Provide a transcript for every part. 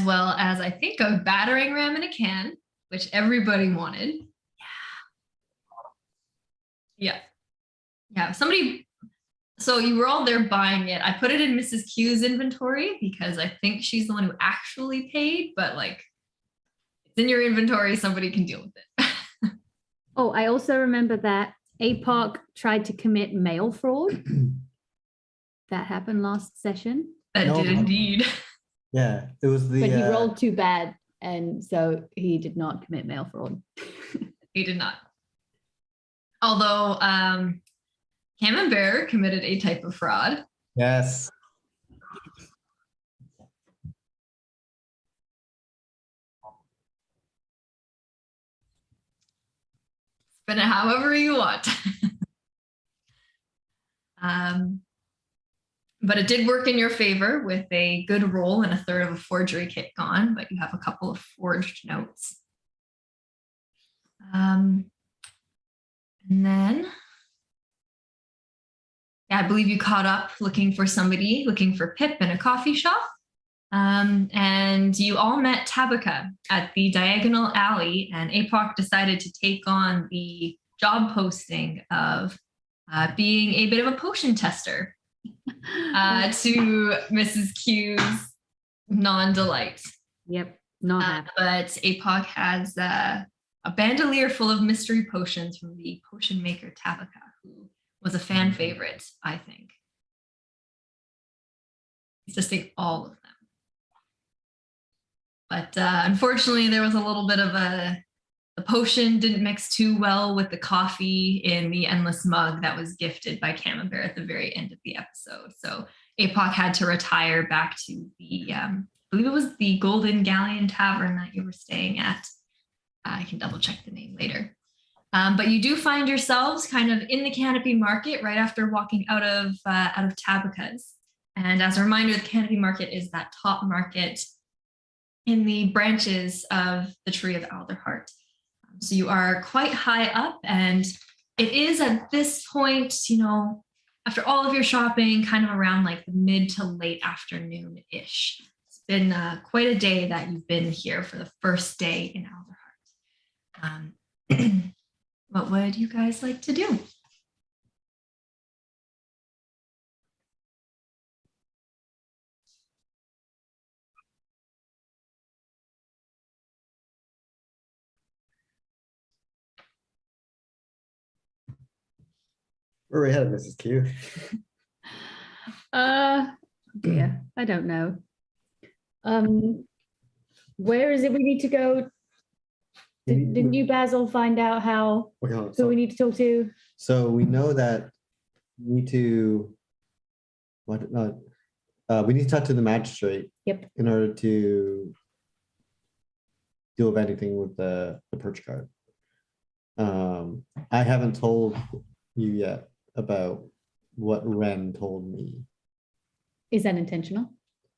as well as I think a battering ram in a can, which everybody wanted. Yeah. Somebody, so you were all there buying it. I put it in Mrs. Q's inventory because I think she's the one who actually paid, but like it's in your inventory, somebody can deal with it. Oh, I also remember that Apoc tried to commit mail fraud. That happened last session. That did indeed. Yeah, it was the. But he rolled too bad, and so he did not commit mail fraud. He did not. Although Camembert committed a type of fraud. Yes. Spin it however you want. But it did work in your favor with a good roll and a third of a forgery kit gone, but you have a couple of forged notes. And then, yeah, I believe you caught up looking for somebody, looking for Pip in a coffee shop. And you all met Tabitha at the Diagonal Alley, and Apoc decided to take on the job posting of being a bit of a potion tester to Mrs. Q's non-delight. Yep, not happy. But Apoc has a bandolier full of mystery potions from the potion maker Tabitha, who was a fan favorite, I think. He's just take all of them. But unfortunately, there was a little bit of the potion didn't mix too well with the coffee in the endless mug that was gifted by Camembert at the very end of the episode. So Apoc had to retire back to the, I believe it was the Golden Galleon Tavern that you were staying at. I can double check the name later. But you do find yourselves kind of in the Canopy Market right after walking out of Tabitha's. And as a reminder, the Canopy Market is that top market in the branches of the Tree of Alderheart. So you are quite high up, and it is at this point, after all of your shopping, kind of around like the mid to late afternoon-ish. It's been quite a day that you've been here for the first day in Alderheart. What would you guys like to do? We're ahead of Mrs. Q. Dear, I don't know. Where is it we need to go? Didn't you, Basil, find out who we need to talk to? So we know that we need to we need to talk to the magistrate. Yep. In order to deal with anything with the perch card. I haven't told you yet about what Ren told me. Is that intentional?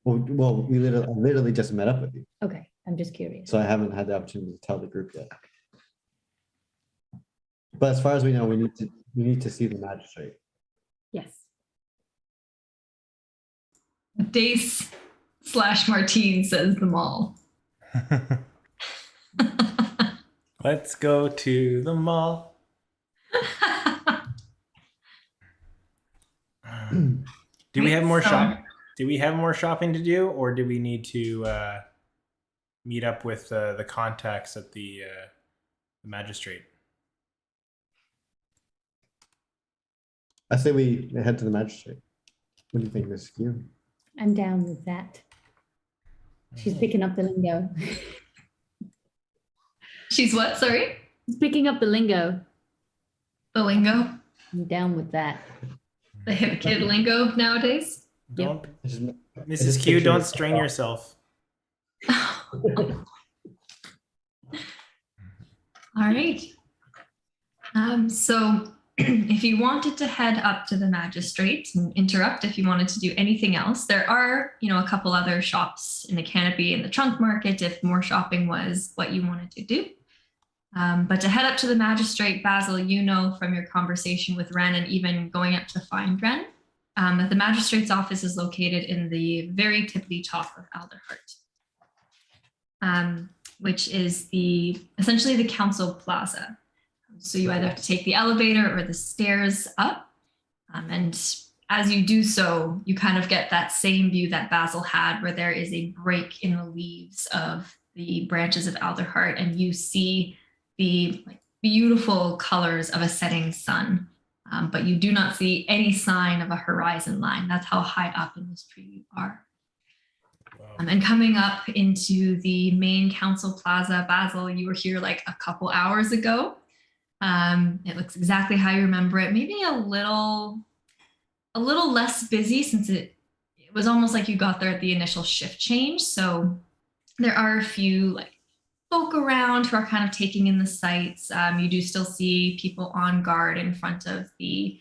Well, we literally just met up with you. Okay, I'm just curious. So I haven't had the opportunity to tell the group yet. But as far as we know, we need to see the magistrate. Yes. Dace / Martine says them all. Let's go to the mall. Do we have more Do we have more shopping to do, or do we need to meet up with the contacts at the magistrate? I say we head to the magistrate. What do you think, Miss Q? I'm down with that. She's picking up the lingo. She's what? Sorry? She's picking up the lingo. The lingo? I'm down with that. The hip kid lingo nowadays? Don't, Mrs. Q, don't strain yourself. All right. So if you wanted to head up to the magistrate and interrupt if you wanted to do anything else, there are, a couple other shops in the Canopy and the Trunk Market if more shopping was what you wanted to do. But to head up to the magistrate, Basil, from your conversation with Ren and even going up to find Ren, that the magistrate's office is located in the very tippity top of Alderheart. which is essentially the council plaza. So you either have to take the elevator or the stairs up. And as you do so, you kind of get that same view that Basil had, where there is a break in the leaves of the branches of Alderheart, and you see the beautiful colors of a setting sun. But you do not see any sign of a horizon line. That's how high up in this tree you are. Wow. And coming up into the main council plaza, Basil, you were here like a couple hours ago. It looks exactly how you remember it. Maybe a little less busy, since it was almost like you got there at the initial shift change. So there are a few folk around who are kind of taking in the sights. You do still see people on guard in front of the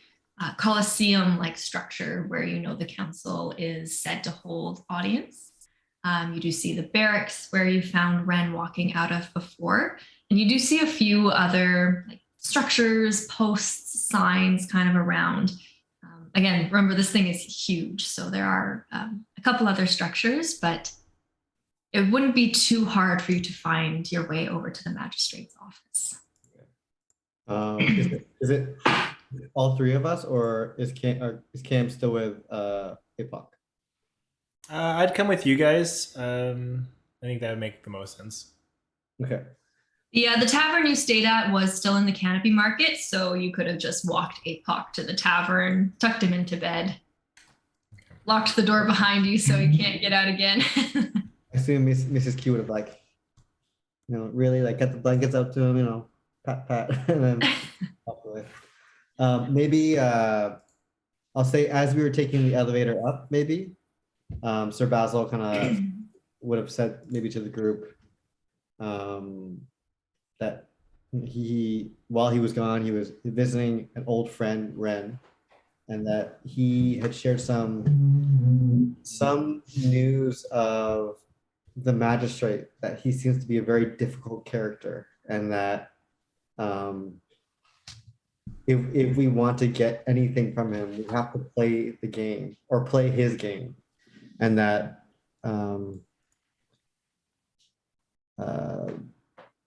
Colosseum-like structure where the council is said to hold audience. You do see the barracks where you found Ren walking out of before. And you do see a few other structures, posts, signs kind of around. Again, remember, this thing is huge. So there are a couple other structures, but it wouldn't be too hard for you to find your way over to the magistrate's office. Is it all three of us, or is Cam still with Apoc? I'd come with you guys. I think that would make the most sense. Okay. The tavern you stayed at was still in the Canopy Market, so you could have just walked Apoc to the tavern, tucked him into bed, locked the door behind you so he can't get out again. I assume Mrs. Q would have really got the blankets out to him, pat, and then walk away. Maybe I'll say, as we were taking the elevator up, maybe Sir Basil kind of would have said maybe to the group that while he was gone, he was visiting an old friend, Ren, and that he had shared some news of the magistrate, that he seems to be a very difficult character, and that if we want to get anything from him, we have to play the game, or play his game, and that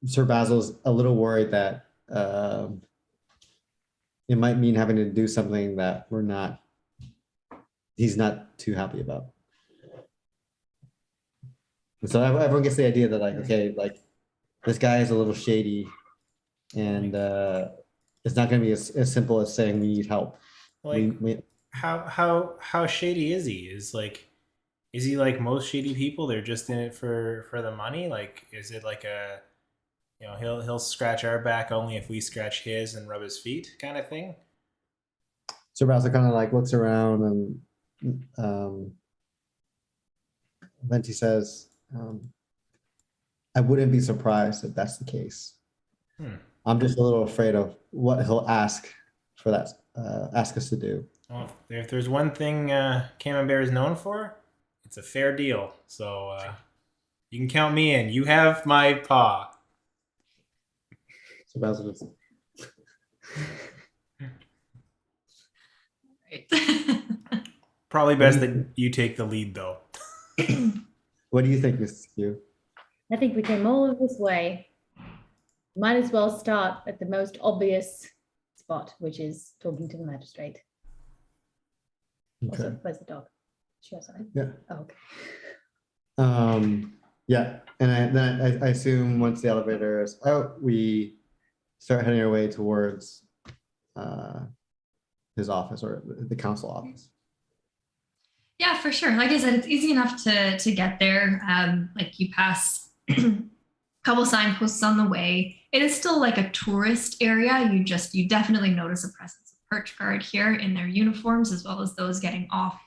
Sir Basil's a little worried that it might mean having to do something that he's not too happy about. And so everyone gets the idea that this guy is a little shady, and it's not going to be as simple as saying we need help. How shady is he? Is he like most shady people? They're just in it for the money. Is it like a he'll scratch our back only if we scratch his and rub his feet kind of thing? So Basil kind of looks around, and then he says, I wouldn't be surprised if that's the case. I'm just a little afraid of what he'll ask us to do. Well, if there's one thing Camembert is known for, it's a fair deal. So you can count me in. You have my paw. So Basil just... Right. Probably best that you take the lead, though. What do you think, Mrs. Q? I think we came all of this way. Might as well start at the most obvious spot, which is talking to the magistrate. Okay. Also, where's the dog? She outside? Yeah. Oh, okay. Yeah, and then I assume once the elevator is out, we start heading our way towards his office, or the council office. Yeah, for sure. Like I said, it's easy enough to get there. You pass a couple signposts on the way. It is still like a tourist area. You definitely notice a presence of perch guard here in their uniforms, as well as those getting off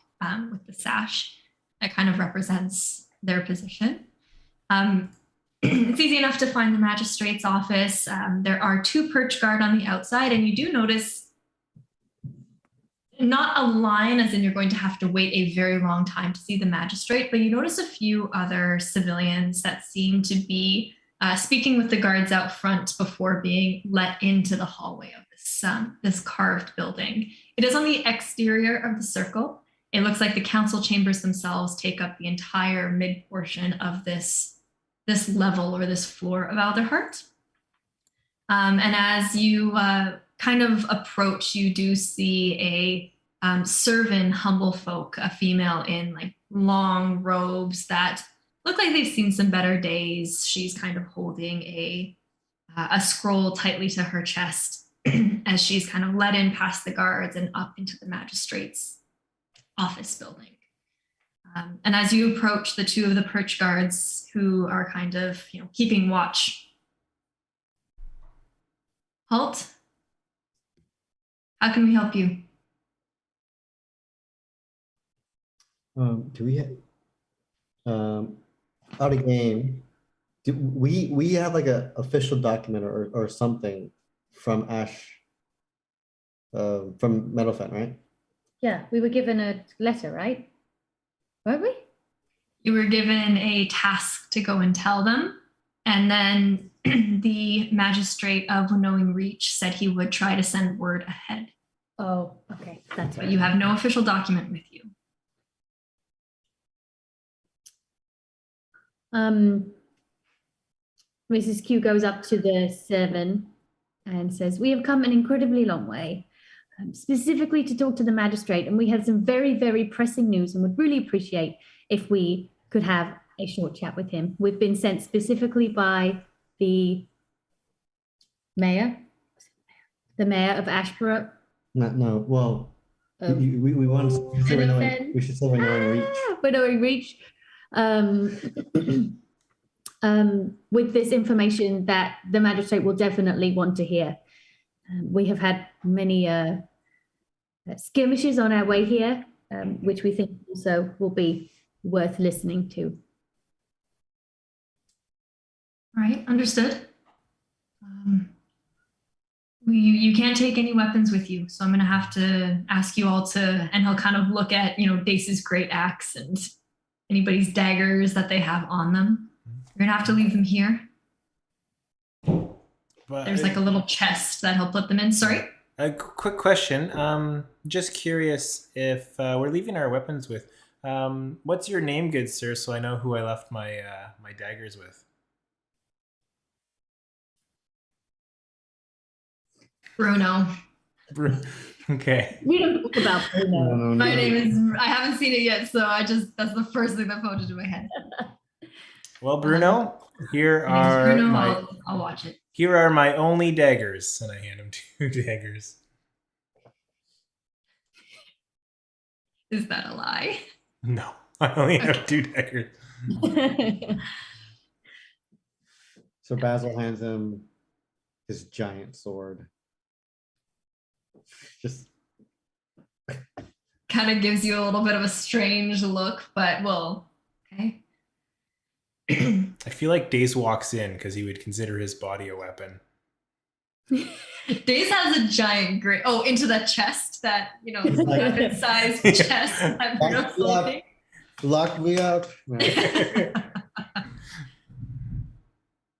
with the sash that kind of represents their position. It's easy enough to find the magistrate's office. There are two perch guard on the outside, and you do notice not a line as in you're going to have to wait a very long time to see the magistrate, but you notice a few other civilians that seem to be speaking with the guards out front before being let into the hallway of this carved building. It is on the exterior of the circle. It looks like the council chambers themselves take up the entire mid portion of this this level or this floor of Alderheart. And as you kind of approach, you do see a servant humble folk, a female in like long robes that look like they've seen some better days. She's kind of holding a scroll tightly to her chest as she's kind of led in past the guards and up into the magistrate's office building. And as you approach, the two of the perch guards who are kind of, keeping watch. Halt. How can we help you? Do we have out of game? Do we have like a official document or something from Ash, from Meadowfen, right? Yeah, we were given a letter, right? Weren't we? You were given a task to go and tell them, and then the magistrate of Knowing Reach said he would try to send word ahead. Oh, okay, that's But right. you have no official document with you. Mrs. Q goes up to the servant and says, "We have come an incredibly long way, specifically to talk to the magistrate, and we have some very, very pressing news and would really appreciate if we could have a short chat with him. We've been sent specifically by the mayor of Ashborough." No. Well, we want to say we should say we're Knowing Reach. We're Knowing Reach. With this information that the magistrate will definitely want to hear. We have had many skirmishes on our way here, which we think also will be worth listening to. All right, understood. You can't take any weapons with you, so I'm going to have to ask you all to, and he'll kind of look at, Dace's great axe and anybody's daggers that they have on them. You're going to have to leave them here. But there's like a little chest that he'll put them in. Sorry? A quick question. Just curious if we're leaving our weapons with. What's your name, good sir, so I know who I left my my daggers with? Bruno. Okay. We don't talk about Bruno. No. My name is, I haven't seen it yet, so that's the first thing that popped into my head. Well, Bruno, here My name's are Bruno, my I'll watch it. here are my only daggers, and I hand him 2 daggers. Is that a lie? No, I only have 2 daggers. So Basil hands him his giant sword. Just Kind of gives you a little bit of a strange look, but okay. I feel like Dace walks in because he would consider his body a weapon. Dace has a giant great into that chest, that weapon-sized chest that Bruno's holding. lock me up.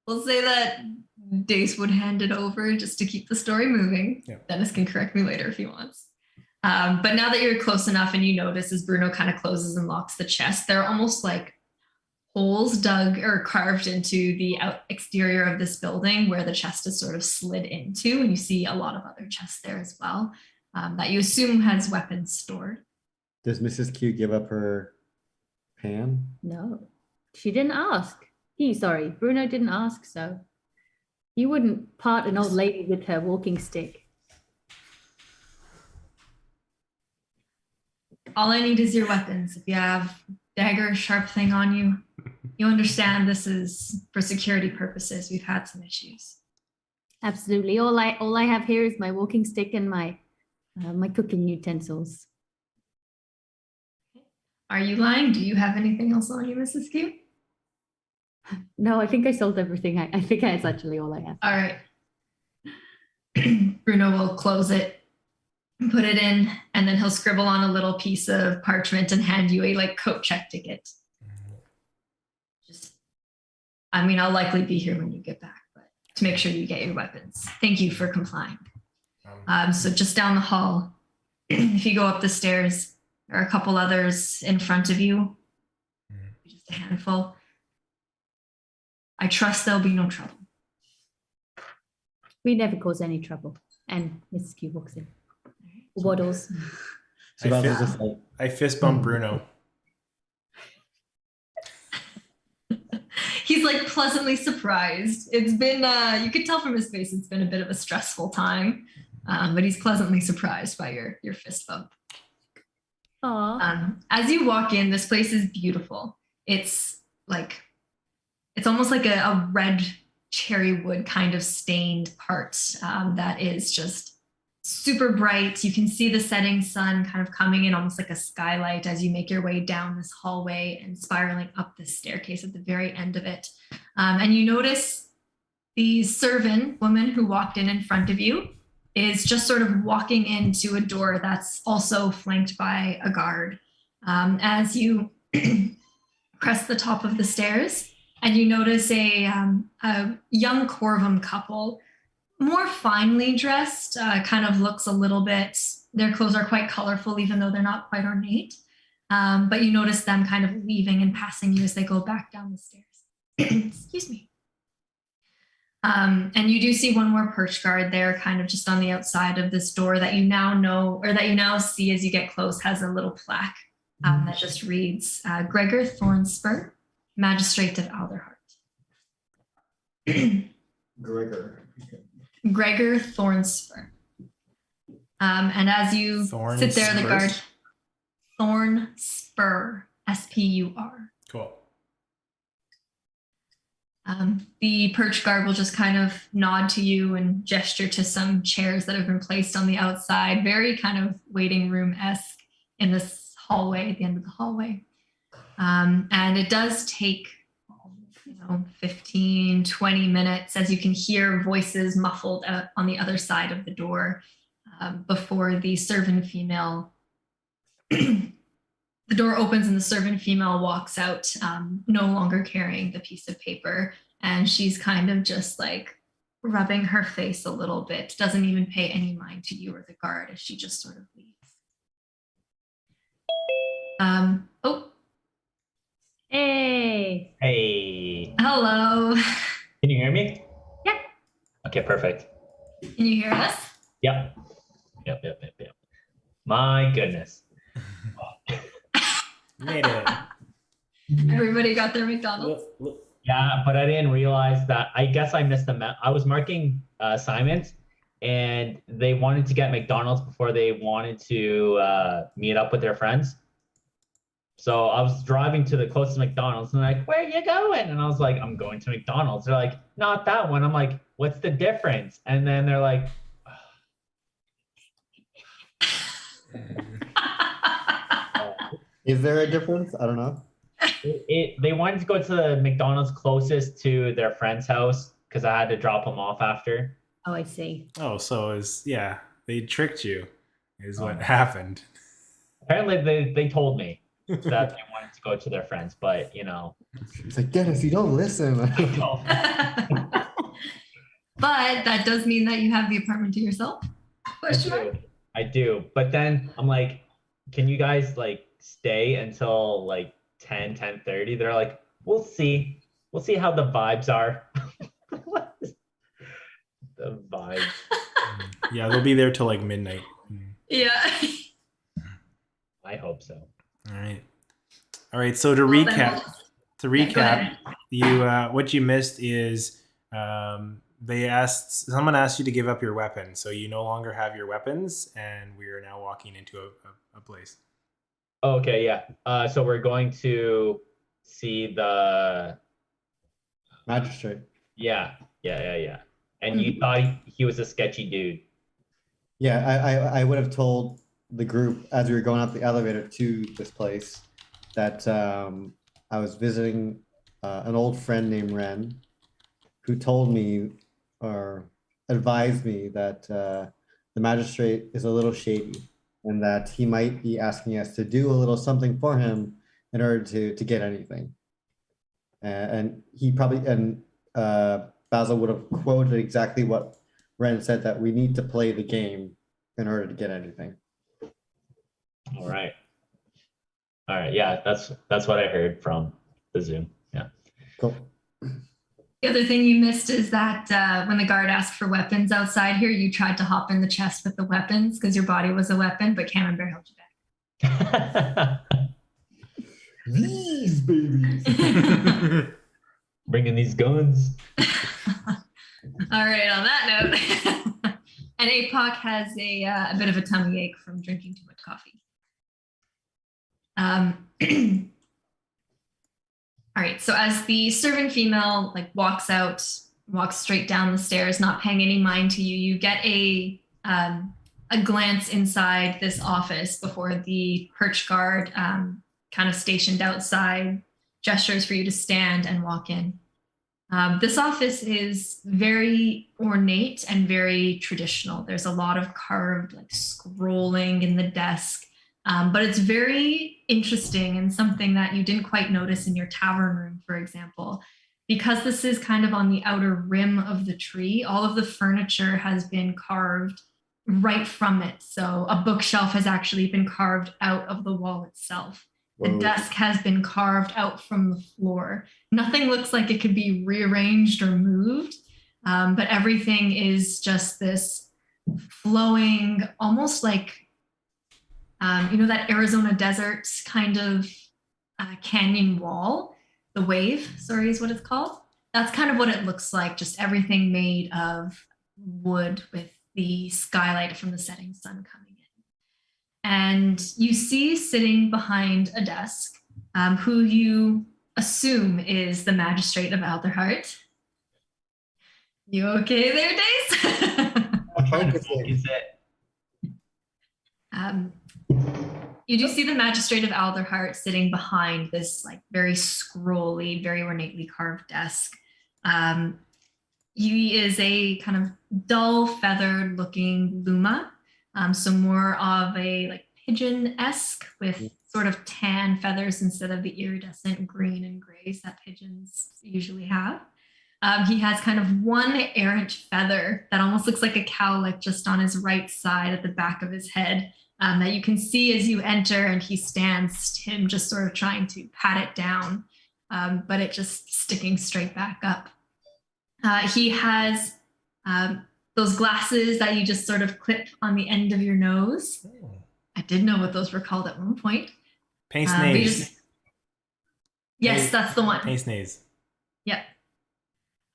We'll say that Dace would hand it over just to keep the story moving. Yeah. Dennis can correct me later if he wants. But now that you're close enough and you notice as Bruno kind of closes and locks the chest, they're almost like holes dug or carved into the exterior of this building where the chest is sort of slid into, and you see a lot of other chests there as well, that you assume has weapons stored. Does Mrs. Q give up her pan? No, she didn't ask. Bruno didn't ask, so you wouldn't part an old lady with her walking stick. All I need is your weapons. If you have dagger, sharp thing on you, you understand this is for security purposes. We've had some issues. Absolutely. All I have here is my walking stick and my cooking utensils. Are you lying? Do you have anything else on you, Mrs. Q? No, I think I sold everything. I think that's actually all I have. All right. Bruno will close it, put it in, and then he'll scribble on a little piece of parchment and hand you a coat check ticket. I'll likely be here when you get back, but to make sure you get your weapons. Thank you for complying. So just down the hall, if you go up the stairs, there are a couple others in front of you, just a handful. trust there'll be no trouble. We never cause any trouble. And Mrs. Q walks in. Waddles. So Basil's just like, I fist bump Bruno. He's like pleasantly surprised. It's been, you could tell from his face, it's been a bit of a stressful time, but he's pleasantly surprised by your fist bump. Aw. As you walk in, this place is beautiful. It's almost like a red cherry wood kind of stained part that is just super bright. You can see the setting sun kind of coming in almost like a skylight as you make your way down this hallway and spiraling up this staircase at the very end of it. And you notice the servant woman who walked in front of you is just sort of walking into a door that's also flanked by a guard. As you press the top of the stairs, and you notice a young Quillam couple, more finely dressed, kind of looks a little bit, their clothes are quite colorful, even though they're not quite ornate. But you notice them kind of leaving and passing you as they go back down the stairs. Excuse me. And you do see one more perch guard there, kind of just on the outside of this door that you now know, or that you now see as you get close, has a little plaque that just reads, Gregor Thornspur, Magistrate of Alderheart. Gregor Thornspur. And as you sit there, the guard, Thornspur, S-P-U-R. Cool. The perch guard will just kind of nod to you and gesture to some chairs that have been placed on the outside, very kind of waiting room-esque in this hallway, at the end of the hallway. And it does take 15, 20 minutes as you can hear voices muffled on the other side of the door before the servant female, the door opens and the servant female walks out, no longer carrying the piece of paper. And she's kind of just like rubbing her face a little bit, doesn't even pay any mind to you or the guard as she just sort of leaves. Hey. Hey. Hello. Can you hear me? Yeah. Okay, perfect. Can you hear us? Yep. My goodness. Made it. Everybody got their McDonald's? Yeah, but I didn't realize that. I guess I missed the I was marking assignments, and they wanted to get McDonald's before they wanted to meet up with their friends. So I was driving to the closest McDonald's and they're like, where are you going? And I was like, I'm going to McDonald's. They're like, not that one. I'm like, what's the difference? And then they're like, is there a difference? I don't know. They wanted to go to the McDonald's closest to their friend's house because I had to drop them off after. Oh, I see. Oh, so they tricked you, is what happened. Apparently they told me that they wanted to go to their friends, but It's like, Dennis, you don't listen. But that does mean that you have the apartment to yourself? I do. But then I'm like, can you guys stay until 10:30? They're like, we'll see how the vibes are. The vibes. Yeah, they'll be there till midnight. Yeah. I hope so. All right. So to recap, you what you missed is someone asked you to give up your weapon, so you no longer have your weapons, and we are now walking into a place. Okay, yeah. So we're going to see the Magistrate. Yeah. And you thought he was a sketchy dude. Yeah, I would have told the group as we were going up the elevator to this place that I was visiting an old friend named Ren, who told me or advised me that the magistrate is a little shady and that he might be asking us to do a little something for him in order to get anything. And he probably, Basil would have quoted exactly what Ren said, that we need to play the game in order to get anything. All right. Yeah, that's what I heard from the Zoom. Yeah. Cool. The other thing you missed is that when the guard asked for weapons outside here, you tried to hop in the chest with the weapons because your body was a weapon, but Camembert held you back. These babies. Bringing these guns. All right, on that note, and Apoc has a bit of a tummy ache from drinking too much coffee. All right, so as the serving female like walks straight down the stairs, not paying any mind to you, you get a glance inside this office before the perch guard kind of stationed outside gestures for you to stand and walk in. This office is very ornate and very traditional. There's a lot of carved like scrolling in the desk, but it's very interesting and something that you didn't quite notice in your tavern room, for example. Because this is kind of on the outer rim of the tree, all of the furniture has been carved right from it. So a bookshelf has actually been carved out of the wall itself. The desk has been carved out from the floor. Nothing looks like it could be rearranged or moved, but everything is just this flowing, almost like, that Arizona desert kind of canyon wall. The wave, sorry, is what it's called. That's kind of what it looks like, just everything made of wood with the skylight from the setting sun coming in. And you see sitting behind a desk, who you assume is the magistrate of Alderheart. You okay there, Dace? I'm trying to think. You do see the magistrate of Alderheart sitting behind this like very scrolly, very ornately carved desk. He is a kind of dull feathered looking luma. So more of a like pigeon-esque with sort of tan feathers instead of the iridescent green and grays that pigeons usually have. He has kind of one errant feather that almost looks like a cowlick just on his right side at the back of his head, that you can see as you enter, and he stands, him just sort of trying to pat it down, but it just sticking straight back up. He has those glasses that you just sort of clip on the end of your nose. I did know what those were called at one point. Pince-nez. Yes, that's the one. Pince-nez. Yep.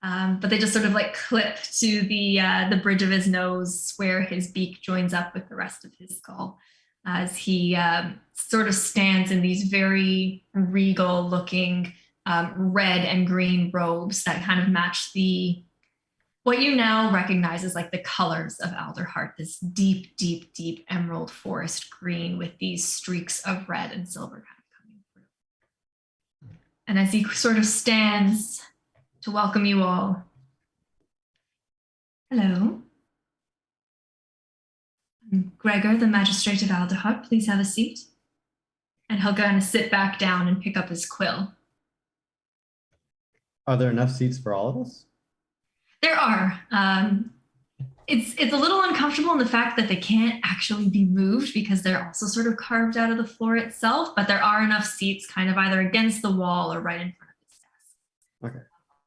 But they just sort of like clip to the bridge of his nose where his beak joins up with the rest of his skull, as he sort of stands in these very regal looking red and green robes that kind of match what you now recognize as like the colors of Alderheart, this deep, deep, deep emerald forest green with these streaks of red and silver kind of coming through. And as he sort of stands to welcome you all. Hello. I'm Gregor, the magistrate of Alderheart. Please have a seat. And he'll go and sit back down and pick up his quill. Are there enough seats for all of us? There are. It's a little uncomfortable in the fact that they can't actually be moved because they're also sort of carved out of the floor itself, but there are enough seats kind of either against the wall or right in front of his desk. Okay.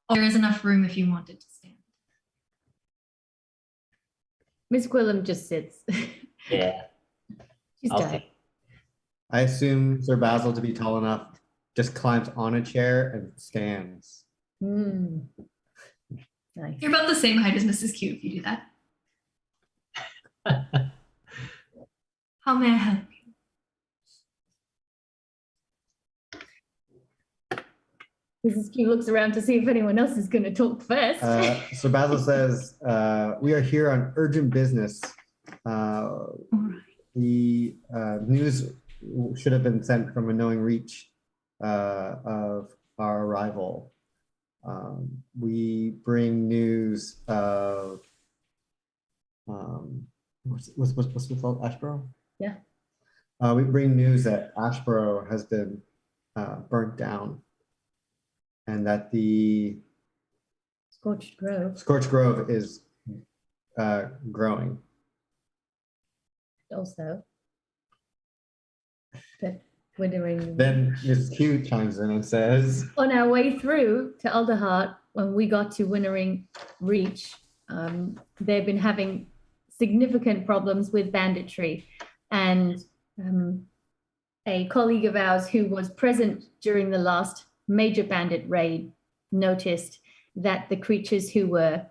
There is enough room if you wanted to stand. Miss Quillam just sits. Yeah. She's I'll tired. sit. I assume Sir Basil to be tall enough, just climbs on a chair and stands. Nice. You're about the same height as Mrs. Q if you do that. How may I help you? Mrs. Q looks around to see if anyone else is going to talk first. Sir Basil says, we are here on urgent business. All right. The news should have been sent from a knowing reach of our arrival. We bring news of what's it called? Ashborough? Yeah. We bring news that Ashborough has been burnt down, and that the Scorched Grove Scorched Grove is growing. also. But we're doing. Then Miss Q chimes in and says, On our way through to Alderheart, when we got to Winnering Reach, they've been having significant problems with banditry. And a colleague of ours who was present during the last major bandit raid noticed that the creatures who were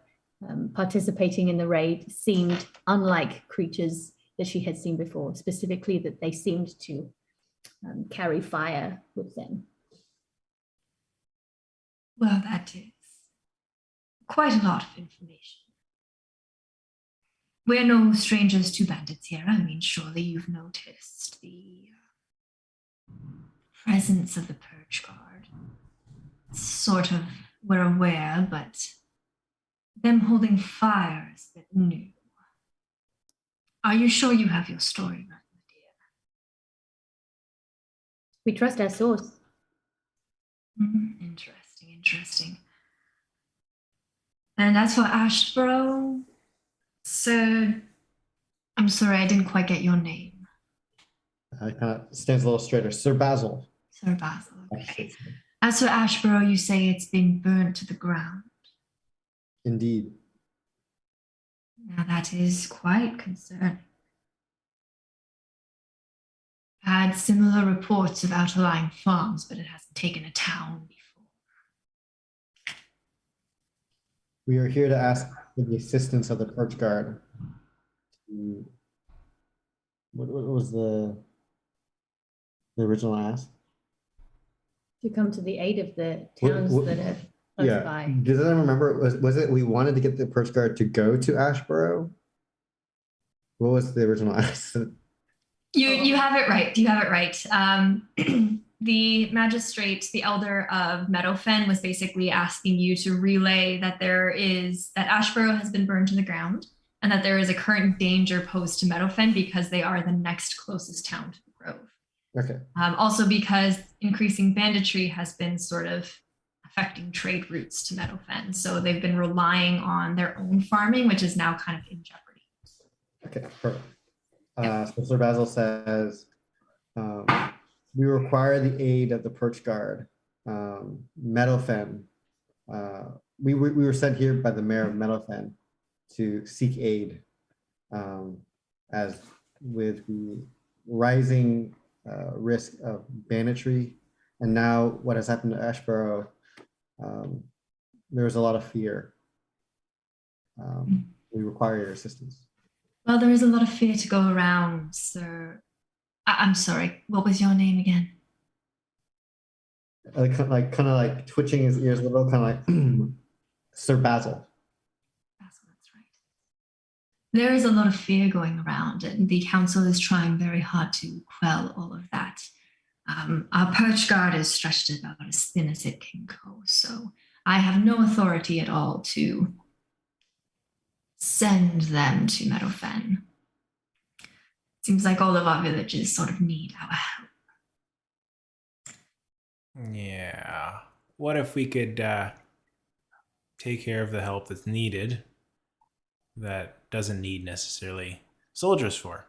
participating in the raid seemed unlike creatures that she had seen before, specifically that they seemed to carry fire with them. Well, that is quite a lot of information. We're no strangers to bandits here. I mean, surely you've noticed the presence of the Purge Guard. Sort of, we're aware, but them holding fire is a bit new. Are you sure you have your story right, my dear? We trust our source. Interesting. And as for Ashborough, sir, I'm sorry, I didn't quite get your name. Kind of stands a little straighter. Sir Basil. Sir Basil, okay. As for Ashborough, you say it's been burnt to the ground. Indeed. Now that is quite concerning. I've had similar reports of outlying farms, but it hasn't taken a town before. We are here to ask for the assistance of the Purge Guard. What was the original ask? To come to the aid of the towns that are close by. Does anyone remember? Was it we wanted to get the Purge Guard to go to Ashborough? What was the original ask? You have it right. You have it right. The magistrate, the elder of Meadowfen, was basically asking you to relay that that Ashborough has been burned to the ground and that there is a current danger posed to Meadowfen because they are the next closest town to the Grove. Okay. Also because increasing banditry has been sort of affecting trade routes to Meadowfen. So they've been relying on their own farming, which is now kind of in jeopardy. Okay, perfect. So Sir Basil says, we require the aid of the Purge Guard. Meadowfen, we were sent here by the mayor of Meadowfen to seek aid as with the rising risk of banditry. And now what has happened to Ashborough, there's a lot of fear. We require your assistance. Well, there is a lot of fear to go around, sir. I'm sorry, what was your name again? Kind of like twitching his ears a little, kind of like Sir Basil. Basil, that's right. There is a lot of fear going around, and the council is trying very hard to quell all of that. Our Purge Guard is stretched about as thin as it can go, so I have no authority at all to send them to Meadowfen. Seems like all of our villages sort of need our help. Yeah. What if we could take care of the help that's needed that doesn't need necessarily soldiers for?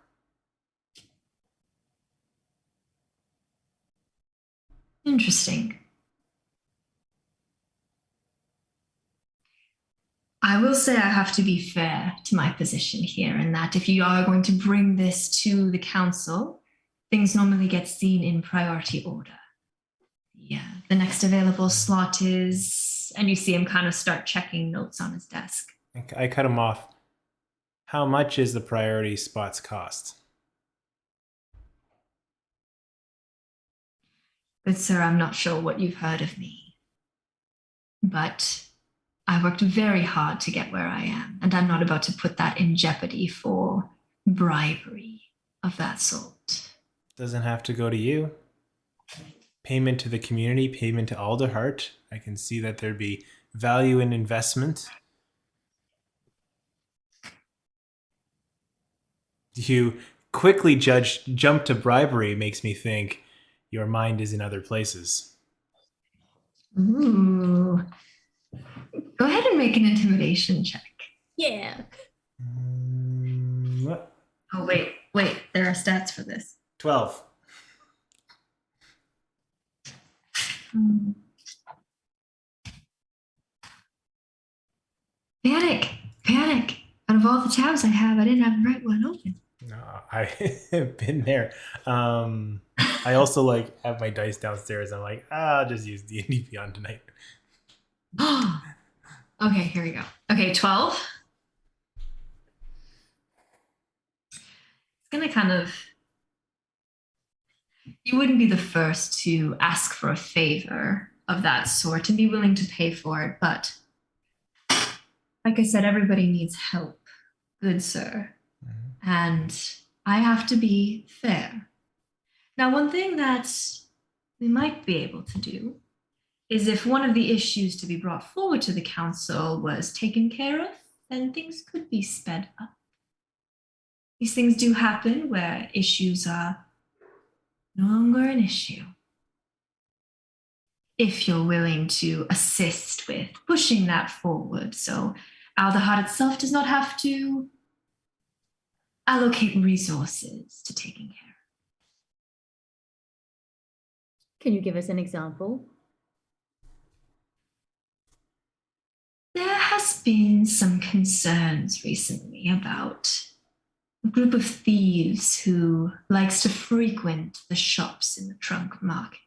Interesting. I will say I have to be fair to my position here in that if you are going to bring this to the council, things normally get seen in priority order. Yeah, the next available slot is, and you see him kind of start checking notes on his desk. I cut him off. How much is the priority spots cost? Good sir, I'm not sure what you've heard of me, but I worked very hard to get where I am, and I'm not about to put that in jeopardy for bribery of that sort. Doesn't have to go to you. Payment to the community, payment to Alderheart. I can see that there'd be value in investment. You quickly jump to bribery makes me think your mind is in other places. Ooh. Go ahead and make an intimidation check. Yeah. What? Oh, wait. There are stats for this. 12. Panic! Panic! Out of all the tabs I have, I didn't have the right one open. No, I've been there. I also like have my dice downstairs. I'm like, I'll just use D&D Beyond tonight. Okay, here we go. Okay, 12. It's gonna kind of, you wouldn't be the first to ask for a favor of that sort and be willing to pay for it, but like I said, everybody needs help, good sir. And I have to be fair. Now, one thing that we might be able to do is if one of the issues to be brought forward to the council was taken care of, then things could be sped up. These things do happen where issues are no longer an issue. If you're willing to assist with pushing that forward, so Aldehyde itself does not have to allocate resources to taking care of. Can you give us an example? There has been some concerns recently about a group of thieves who likes to frequent the shops in the trunk market.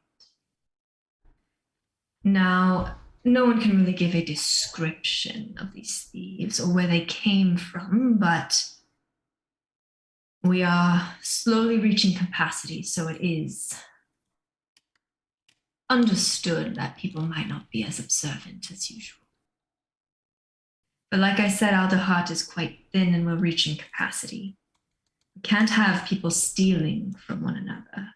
Now, no one can really give a description of these thieves or where they came from, but we are slowly reaching capacity, so it is understood that people might not be as observant as usual. But like I said, Aldehyde is quite thin and we're reaching capacity. We can't have people stealing from one another.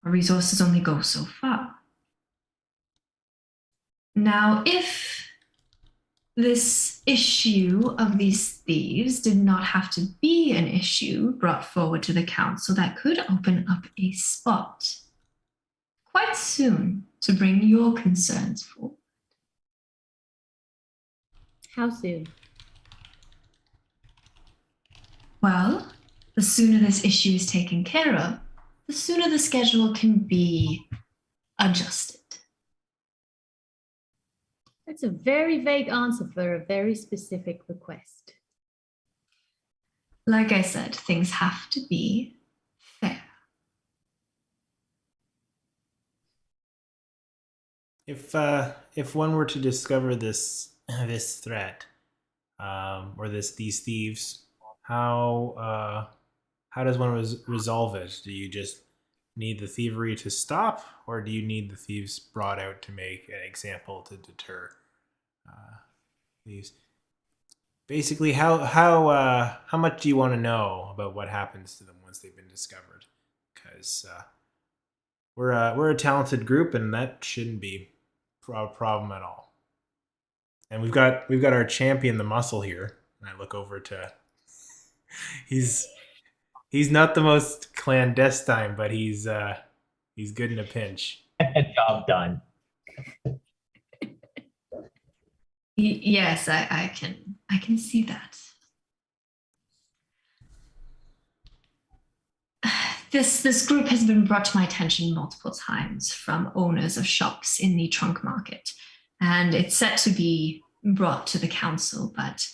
Our resources only go so far. Now, if this issue of these thieves did not have to be an issue brought forward to the council, that could open up a spot quite soon to bring your concerns forward. How soon? Well, the sooner this issue is taken care of, the sooner the schedule can be adjusted. That's a very vague answer for a very specific request. Like I said, things have to be fair. If one were to discover this threat, or these thieves, how does one resolve it? Do you just need the thievery to stop, or do you need the thieves brought out to make an example to deter thieves? Basically, how much do you want to know about what happens to them once they've been discovered? Because we're a talented group, and that shouldn't be a problem at all. And we've got our champion, the muscle here. And I look over to he's not the most clandestine, but he's good in a pinch. Job done. Yes, I can see that. This group has been brought to my attention multiple times from owners of shops in the trunk market, and it's set to be brought to the council, but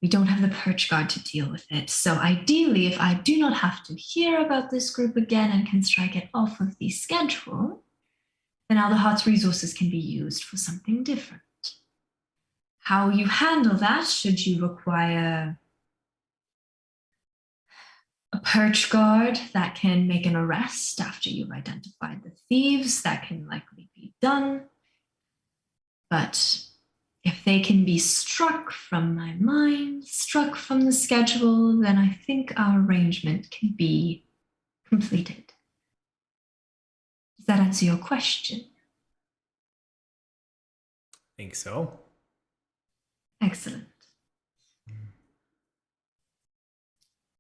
we don't have the perch guard to deal with it. So ideally, if I do not have to hear about this group again and can strike it off of the schedule, then Aldehyde's resources can be used for something different. How you handle that, should you require a perch guard that can make an arrest after you've identified the thieves, that can likely be done. But if they can be struck from my mind, struck from the schedule, then I think our arrangement can be completed. Does that answer your question? I think so. Excellent.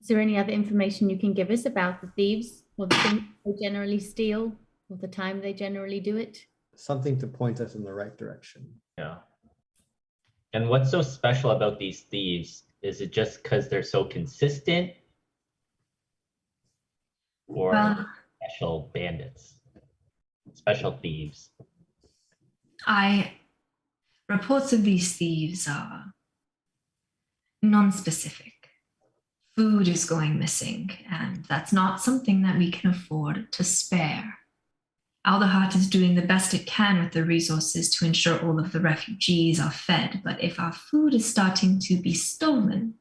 Is there any other information you can give us about the thieves or the things they generally steal or the time they generally do it? Something to point us in the right direction. Yeah. And what's so special about these thieves? Is it just because they're so consistent? Or special bandits? Special thieves? reports of these thieves are non-specific. Food is going missing, and that's not something that we can afford to spare. Alderheart is doing the best it can with the resources to ensure all of the refugees are fed, but if our food is starting to be stolen,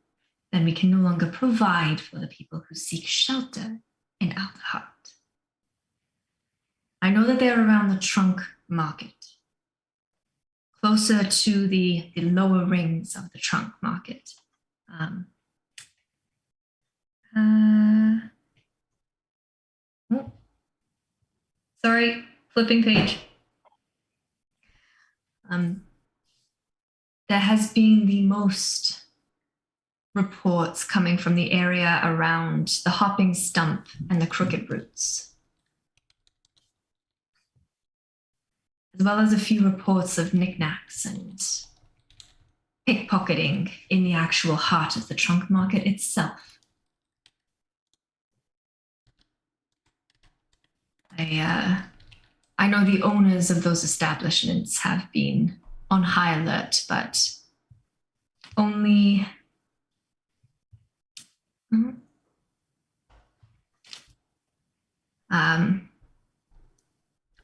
then we can no longer provide for the people who seek shelter in Alderheart. I know that they're around the trunk market, closer to the lower rings of the trunk market. Sorry, flipping page. There has been the most reports coming from the area around the hopping stump and the crooked roots, as well as a few reports of knickknacks and pickpocketing in the actual heart of the trunk market itself. I know the owners of those establishments have been on high alert, but only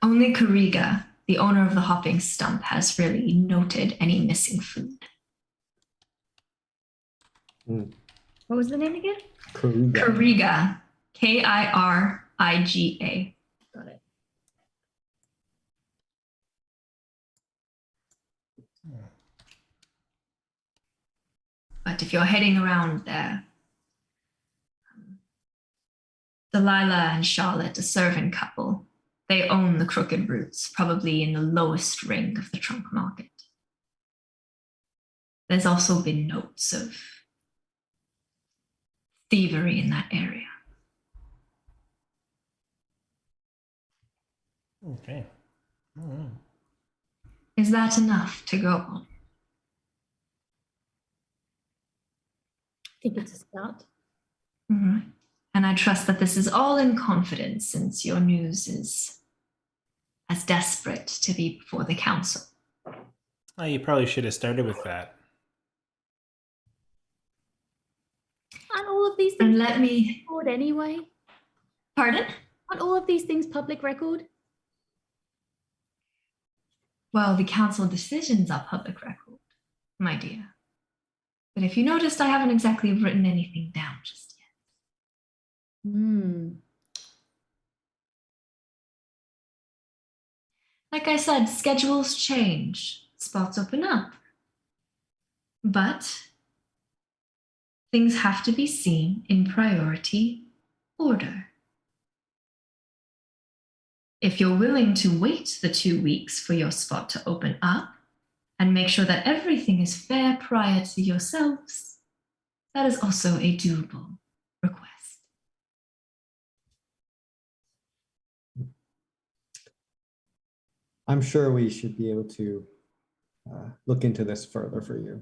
only Kariga, the owner of the hopping stump, has really noted any missing food. What was the name again? Kariga. Kiriga. Got it. But if you're heading around there, Delilah and Charlotte, a servant couple, they own the crooked roots, probably in the lowest ring of the trunk market. There's also been notes of thievery in that area. Okay. All right. Is that enough to go on? I think it's a start. Mm-hmm. And I trust that this is all in confidence, since your news is as desperate to be before the council. Well, you probably should have started with that. Aren't all of these And things let me... record anyway? Pardon? Aren't all of these things public record? Well, the council decisions are public record, my dear. But if you noticed, I haven't exactly written anything down just yet. Like I said, schedules change, spots open up. But things have to be seen in priority order. If you're willing to wait the 2 weeks for your spot to open up and make sure that everything is fair prior to yourselves, that is also a doable request. I'm sure we should be able to look into this further for you.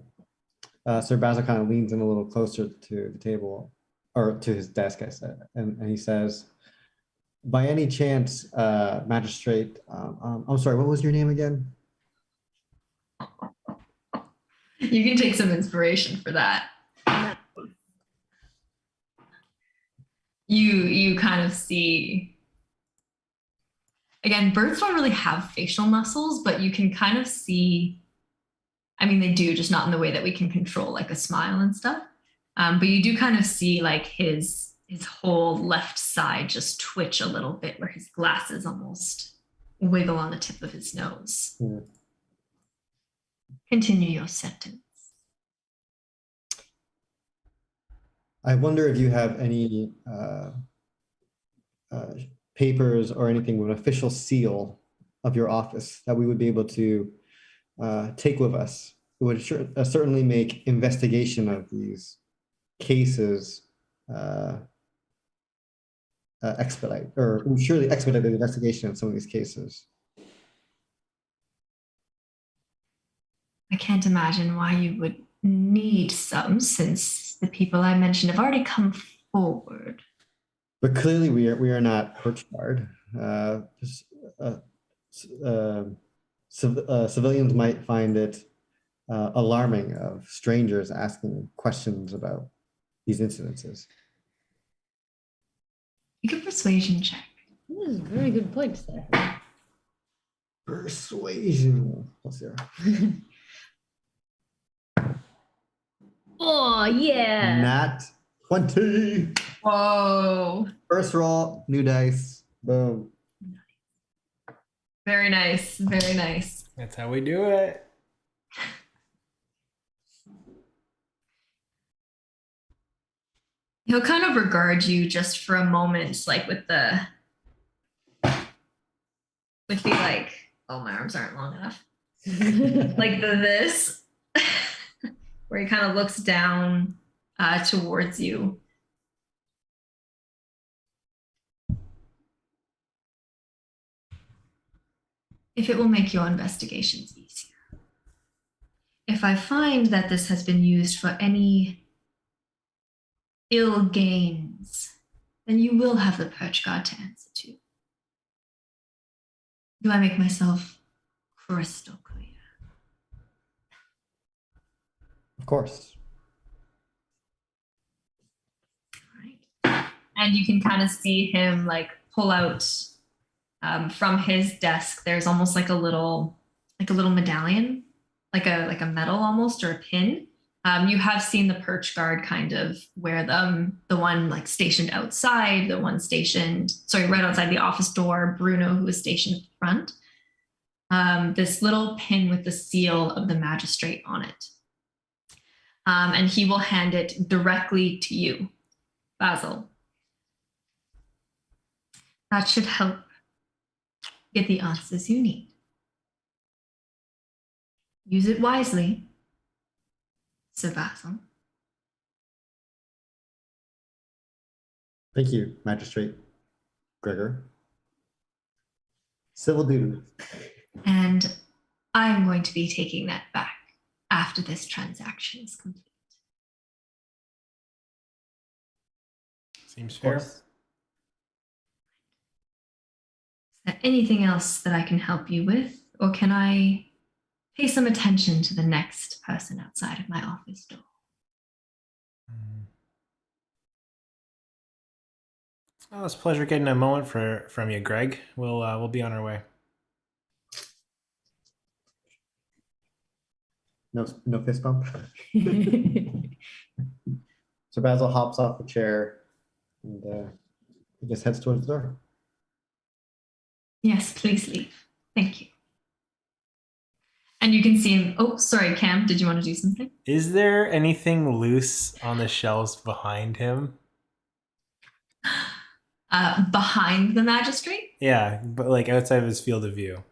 Sir Basil kind of leans in a little closer to the table, or to his desk, I said, and he says, by any chance, magistrate, I'm sorry, what was your name again? You can take some inspiration for that. You kind of see, again, birds don't really have facial muscles, but you can kind of see, I mean, they do, just not in the way that we can control like a smile and stuff. But you do kind of see like his whole left side just twitch a little bit, where his glasses almost wiggle on the tip of his nose. Yeah. Continue your sentence. I wonder if you have any papers or anything with an official seal of your office that we would be able to take with us. It would certainly make investigation of these cases expedite, or surely expedite the investigation of some of these cases. I can't imagine why you would need some, since the people I mentioned have already come forward. But clearly we are not perch guard. Civilians might find it alarming of strangers asking questions about these incidences. You can persuasion check. This is a very good point, Steph. Persuasion. Let's see. Oh, yeah. Nat 20. Whoa. First roll, new dice. Boom. Very nice. Very nice. That's how we do it. He'll kind of regard you just for a moment, like with the like, oh, my arms aren't long enough. Like this, where he kind of looks down towards you. If it will make your investigations easier. If I find that this has been used for any ill gains, then you will have the perch guard to answer to. Do I make myself crystal clear? Of course. Right. And you can kind of see him like pull out from his desk. There's almost like a little medallion, like a medal almost, or a pin. You have seen the perch guard kind of wear them, the one like stationed outside, the one right outside the office door, Bruno, who is stationed at the front. This little pin with the seal of the magistrate on it. And he will hand it directly to you, Basil. That should help get the answers you need. Use it wisely, Sir Basil. Thank you, Magistrate Gregor. Civil duty. And I'm going to be taking that back after this transaction is complete. Seems Of fair. course. Is there anything else that I can help you with, or can I pay some attention to the next person outside of my office door? Well, it's a pleasure getting a moment from you, Greg. We'll be on our way. No fist bump. So Basil hops off the chair and he just heads towards the door. Yes, please leave. Thank you. And you can see him. Oh, sorry, Cam, did you want to do something? Is there anything loose on the shelves behind him? Behind the magistrate? Yeah, but like outside of his field of view.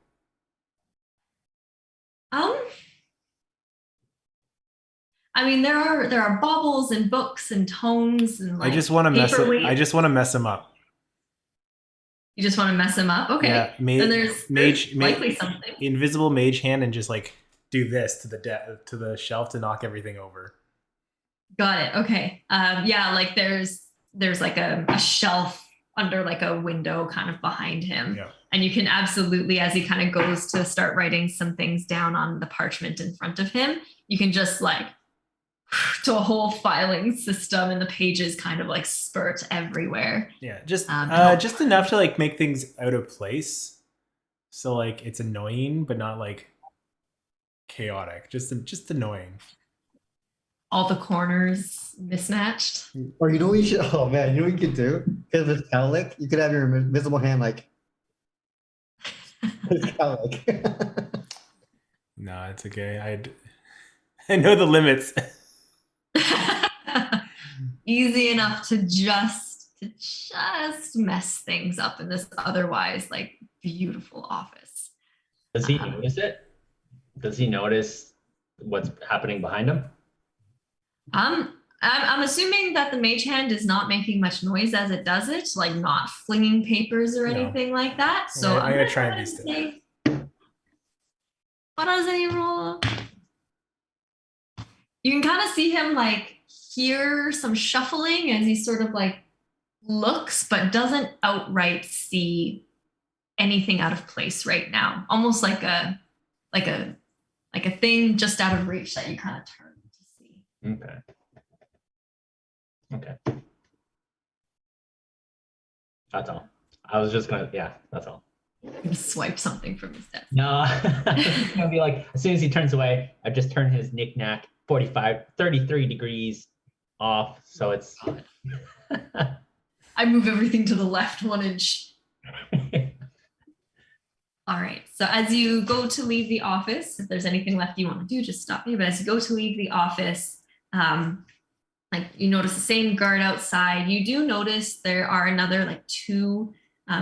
I mean, there are baubles and books and tomes and like I just want to mess him up. You just want to mess him up? Okay. Yeah, then there's likely something. Invisible mage hand and just like do this to the shelf to knock everything over. Got it. Okay. Yeah, like there's like a shelf under like a window kind of behind him. Yeah. And you can absolutely, as he kind of goes to start writing some things down on the parchment in front of him, you can just like to a whole filing system and the pages kind of like spurt everywhere. Yeah, just enough to like make things out of place. So like it's annoying, but not like chaotic. Just annoying. All the corners mismatched. Or you know what you should, oh man, you know what you could do? Because of cowlick, you could have your invisible hand like cowlick. No, it's okay. I know the limits. Easy enough to just mess things up in this otherwise like beautiful office. Does he notice it? Does he notice what's happening behind him? I'm assuming that the mage hand is not making much noise as it does it, like not flinging papers or anything like that. So I'm gonna try and be still. What does he roll? You can kind of see him like hear some shuffling as he sort of like looks, but doesn't outright see anything out of place right now. Almost like a like a thing just out of reach that you kind of turn to see. Okay. That's all. I was just gonna, yeah, that's all. You swipe something from his desk. No, it's gonna be like, as soon as he turns away, I just turn his knick-knack 33 degrees off. So it's. I move everything to the left 1 inch. All right. So as you go to leave the office, if there's anything left you want to do, just stop me. But as you go to leave the office, like you notice the same guard outside. You do notice there are another like 2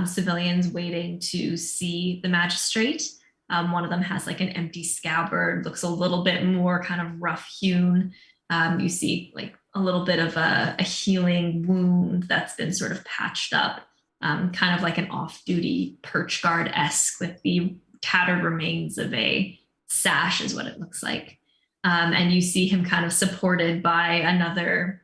civilians waiting to see the magistrate. One of them has like an empty scabbard, looks a little bit more kind of rough hewn. You see like a little bit of a healing wound that's been sort of patched up, kind of like an off-duty perch guard-esque with the tattered remains of a sash is what it looks like. And you see him kind of supported by another,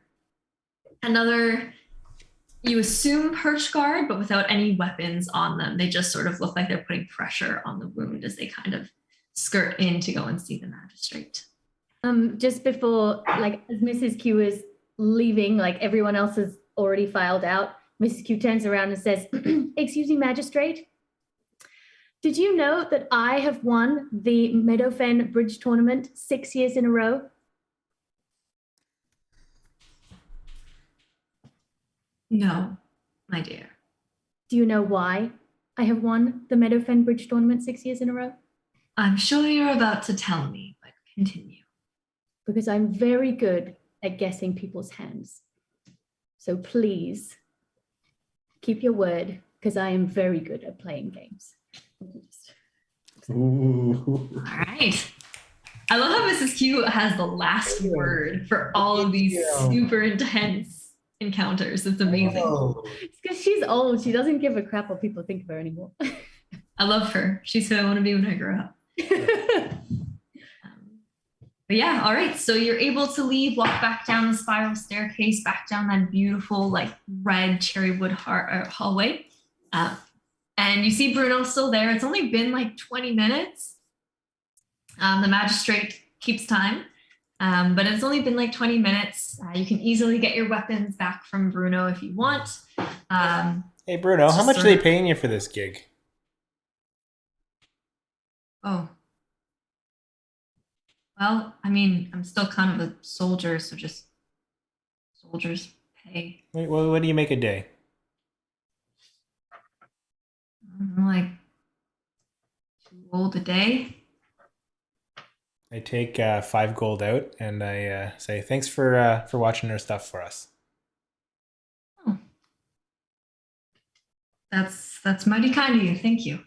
you assume perch guard, but without any weapons on them. They just sort of look like they're putting pressure on the wound as they kind of skirt in to go and see the magistrate. Just before, like, as Mrs. Q is leaving, like everyone else has already filed out, Mrs. Q turns around and says, "Excuse me, magistrate. Did you know that I have won the Meadowfen Bridge Tournament 6 years in a row?" No, my dear. Do you know why I have won the Meadowfen Bridge Tournament 6 years in a row? I'm sure you're about to tell me, but continue. Because I'm very good at guessing people's hands. So please keep your word, because I am very good at playing games. Ooh. All right. I love how Mrs. Q has the last word for all of these super intense encounters. It's amazing. Oh. It's because she's old. She doesn't give a crap what people think of her anymore. I love her. She's who I want to be when I grow up. But yeah, all right. So you're able to leave, walk back down the spiral staircase, back down that beautiful, like red cherry wood hallway. And you see Bruno still there. It's only been like 20 minutes. The magistrate keeps time, but it's only been like 20 minutes. You can easily get your weapons back from Bruno if you want. Hey, Bruno, how much are they paying you for this gig? Oh. Well, I mean, I'm still kind of a soldier, so just soldiers pay. Wait, what do you make a day? I don't know, like 2 gold a day. I take 5 gold out and I say thanks for watching our stuff for us. Oh. That's mighty kind of you. Thank you.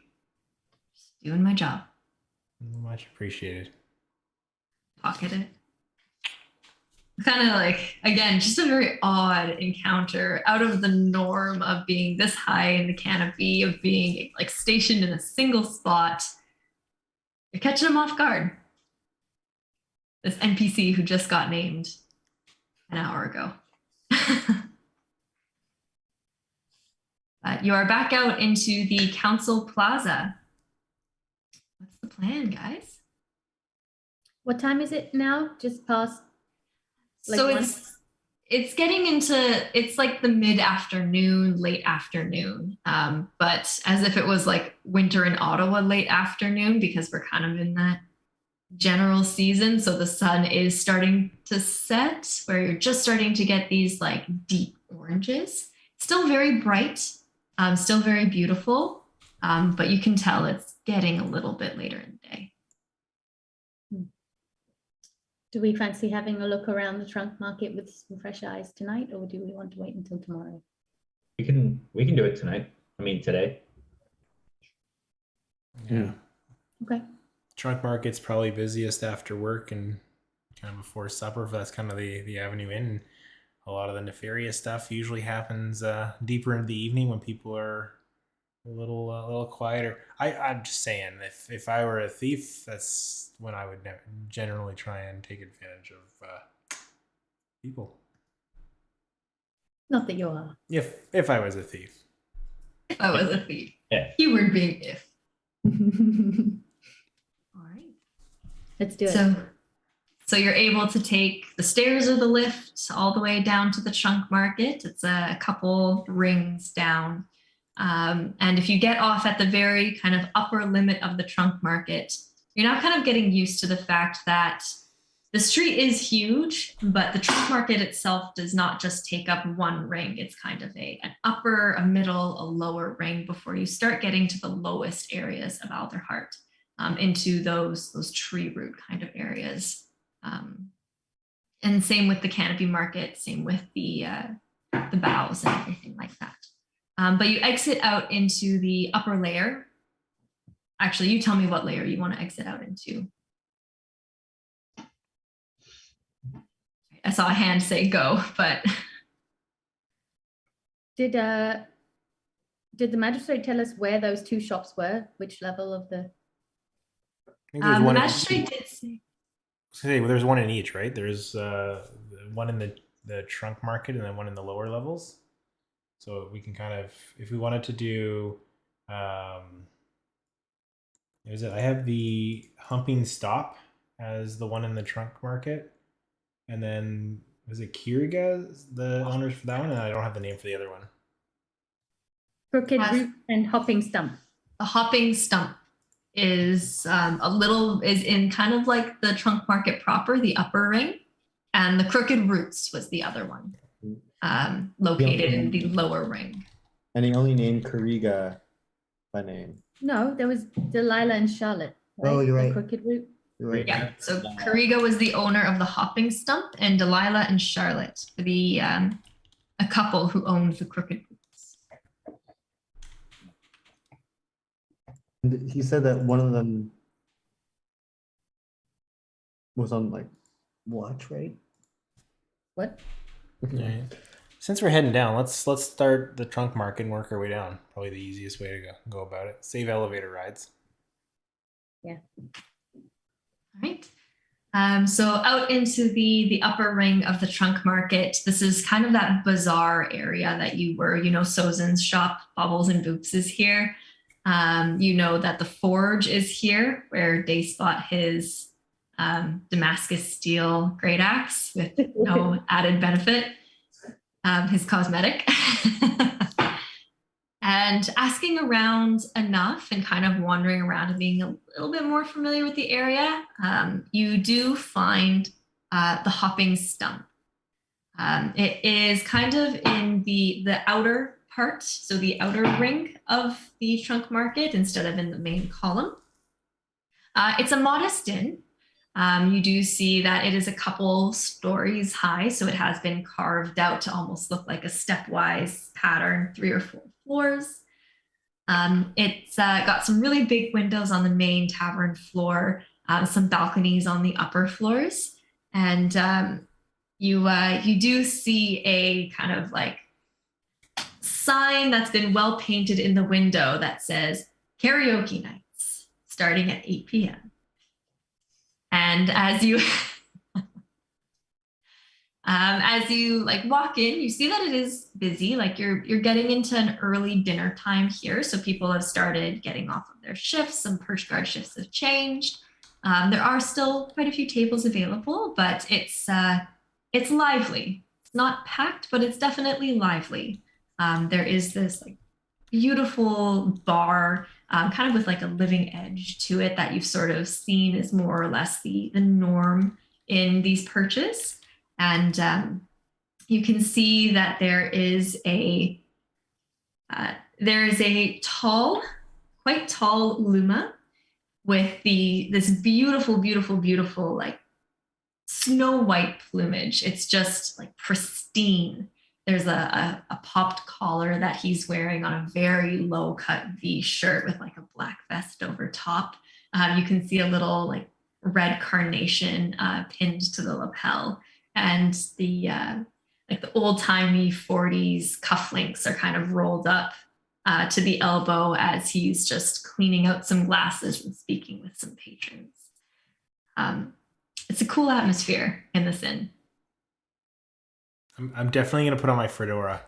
Just doing my job. Much appreciated. Pocket it. Kind of like, again, just a very odd encounter, out of the norm of being this high in the canopy, of being like stationed in a single spot. You're catching him off guard. This NPC who just got named an hour ago. But you are back out into the council plaza. What's the plan, guys? What time is it now? Just past. So it's getting into, it's like the mid-afternoon, late afternoon, but as if it was like winter in Ottawa late afternoon, because we're kind of in that general season. So the sun is starting to set, where you're just starting to get these like deep oranges. Still very bright, still very beautiful, but you can tell it's getting a little bit later in the day. Do we fancy having a look around the trunk market with some fresh eyes tonight, or do we want to wait until tomorrow? We can do it tonight. I mean, today. Yeah. Okay. Trunk market's probably busiest after work and kind of before supper. That's kind of the avenue in. A lot of the nefarious stuff usually happens deeper into the evening when people are a little quieter. I'm just saying, if I were a thief, that's when I would generally try and take advantage of people. Not that you are. If I was a thief. If I was a thief. Yeah. Keyword being if. All right. Let's do it. So you're able to take the stairs or the lift all the way down to the trunk market. It's a couple rings down. And if you get off at the very kind of upper limit of the trunk market, you're now kind of getting used to the fact that the street is huge, but the trunk market itself does not just take up one ring. It's kind of an upper, a middle, a lower ring before you start getting to the lowest areas of Alderheart, into those tree root kind of areas. And same with the canopy market, same with the boughs and everything like that. But you exit out into the upper layer. Actually, you tell me what layer you want to exit out into. I saw a hand say go, but Did the magistrate tell us where those two shops were? Which level of the? I think there's the one. magistrate did say. Well, there's one in each, right? There's one in the trunk market and then one in the lower levels. So we can kind of, if we wanted to do, I have the humping stop as the one in the trunk market, and then was it Kiriga the owners for that one, and I don't have the name for the other one. Crooked Root and Hopping Stump. The hopping stump is is in kind of like the trunk market proper, the upper ring, and the crooked roots was the other one, located in the lower ring. And he only named Kariga by name. No, there was Delilah and Charlotte. Right? Oh, you're The right. Crooked Root. You're right. Yeah, so Kariga was the owner of the hopping stump, and Delilah and Charlotte, the a couple who owned the crooked roots. And he said that one of them was on like watch, right? What? Yeah. Since we're heading down, let's start the trunk market and work our way down. Probably the easiest way to go about it. Save elevator rides. Yeah. All right. So out into the upper ring of the trunk market, this is kind of that bazaar area that you were, Sozin's shop, Bobbles and Boops is here. You know that the forge is here where Dace bought his Damascus steel great axe with no added benefit, his cosmetic. And asking around enough and kind of wandering around and being a little bit more familiar with the area, you do find the hopping stump. It is kind of in the outer part, so the outer ring of the trunk market instead of in the main column. It's a modest inn. You do see that it is a couple stories high, so it has been carved out to almost look like a stepwise pattern, 3 or 4 floors. It's got some really big windows on the main tavern floor, some balconies on the upper floors, and you do see a kind of like sign that's been well painted in the window that says karaoke nights starting at 8 p.m. And as you like walk in, you see that it is busy. Like you're getting into an early dinner time here, so people have started getting off of their shifts. Some Perch Guard shifts have changed. There are still quite a few tables available, but it's lively. It's not packed, but it's definitely lively. There is this like beautiful bar, kind of with like a living edge to it that you've sort of seen is more or less the norm in these perches. And you can see that there is a tall, quite tall luma with this beautiful like snow white plumage. It's just like pristine. There's a popped collar that he's wearing on a very low cut V shirt with like a black vest over top. You can see a little like red carnation pinned to the lapel, and the like the old timey 40s cufflinks are kind of rolled up to the elbow as he's just cleaning out some glasses and speaking with some patrons. It's a cool atmosphere in this inn. I'm definitely gonna put on my fedora.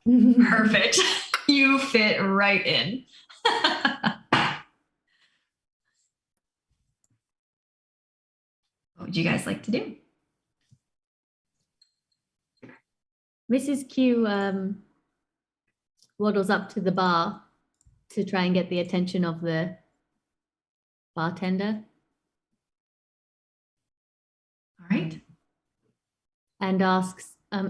Perfect. You fit right in. What would you guys like to do? Mrs. Q waddles up to the bar to try and get the attention of the bartender All right. and asks, I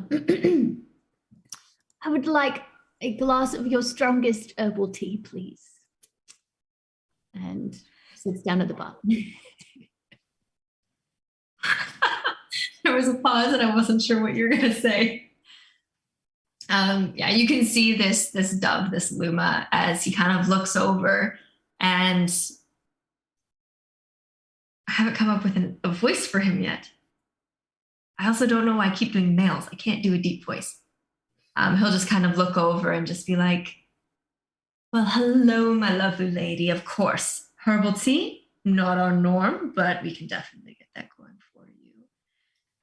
would like a glass of your strongest herbal tea, please. And sits down at the bar. There was a pause and I wasn't sure what you were gonna say. Yeah, you can see this dove, this Luma, as he kind of looks over, and I haven't come up with a voice for him yet. I also don't know why I keep doing males. I can't do a deep voice. He'll just kind of look over and just be like, well, hello, my lovely lady. Of course, herbal tea, not our norm, but we can definitely get that going for you.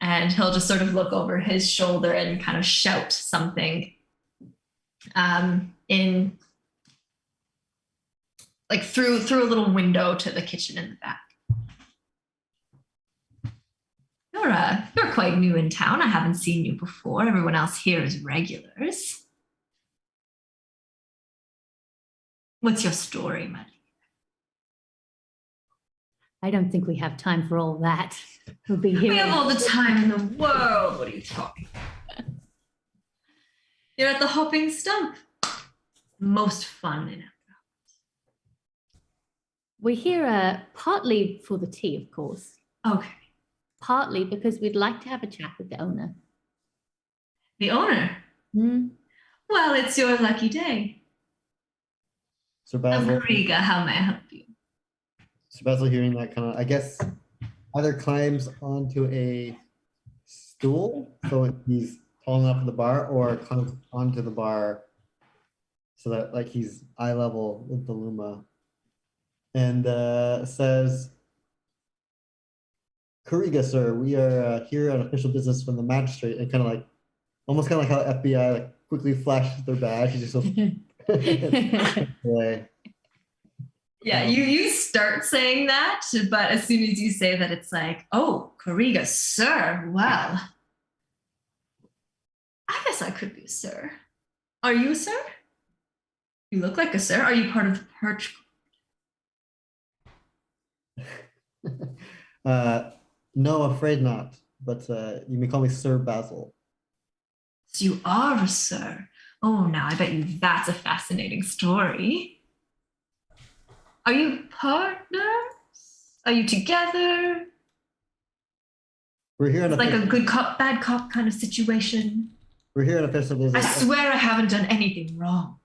And he'll just sort of look over his shoulder and kind of shout something in like through a little window to the kitchen in the back. You're quite new in town. I haven't seen you before. Everyone else here is regulars. What's your story, my dear? I don't think we have time for all that. We'll be here. We have all the time in the world. What are you talking about? You're at the hopping stump. Most fun in it. We're here partly for the tea, of course. Okay. Partly because we'd like to have a chat with the owner. The owner? Hmm. Well, it's your lucky day. Sir Basil, Riga, how may I help you? Sir Basil hearing that kind of, I guess, either climbs onto a stool so he's tall enough for the bar, or climbs onto the bar so that like he's eye level with the Luma, and says, Kariga, sir, we are here on official business from the magistrate, and kind of like, almost kind of like how FBI like quickly flashes their badge. He just goes away. Yeah, you start saying that, but as soon as you say that, it's like, oh, Kariga, sir, well, I guess I could be a sir. Are you a sir? You look like a sir. Are you part of the perch? No, afraid not. But you may call me Sir Basil. So you are a sir. Oh, now I bet you that's a fascinating story. Are you partners? Are you together? We're here on It's like a good cop, bad cop kind of situation. We're here on official I business. swear I haven't done anything wrong.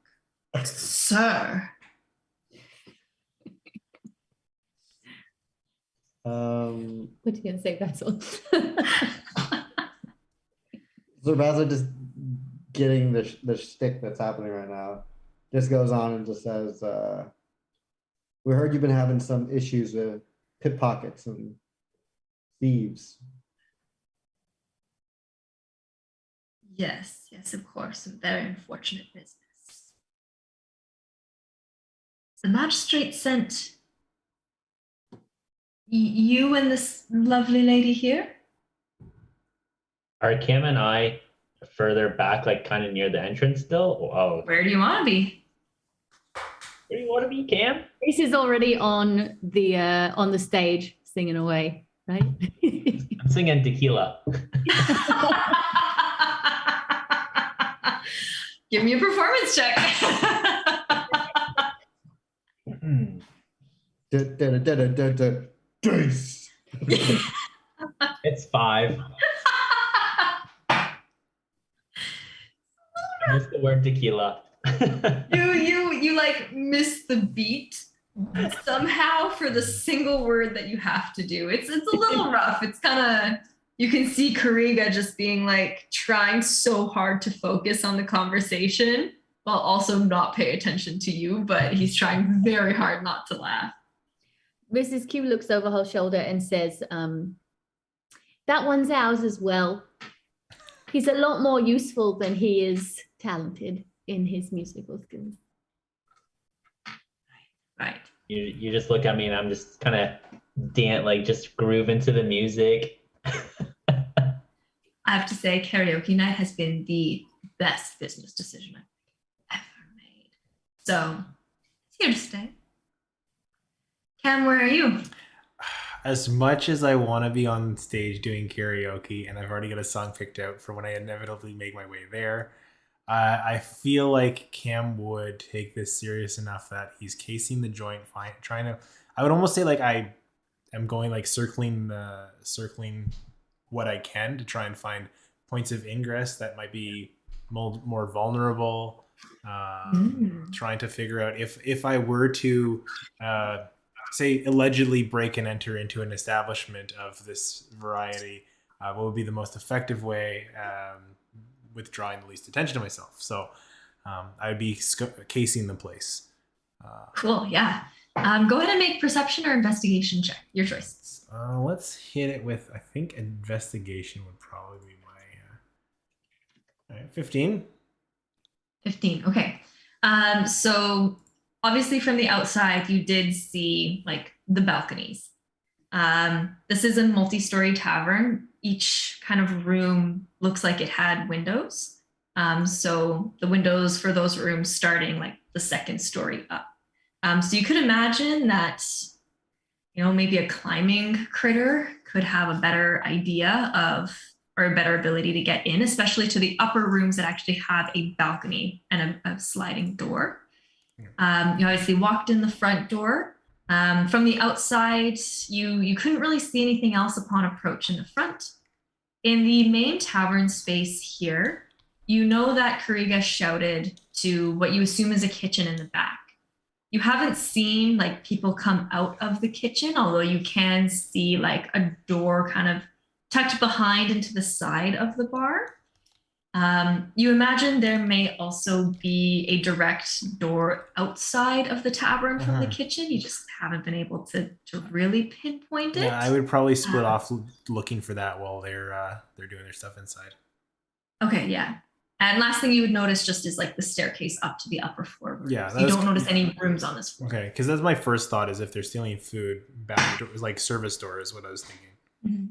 Sir. What are you going to say, Basil? Sir Basil just getting the shtick that's happening right now. Just goes on and just says, we heard you've been having some issues with pickpockets and thieves. Yes, of course. A very unfortunate business. The magistrate sent you and this lovely lady here? Are Kim and I further back, like kind of near the entrance still? Oh, Where do you want to be? where do you want to be, Cam? Grace is already on the stage singing away, right? I'm singing tequila. Give me a performance check. Dice. It's 5. I missed the word tequila. You like miss the beat somehow for the single word that you have to do. It's a little rough. It's kind of, you can see Kariga just being like trying so hard to focus on the conversation while also not pay attention to you, but he's trying very hard not to laugh. Mrs. Q looks over her shoulder and says, that one's ours as well. He's a lot more useful than he is talented in his musical skills. Right. You just look at me and I'm just kind of just groove into the music. I have to say, karaoke night has been the best business decision I've ever made. So it's here to stay. Cam, where are you? As much as I want to be on stage doing karaoke, and I've already got a song picked out for when I inevitably make my way there, I feel like Cam would take this serious enough that he's casing the joint, trying to. I would almost say like I am going like circling what I can to try and find points of ingress that might be more vulnerable. Trying to figure out if I were to say allegedly break and enter into an establishment of this variety, what would be the most effective way with drawing the least attention to myself. So I would be casing the place. Cool, yeah. Go ahead and make perception or investigation check. Your choice. Let's hit it with, I think investigation would probably be my 15. 15, okay. So obviously from the outside, you did see like the balconies. This is a multi-story tavern. Each kind of room looks like it had windows. So the windows for those rooms starting like the second story up. So you could imagine that, maybe a climbing critter could have a better idea of, or a better ability to get in, especially to the upper rooms that actually have a balcony and a sliding door. You obviously walked in the front door. From the outside, you couldn't really see anything else upon approach in the front. In the main tavern space here, you know that Kariga shouted to what you assume is a kitchen in the back. You haven't seen like people come out of the kitchen, although you can see like a door kind of tucked behind into the side of the bar. You imagine there may also be a direct door outside of the tavern from the kitchen. You just haven't been able to really pinpoint it. Yeah, I would probably split off looking for that while they're doing their stuff inside. Okay, yeah. And last thing you would notice just is like the staircase up to the upper floor rooms. Yeah, you don't notice any rooms on this floor. Okay, because that's my first thought is if they're stealing food, back door, like service door is what I was thinking. Mm-hmm.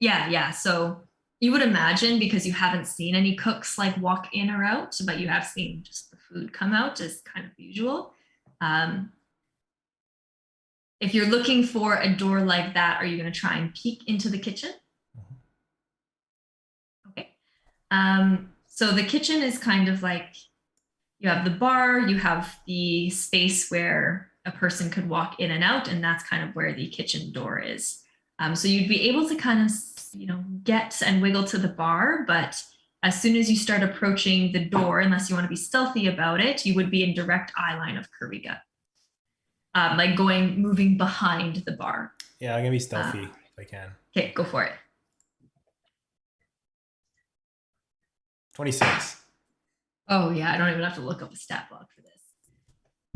Yeah. So you would imagine, because you haven't seen any cooks like walk in or out, but you have seen just the food come out as kind of usual. If you're looking for a door like that, are you going to try and peek into the kitchen? Okay. So the kitchen is kind of like, you have the bar, you have the space where a person could walk in and out, and that's kind of where the kitchen door is. So you'd be able to kind of, get and wiggle to the bar, but as soon as you start approaching the door, unless you want to be stealthy about it, you would be in direct eye line of Kariga. Like moving behind the bar. Yeah, I'm gonna be stealthy if I can. Okay, go for it. 26. Oh yeah, I don't even have to look up a stat block for this.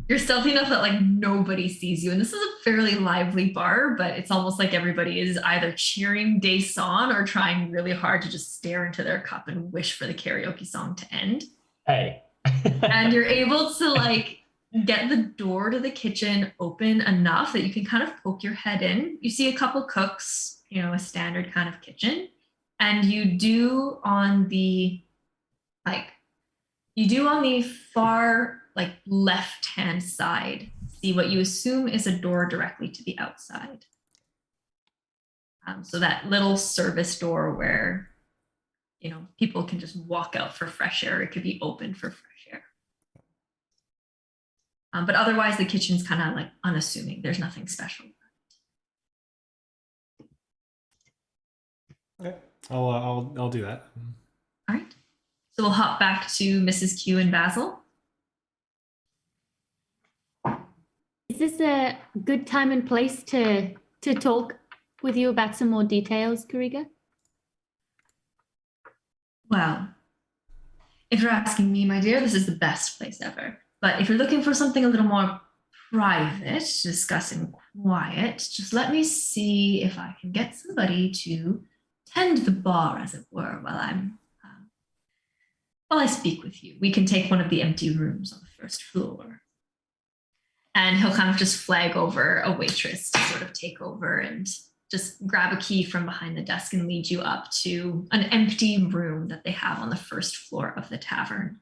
You're stealthy enough that like nobody sees you. And this is a fairly lively bar, but it's almost like everybody is either cheering Day Son or trying really hard to just stare into their cup and wish for the karaoke song to end. Hey. And you're able to like get the door to the kitchen open enough that you can kind of poke your head in. You see a couple cooks, a standard kind of kitchen. And you do on the far left-hand side, see what you assume is a door directly to the outside. So that little service door where, people can just walk out for fresh air. It could be open for fresh air. But otherwise, the kitchen's kind of like unassuming. There's nothing special. Okay, I'll do that. All right. So we'll hop back to Mrs. Q and Basil. Is this a good time and place to talk with you about some more details, Kariga? Well, if you're asking me, my dear, this is the best place ever. But if you're looking for something a little more private, to discuss in quiet, just let me see if I can get somebody to tend the bar, as it were, while I speak with you. We can take one of the empty rooms on the first floor. And he'll kind of just flag over a waitress to sort of take over and just grab a key from behind the desk and lead you up to an empty room that they have on the first floor of the tavern.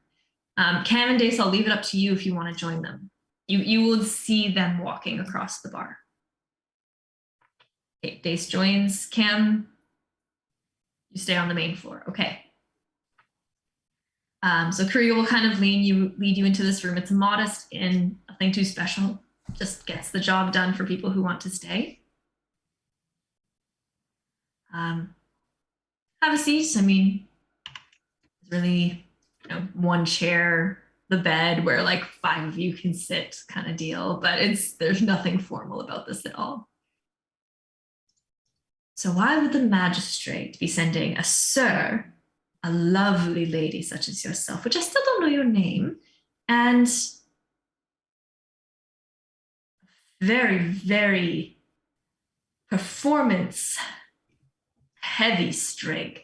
Cam and Dace, I'll leave it up to you if you want to join them. You will see them walking across the bar. Okay, Dace joins. Cam, you stay on the main floor. Okay. So Korea will kind of lead you into this room. It's a modest inn, nothing too special. Just gets the job done for people who want to stay. Have a seat. I mean, it's really, one chair, the bed where like 5 of you can sit kind of deal, but there's nothing formal about this at all. So why would the magistrate be sending a sir, a lovely lady such as yourself, which I still don't know your name, and very, very performance heavy strig?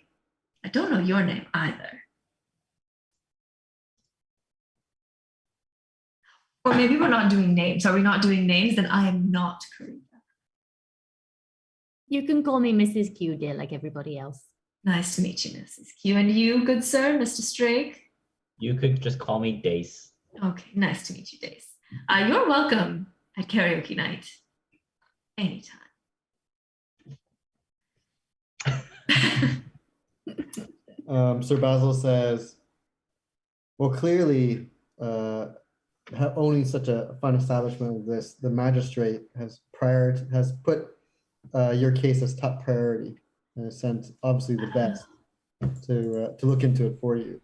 I don't know your name either. Or maybe we're not doing names. Are we not doing names? Then I am not Karina. You can call me Mrs. Q, dear, like everybody else. Nice to meet you, Mrs. Q. And you, good sir, Mr. Strake? You could just call me Dace. Okay, nice to meet you, Dace. You're welcome at karaoke night. Anytime. Sir Basil says, well, clearly, owning such a fine establishment as this, the magistrate has put your case as top priority and has sent obviously the best to look into it for you.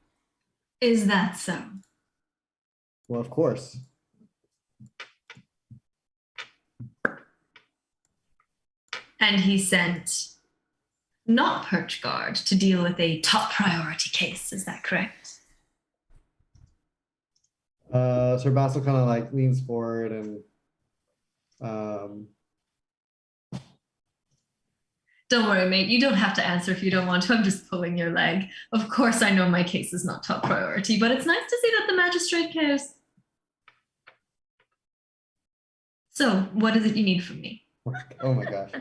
Is that so? Well, of course. And he sent not Perch Guard to deal with a top priority case, is that correct? Sir Basil kind of like leans forward and don't worry, mate. You don't have to answer if you don't want to. I'm just pulling your leg. Of course, I know my case is not top priority, but it's nice to see that the magistrate cares. So, what is it you need from me? oh my gosh.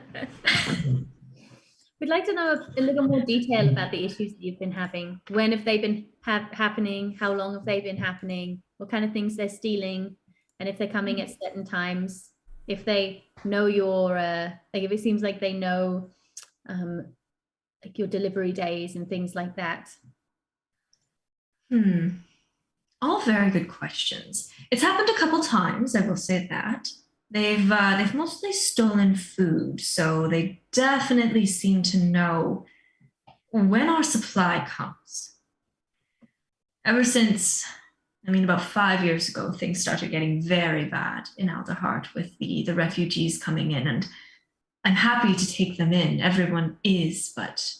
We'd like to know a little more detail about the issues that you've been having. When have they been happening? How long have they been happening? What kind of things they're stealing? And if they're coming at certain times, if they know your, like if it seems like they know like your delivery days and things like that. All very good questions. It's happened a couple times, I will say that. They've mostly stolen food, so they definitely seem to know when our supply comes. Ever since, about 5 years ago, things started getting very bad in Alderheart with the refugees coming in, and I'm happy to take them in. Everyone is, but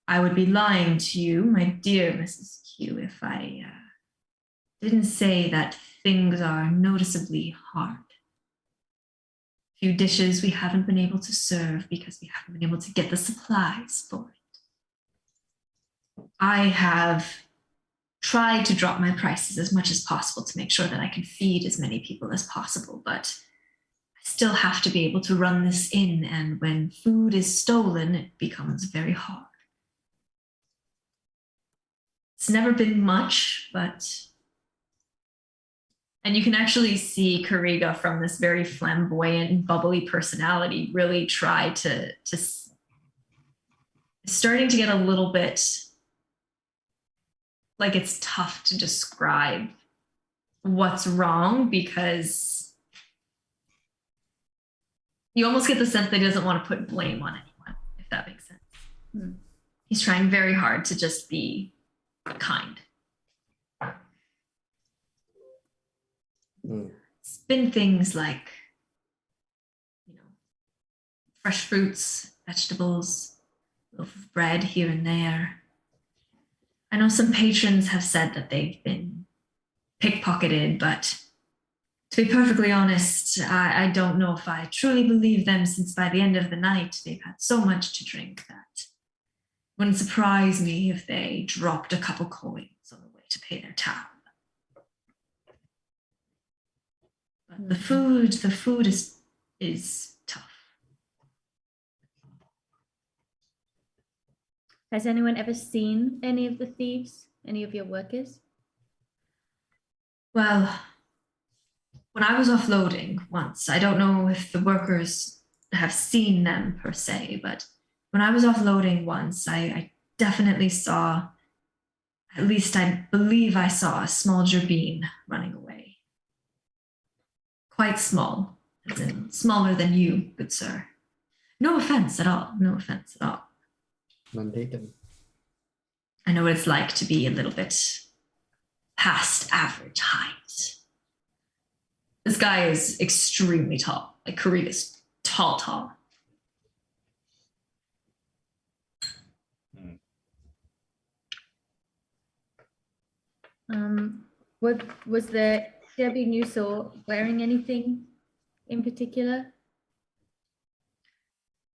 I would be lying to you, my dear Mrs. Q, if I didn't say that things are noticeably hard. Few dishes we haven't been able to serve because we haven't been able to get the supplies for it. I have tried to drop my prices as much as possible to make sure that I can feed as many people as possible, but I still have to be able to run this inn, and when food is stolen, it becomes very hard. It's never been much, but... And you can actually see Kariga from this very flamboyant, bubbly personality really try to starting to get a little bit like it's tough to describe what's wrong, because you almost get the sense that he doesn't want to put blame on anyone, if that makes sense. He's trying very hard to just be kind. It's been things like, fresh fruits, vegetables, a loaf of bread here and there. I know some patrons have said that they've been pickpocketed, but to be perfectly honest, I don't know if I truly believe them, since by the end of the night, they've had so much to drink that it wouldn't surprise me if they dropped a couple coins on the way to pay their tab. But the food is tough. Has anyone ever seen any of the thieves? Any of your workers? Well, when I was offloading once, I don't know if the workers have seen them per se, but when I was offloading once, I definitely saw, at least I believe I saw a small gerbine running away. Quite small, as in smaller than you, good sir. No offense at all, no offense at all. None taken. I know what it's like to be a little bit past average height. This guy is extremely tall, like Kariga's tall. What was the Debbie you saw wearing anything in particular?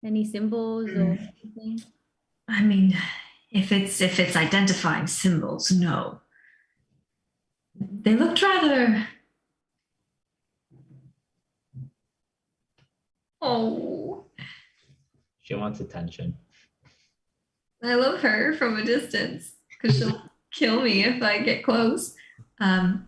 Any symbols or anything? I mean, if it's identifying symbols, no. They looked rather. Oh, She wants attention. I love her from a distance because she'll kill me if I get close. Hello.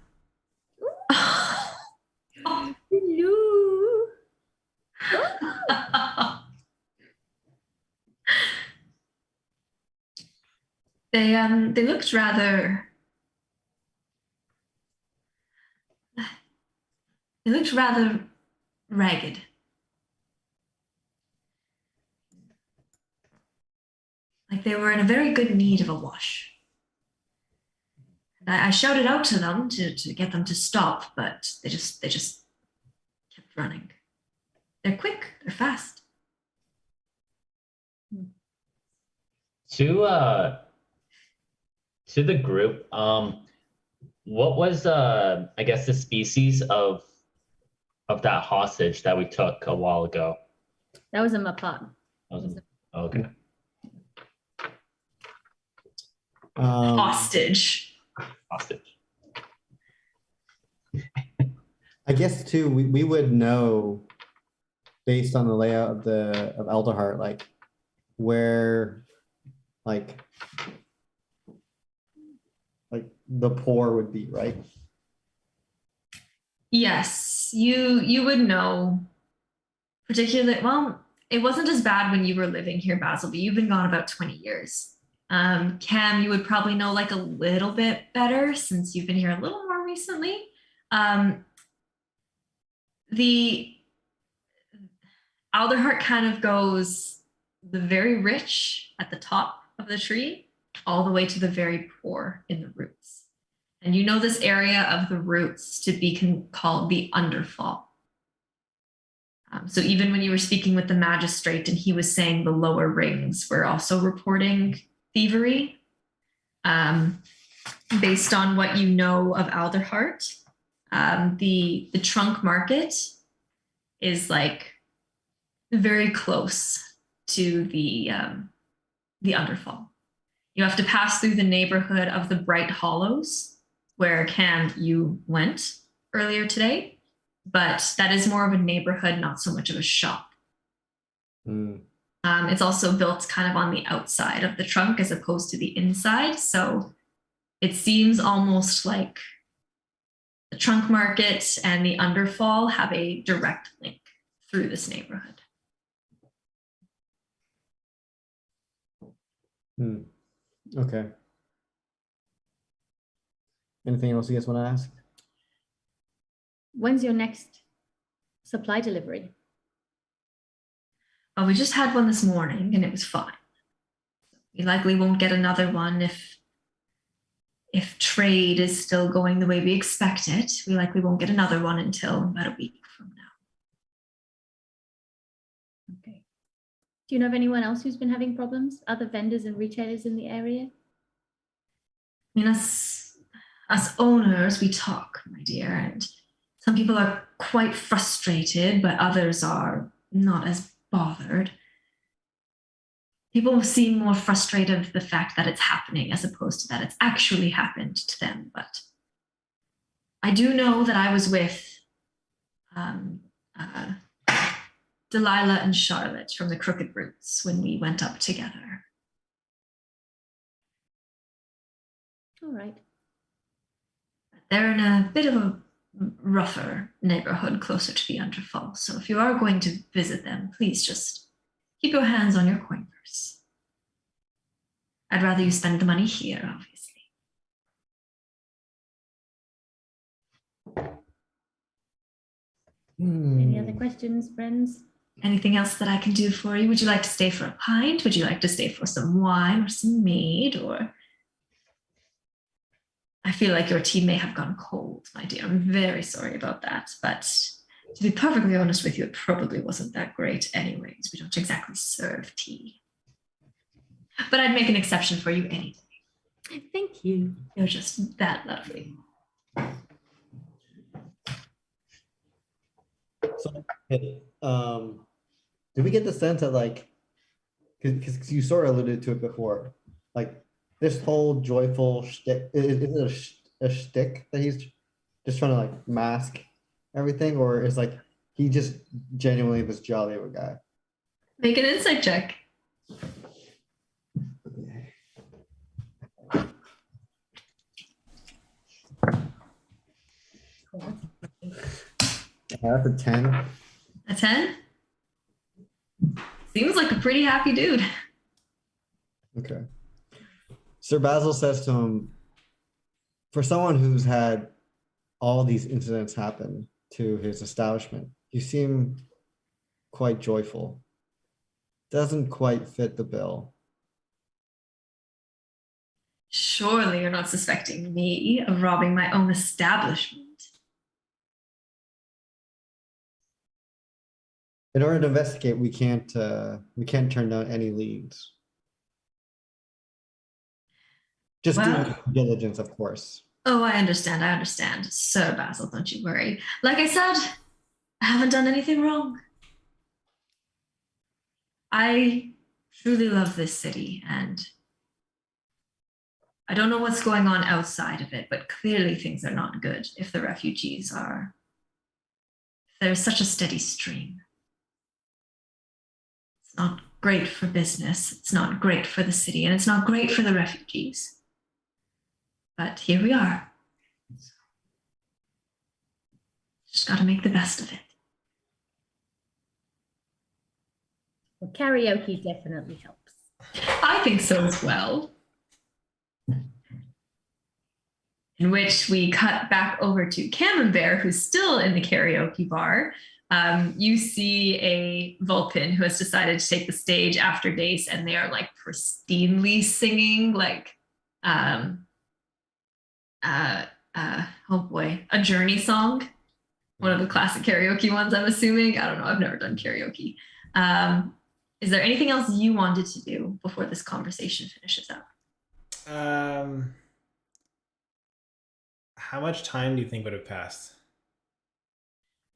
They looked rather. They looked rather ragged. Like they were in a very good need of a wash. And I shouted out to them to get them to stop, but they just kept running. They're quick, they're fast. To the group, what was I guess the species of that hostage that we took a while ago? That was a Apoc. Okay. Hostage. I guess too, we would know based on the layout of Elderheart, like where like the poor would be, right? Yes, you would know. Particularly, well, it wasn't as bad when you were living here, Basil, but you've been gone about 20 years. Cam, you would probably know like a little bit better since you've been here a little more recently. The Alderheart kind of goes the very rich at the top of the tree, all the way to the very poor in the roots. And you know this area of the roots to be called the underfall. So even when you were speaking with the magistrate and he was saying the lower rings were also reporting thievery, based on what you know of Alderheart, the trunk market is like very close to the underfall. You have to pass through the neighborhood of the Bright Hollows, where Cam, you went earlier today, but that is more of a neighborhood, not so much of a shop. It's also built kind of on the outside of the trunk as opposed to the inside. So it seems almost like the trunk market and the underfall have a direct link through this neighborhood. Okay. Anything else you guys want to ask? When's your next supply delivery? Oh, we just had one this morning and it was fine. We likely won't get another one if trade is still going the way we expect it. We likely won't get another one until about a week from now. Okay. Do you know of anyone else who's been having problems? Other vendors and retailers in the area? I mean, us owners, we talk, my dear, and some people are quite frustrated, but others are not as bothered. People seem more frustrated with the fact that it's happening as opposed to that it's actually happened to them. But I do know that I was with uh, Delilah and Charlotte from the Crooked Roots when we went up together. All right. They're in a bit of a rougher neighborhood closer to the Underfall. So if you are going to visit them, please just keep your hands on your coin purse. I'd rather you spend the money here, obviously. Any other questions, friends? Anything else that I can do for you? Would you like to stay for a pint? Would you like to stay for some wine or some mead? Or I feel like your tea may have gone cold, my dear. I'm very sorry about that. But to be perfectly honest with you, it probably wasn't that great anyways. We don't exactly serve tea. But I'd make an exception for you any day. Thank you. You're just that lovely. So, hey, did we get the sense that like, because you sort of alluded to it before, like this whole joyful shtick, is it a shtick that he's just trying to like mask everything, or is like he just genuinely this jolly of a guy? Make an insight check. That's a 10. A 10? Seems like a pretty happy dude. Okay. Sir Basil says to him, for someone who's had all these incidents happen to his establishment, you seem quite joyful. Doesn't quite fit the bill. Surely you're not suspecting me of robbing my own establishment. In order to investigate, we can't turn down any leads. Just Well, do due diligence, of course. Oh, I understand. Sir Basil, don't you worry. Like I said, I haven't done anything wrong. I truly love this city, and I don't know what's going on outside of it, but clearly things are not good if the refugees are. There's such a steady stream. It's not great for business, it's not great for the city, and it's not great for the refugees. But here we are. Just got to make the best of it. Well, karaoke definitely helps. I think so as well. In which we cut back over to Camembert, who's still in the karaoke bar. You see a Vulcan who has decided to take the stage after Dace, and they are like pristinely singing like oh boy, a Journey song, one of the classic karaoke ones, I'm assuming. I don't know, I've never done karaoke. Is there anything else you wanted to do before this conversation finishes up? How much time do you think would have passed?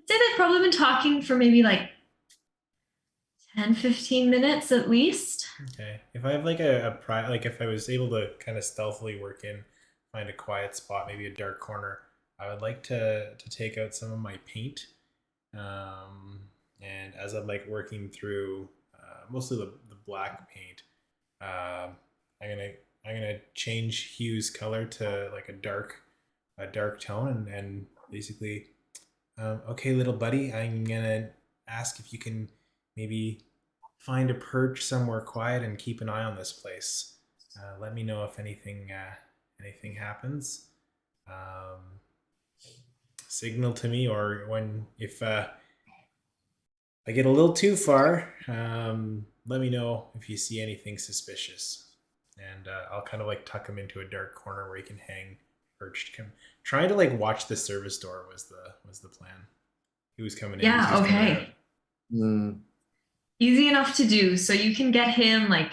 I'd say they've probably been talking for maybe like 10-15 minutes at least. Okay. If I have like like if I was able to kind of stealthily work in, find a quiet spot, maybe a dark corner, I would like to take out some of my paint. And as I'm like working through mostly the black paint, I'm gonna change Hugh's color to like a dark tone, and basically, okay, little buddy, I'm gonna ask if you can maybe find a perch somewhere quiet and keep an eye on this place. Let me know if anything happens. Signal to me, or if I get a little too far, let me know if you see anything suspicious, and I'll kind of like tuck him into a dark corner where he can hang perched. Trying to like watch the service door was the plan. He was coming in. Yeah, okay. Easy enough to do. So you can get him like,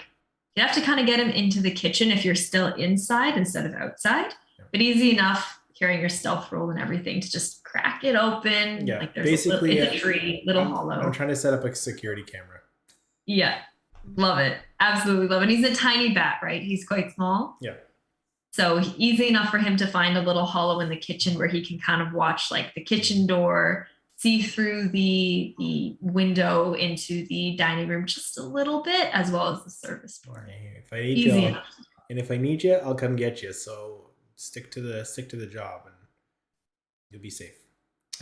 you have to kind of get him into the kitchen if you're still inside instead of outside. Yeah. But easy enough, carrying your stealth roll and everything, to just crack it open. Yeah, like there's basically a tree, little hollow. I'm trying to set up a security camera. Yeah, love it. Absolutely love it. He's a tiny bat, right? He's quite small. Yeah. So easy enough for him to find a little hollow in the kitchen where he can kind of watch like the kitchen door, see through the window into the dining room just a little bit, as well as the service door. If I need Easy you, enough. and if I need you, I'll come get you. So stick to the job, and you'll be safe.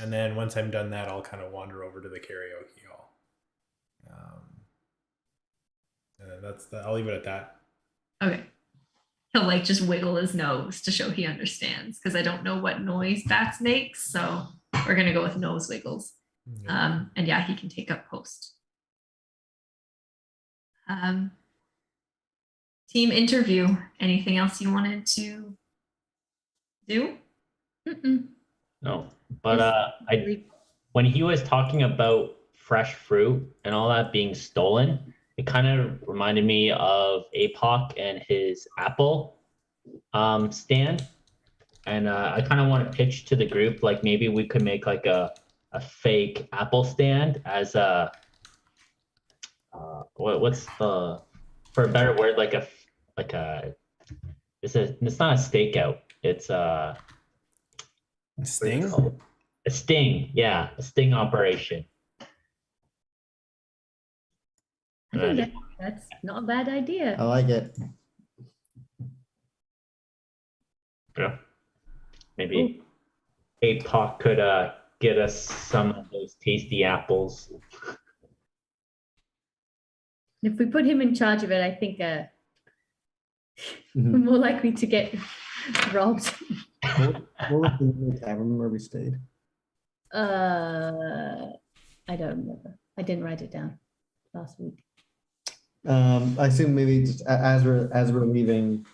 And then once I'm done that, I'll kind of wander over to the karaoke hall. And then I'll leave it at that. Okay. He'll like just wiggle his nose to show he understands, because I don't know what noise bats make. So we're gonna go with nose wiggles. Yeah. And yeah, he can take up post. Team interview. Anything else you wanted to do? No, but when he was talking about fresh fruit and all that being stolen, it kind of reminded me of Apoc and his apple stand. And I kind of want to pitch to the group, like maybe we could make like a fake apple stand as a what's the, for a better word, like a it's not a stakeout, it's a Sting? a sting, yeah, a sting operation. I think that's not a bad idea. I like it. Yeah. Maybe Apoc could get us some of those tasty apples. If we put him in charge of it, I think we're Mhm. more likely to get robbed. What was the name of the tavern where we stayed? I don't remember. I didn't write it down last week. I assume maybe just as we're leaving,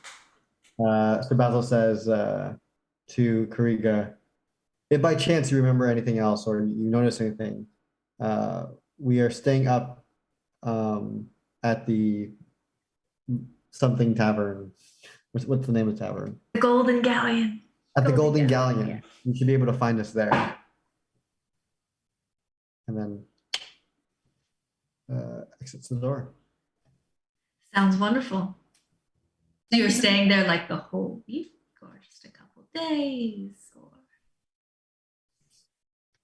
Sir Basil says to Kariga, if by chance you remember anything else or you notice anything, we are staying up at the something tavern. What's the name of the tavern? The Golden Galleon. At the Golden Golden Galleon, Galleon. You should be able to find us there. And then exits the door. Sounds wonderful. So you're staying there like the whole week, or just a couple days, or?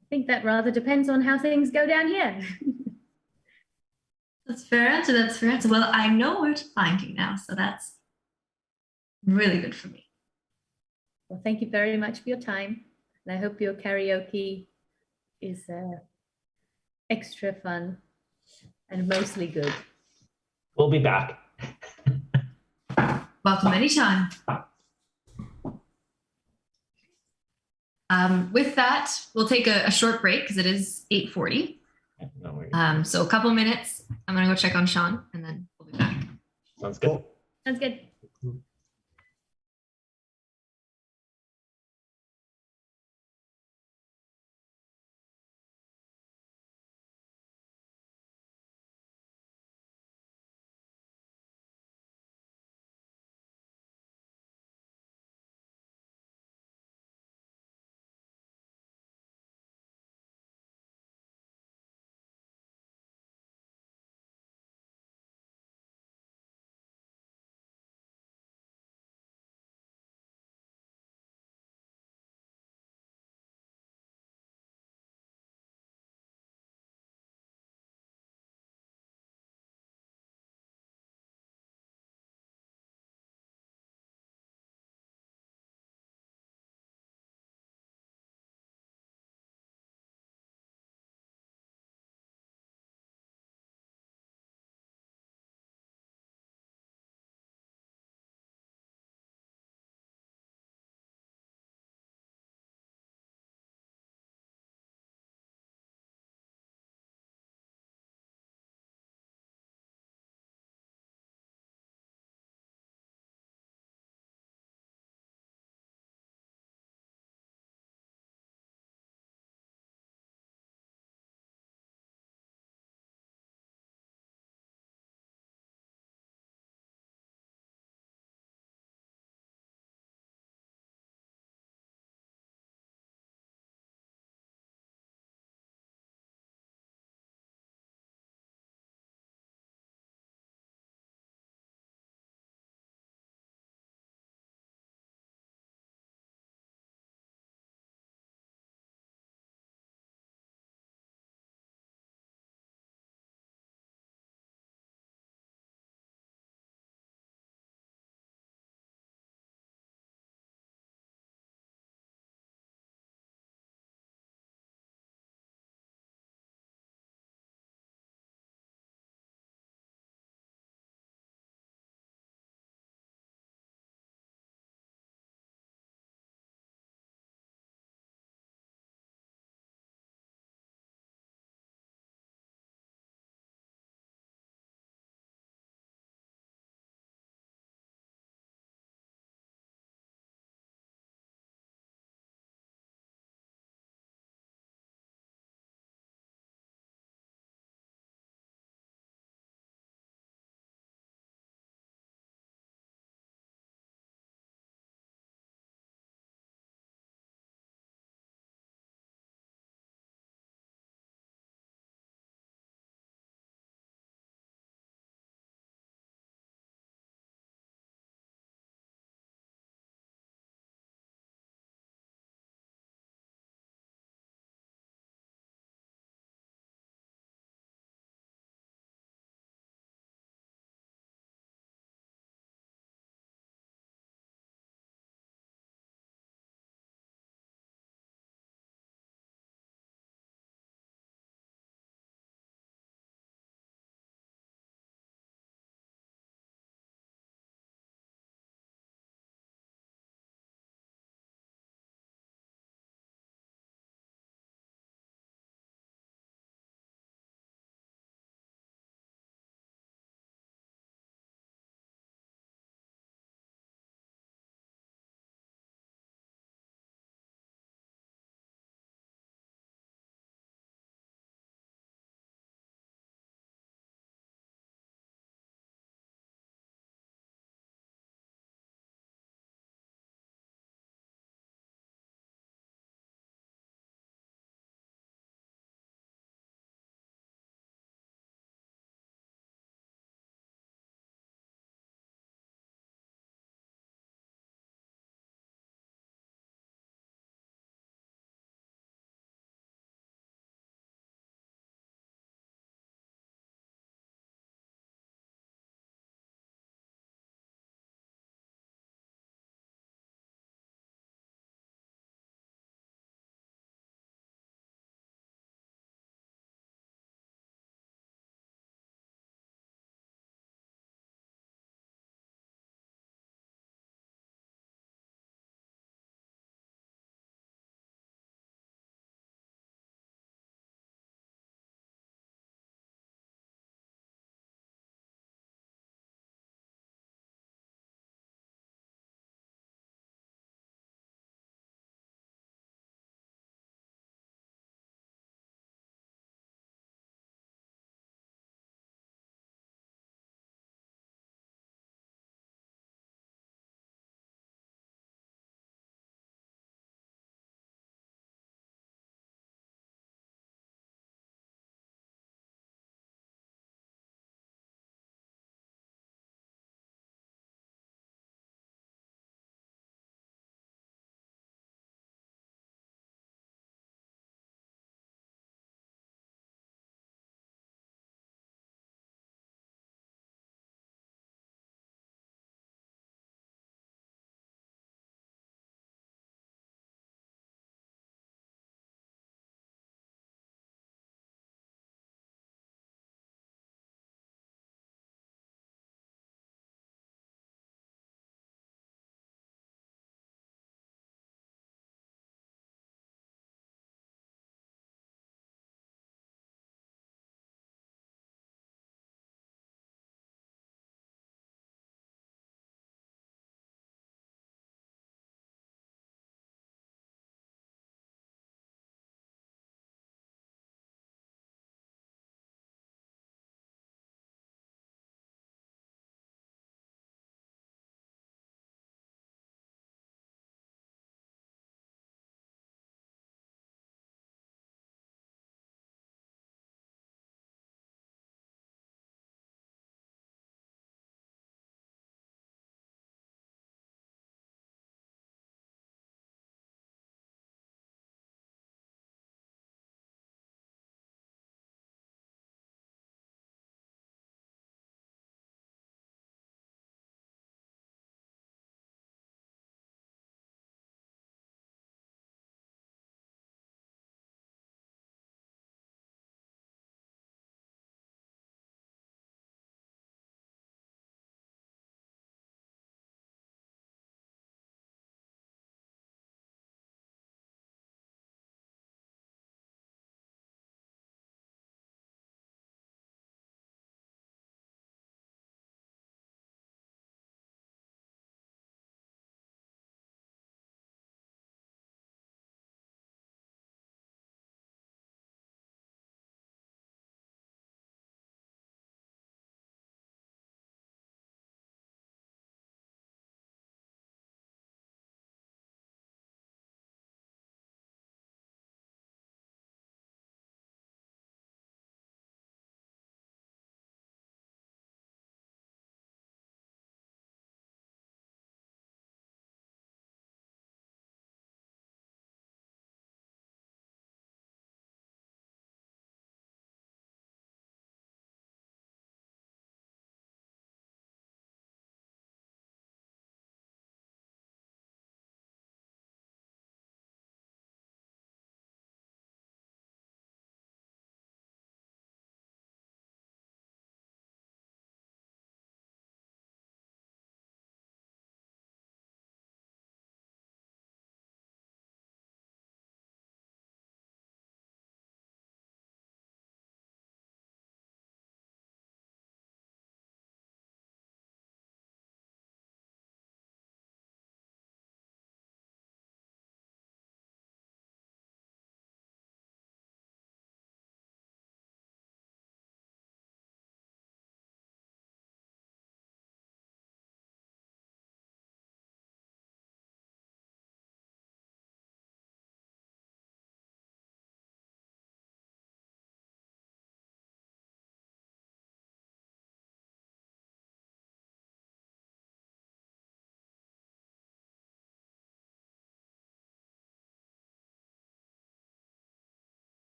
I think that rather depends on how things go down here. That's fair answer. That's fair answer. Well, I know where to find you now, so that's really good for me. Well, thank you very much for your time. And I hope your karaoke is extra fun and mostly good. We'll be back. Welcome anytime. With that, we'll take a short break because it is 8:40. No worries. So a couple minutes. I'm gonna go check on Sean, and then we'll be back. Sounds good. Sounds good.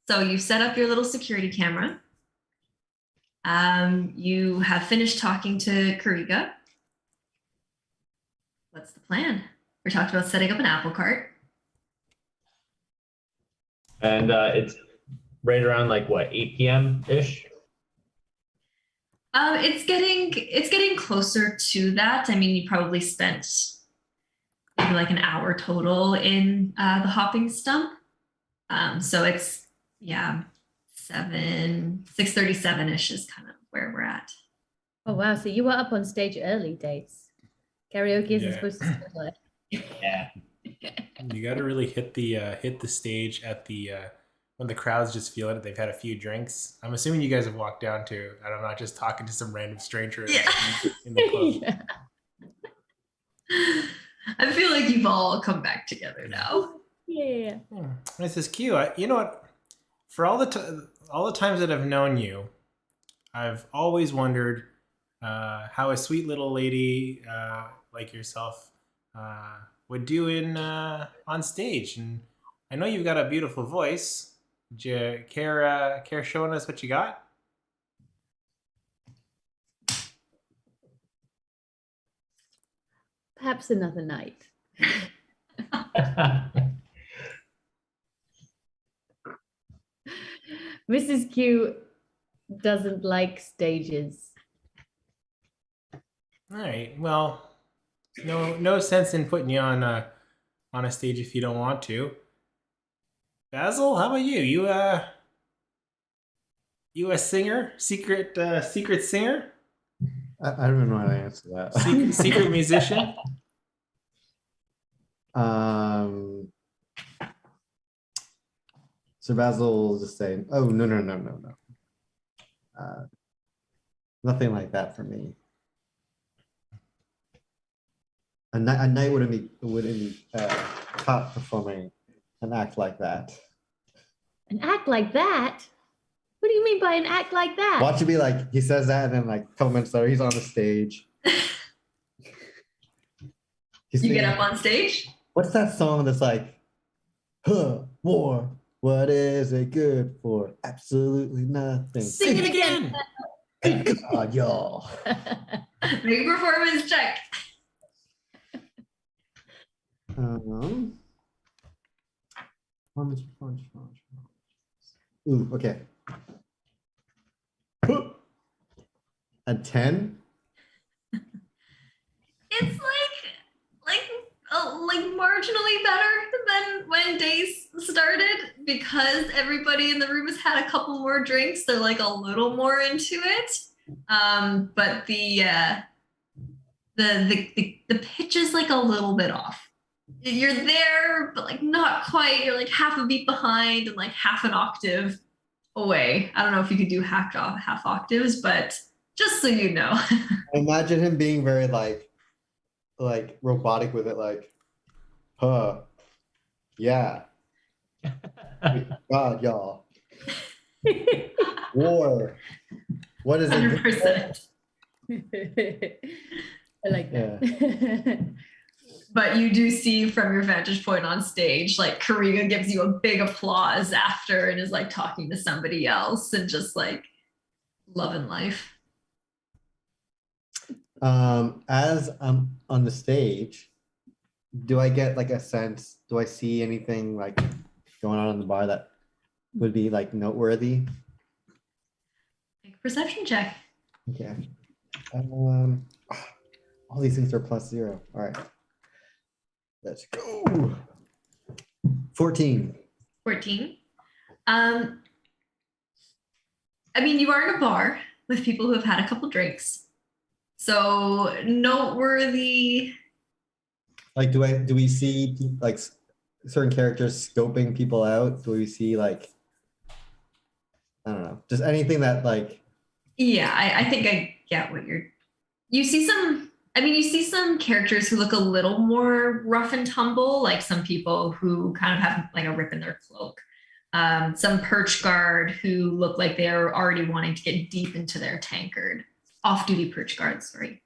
So you set up your little security camera. You have finished talking to Kariga. What's the plan? We talked about setting up an apple cart. And it's right around like what, 8 p.m. ish? It's getting closer to that. I mean, you probably spent maybe like an hour total in the hopping stump. So it's 6:37-ish is kind of where we're at. Oh wow! So you were up on stage early, Dates. Karaoke isn't Yeah. supposed to start late. Yeah. You got to really hit the stage at the when the crowd's just feeling it. They've had a few drinks. I'm assuming you guys have walked down to, I don't know, just talking to some random stranger in the club. Yeah. I feel like you've all come back together now. Yeah. This is cute. You know what? For all the times that I've known you, I've always wondered how a sweet little lady like yourself would do on stage. And I know you've got a beautiful voice. Would you care showing us what you got? Perhaps another night. Mrs. Q doesn't like stages. All right. Well, no sense in putting you on a stage if you don't want to. Basil, how about you? You a singer? Secret singer? I don't even know how to answer that. Secret musician? So Basil will just say, "Oh no. Nothing like that for me. A night wouldn't be caught performing an act like that. An act like that? What do you mean by an act like that? Watch it be like he says that, and then like a couple minutes later, he's on the stage. He's You get singing- up on stage? What's that song that's like, war? What is it good for? Absolutely nothing. Sing it again. God, y'all. Make a performance check. Ooh, okay. A 10? It's like marginally better than when days started because everybody in the room has had a couple more drinks. They're like a little more into it. But the pitch is like a little bit off. You're there, but like not quite. You're like half a beat behind and like half an octave away. I don't know if you could do half octaves, but just so you know. Imagine him being very like robotic with it, like, yeah. God, y'all. War. What is it? 100%. I like that. But you do see from your vantage point on stage, like Kariga gives you a big applause after and is like talking to somebody else and just like loving life. As I'm on the stage, do I get like a sense? Do I see anything like going on in the bar that would be like noteworthy? Make a perception check. Okay. All these things are +0. All right. Let's go. 14. 14. I mean, you are in a bar with people who have had a couple drinks. So noteworthy. Like, do we see like certain characters scoping people out? Do we see like, I don't know, just anything that like? Yeah, I think I get what you see some characters who look a little more rough and tumble, like some people who kind of have like a rip in their cloak. Some perch guard who look like they're already wanting to get deep into their tankard. Off-duty perch guards, sorry,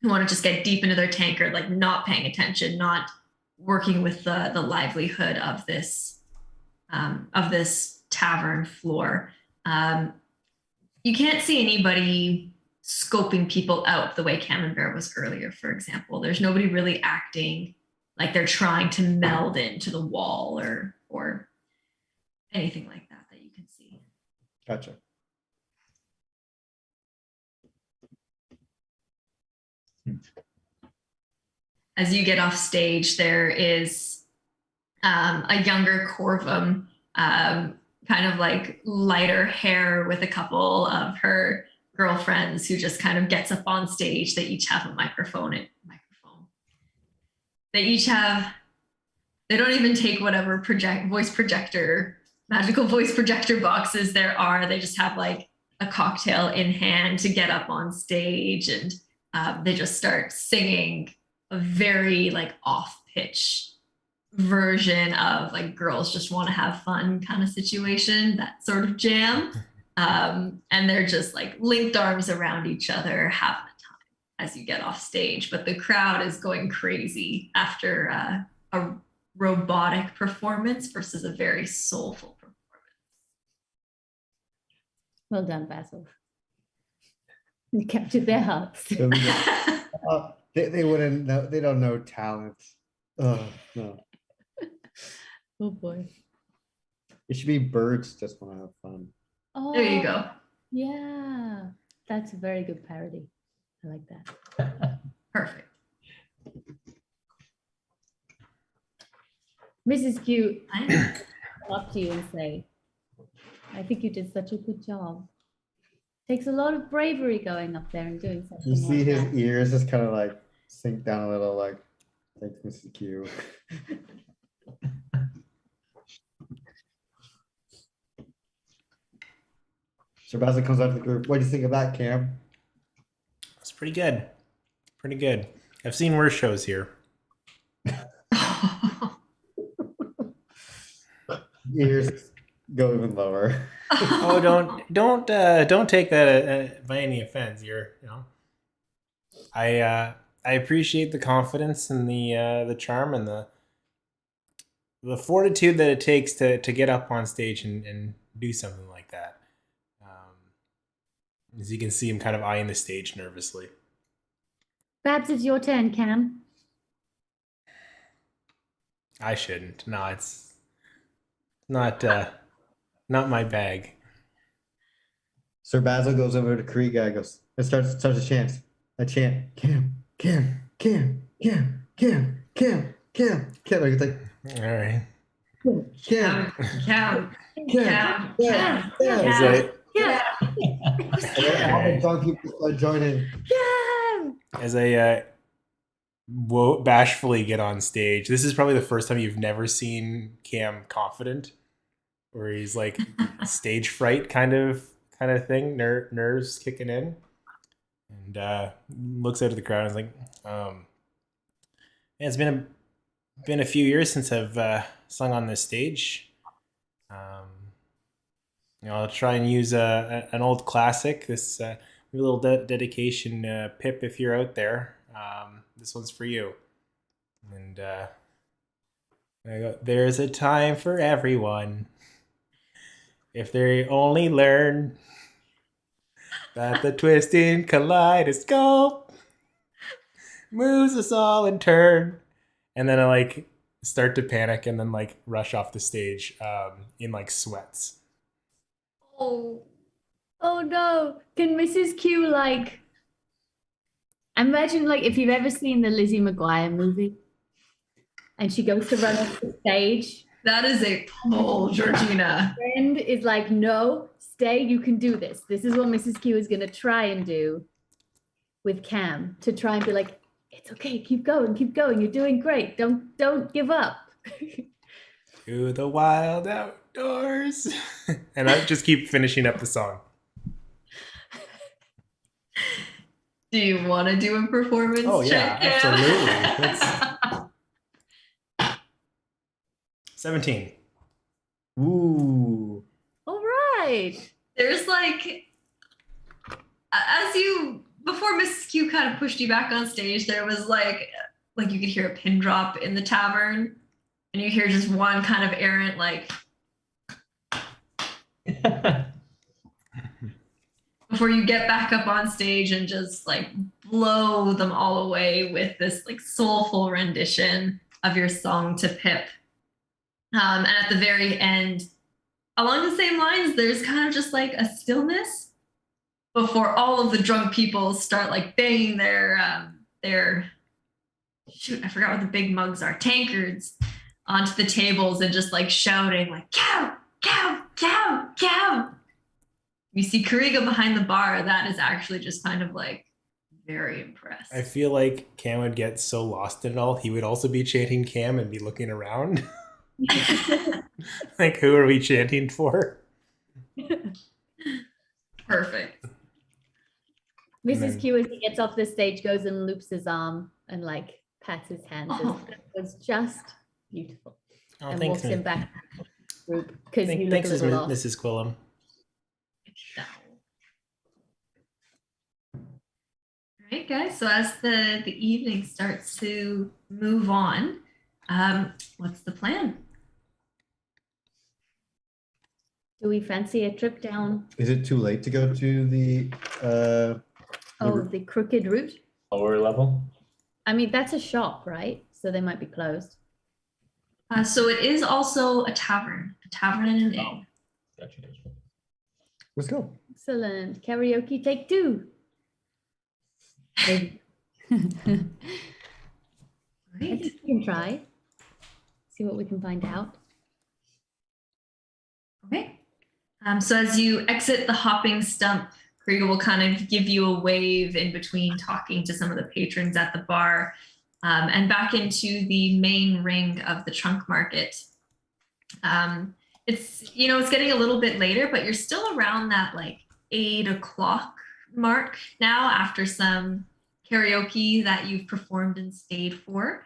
who want to just get deep into their tankard, like not paying attention, not working with the livelihood of this tavern floor. You can't see anybody scoping people out the way Camembert was earlier, for example. There's nobody really acting like they're trying to meld into the wall or anything like that you can see. Gotcha. As you get off stage, there is a younger Corvum, kind of like lighter hair with a couple of her girlfriends who just kind of gets up on stage. They each have a microphone. They each have, they don't even take whatever magical voice projector boxes there are. They just have like a cocktail in hand to get up on stage, and they just start singing a very like off-pitch version of like girls just want to have fun kind of situation, that sort of jam. And they're just like linked arms around each other having a time as you get off stage. But the crowd is going crazy after a robotic performance versus a very soulful performance. Well done, Basil. You captured their hearts. They wouldn't know. They don't know talent. Oh no. Oh boy. It should be birds just want to have fun. Oh, There you go. Yeah, that's a very good parody. I like that. Perfect. Mrs. Q, I come up to you and say, I think you did such a good job. Takes a lot of bravery going up there and doing something. You see like his that. ears just kind of like sink down a little, like, thanks, Mrs. Q. So Basil comes out of the group. What do you think of that, Cam? It's pretty good. Pretty good. I've seen worse shows here. Ears go even lower. Oh, don't take that by any offense. I appreciate the confidence and the charm and the fortitude that it takes to get up on stage and do something like that. As you can see, I'm kind of eyeing the stage nervously. Babs, it's your turn, Cam. I shouldn't. No, it's not my bag. Sir Basil goes over to Kriega and goes, and starts a chant. A chant. Cam, Cam, Cam, Cam, Cam, Cam, Cam, Cam. Like, it's like, All right. Cam, Cam. Is it? Yeah. and then all the drunk people start joining. As I bashfully get on stage, this is probably the first time you've never seen Cam confident, where he's like stage fright kind of thing, nerves kicking in, and looks out at the crowd and is like, "Man, it's been a few years since I've sung on this stage. I'll try and use an old classic. This little dedication, Pip, if you're out there. This one's for you." And I go, "There's a time for everyone. If they only learn that the twisting kaleidoscope moves us all in turn." And then I like start to panic and then like rush off the stage in like sweats. Oh no. Can Mrs. Q like imagine like if you've ever seen the Lizzie McGuire movie and she goes to run off the stage. That is a pull, Georgina. Friend is like, no, stay, you can do this. This is what Mrs. Q is gonna try and do with Cam, to try and be like, it's okay, keep going, you're doing great. Don't give up. To the wild outdoors. And I just keep finishing up the song. Do you want to do a performance Oh yeah, check, Cam? absolutely. That's 17. Ooh. All right. There's like, before Mrs. Q kind of pushed you back on stage, there was like you could hear a pin drop in the tavern, and you hear just one kind of errant like Before you get back up on stage and just like blow them all away with this like soulful rendition of your song to Pip. And at the very end, along the same lines, there's kind of just like a stillness before all of the drunk people start like banging their shoot, I forgot what the big mugs are, tankards onto the tables and just like shouting like cow, cow, cow, cow. You see Kariga behind the bar. That is actually just kind of like very impressed. I feel like Cam would get so lost in it all. He would also be chanting Cam and be looking around. Like, who are we chanting for? Perfect. Mrs. Q, as he gets off the stage, goes and loops his arm and like pats his hands. Oh. It was just beautiful. Oh, And thanks, walks him back to the group because you look thanks, a little off. Mrs. Quillam. All right, guys. So as the evening starts to move on, what's the plan? Do we fancy a trip down? Is it too late to go to the The crooked route? Lower level. I mean, that's a shop, right? So they might be closed. So it is also a tavern and an inn. Gotcha. let's go. Excellent. Karaoke take 2. Maybe. I Right. think we can try. See what we can find out. Okay. So as you exit the hopping stump, Kriega will kind of give you a wave in between talking to some of the patrons at the bar, and back into the main ring of the trunk market. It's getting a little bit later, but you're still around that like 8 o'clock mark now after some karaoke that you've performed and stayed for.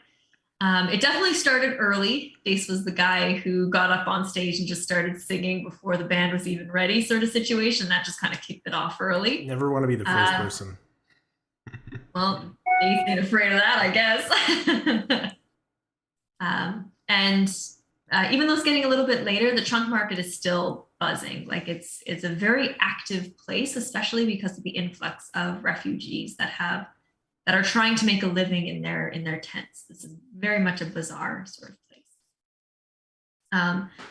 It definitely started early. Dace was the guy who got up on stage and just started singing before the band was even ready, sort of situation. That just kind of kicked it off early. Never want to be the first person. Well, Dace ain't afraid of that, I guess. And even though it's getting a little bit later, the trunk market is still buzzing. Like it's a very active place, especially because of the influx of refugees that are trying to make a living in their tents. This is very much a bazaar sort of place.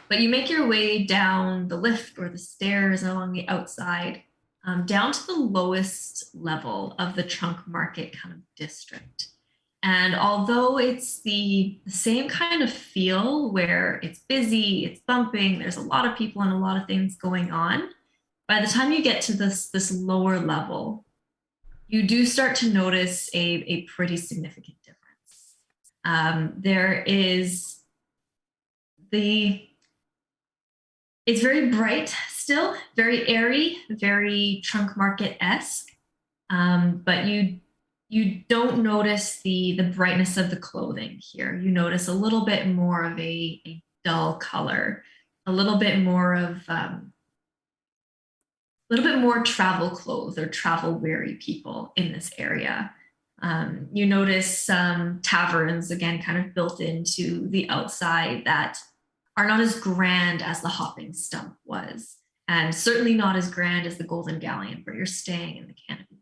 But you make your way down the lift or the stairs along the outside, down to the lowest level of the trunk market kind of district. And although it's the same kind of feel where it's busy, it's bumping, there's a lot of people and a lot of things going on, by the time you get to this lower level, you do start to notice a pretty significant difference. There is it's very bright still, very airy, very trunk market-esque, but you don't notice the brightness of the clothing here. You notice a little bit more of a dull color, a little bit more of travel clothes or travel weary people in this area. You notice some taverns, again, kind of built into the outside that are not as grand as the hopping stump was, and certainly not as grand as the Golden Galleon where you're staying in the Canopy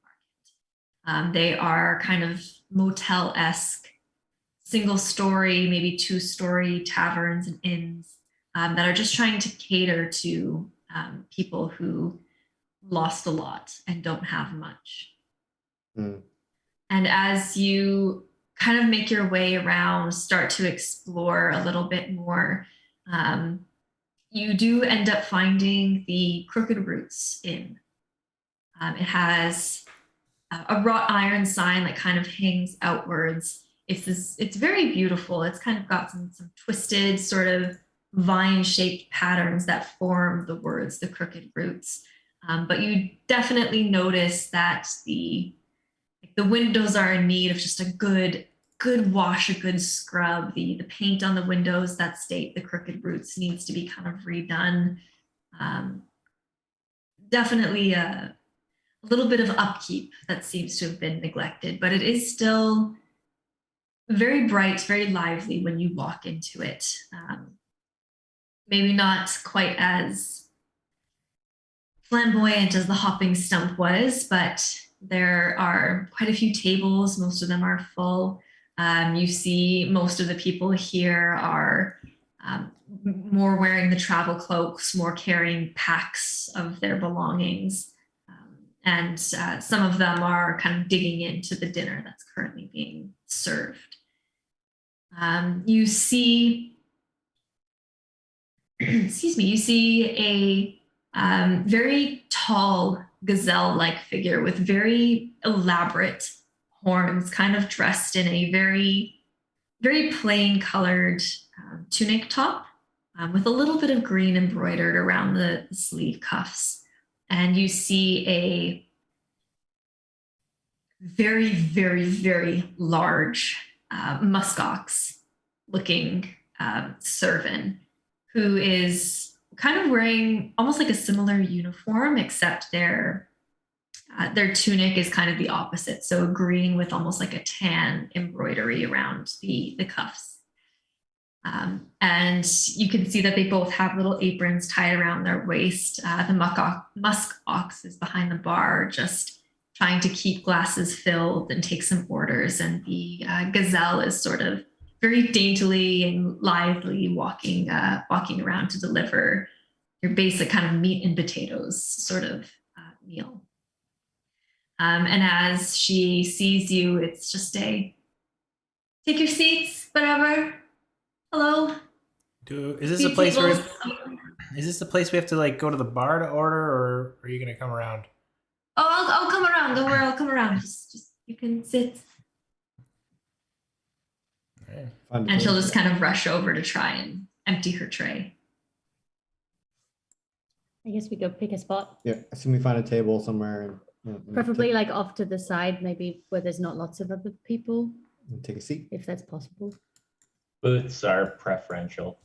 Market. They are kind of motel-esque, single-story, maybe 2-story taverns and inns that are just trying to cater to people who lost a lot and don't have much. Mm. And as you kind of make your way around, start to explore a little bit more, you do end up finding the Crooked Roots Inn. It has a wrought iron sign that kind of hangs outwards. It's very beautiful. It's kind of got some twisted sort of vine-shaped patterns that form the words, the Crooked Roots. But you definitely notice that the windows are in need of just a good wash, a good scrub. The paint on the windows that state the Crooked Roots needs to be kind of redone. Definitely a little bit of upkeep that seems to have been neglected, but it is still very bright, very lively when you walk into it. Maybe not quite as flamboyant as the hopping stump was, but there are quite a few tables. Most of them are full. You see most of the people here are more wearing the travel cloaks, more carrying packs of their belongings. And some of them are kind of digging into the dinner that's currently being served. You see, excuse me, you see a very tall gazelle-like figure with very elaborate horns, kind of dressed in a very, very plain colored tunic top with a little bit of green embroidered around the sleeve cuffs. And you see a very, very, very large muskox looking servant who is kind of wearing almost like a similar uniform, except their tunic is kind of the opposite. So green with almost like a tan embroidery around the cuffs. And you can see that they both have little aprons tied around their waist. The musk ox is behind the bar, just trying to keep glasses filled and take some orders. And the gazelle is sort of very daintily and lively walking around to deliver your basic kind of meat and potatoes sort of meal. And as she sees you, it's just take your seats, whatever. Hello. Is this a place where? Is this the place we have to like go to the bar to order, or are you gonna come around? Oh, I'll come around. Don't worry, I'll come around. Just you can sit. Right. And she'll just kind of rush over to try and empty her tray. I guess we go pick a spot, Yeah, assume we find a table somewhere and preferably like off to the side, maybe where there's not lots of other people, take a seat. if that's possible. Booths are preferential.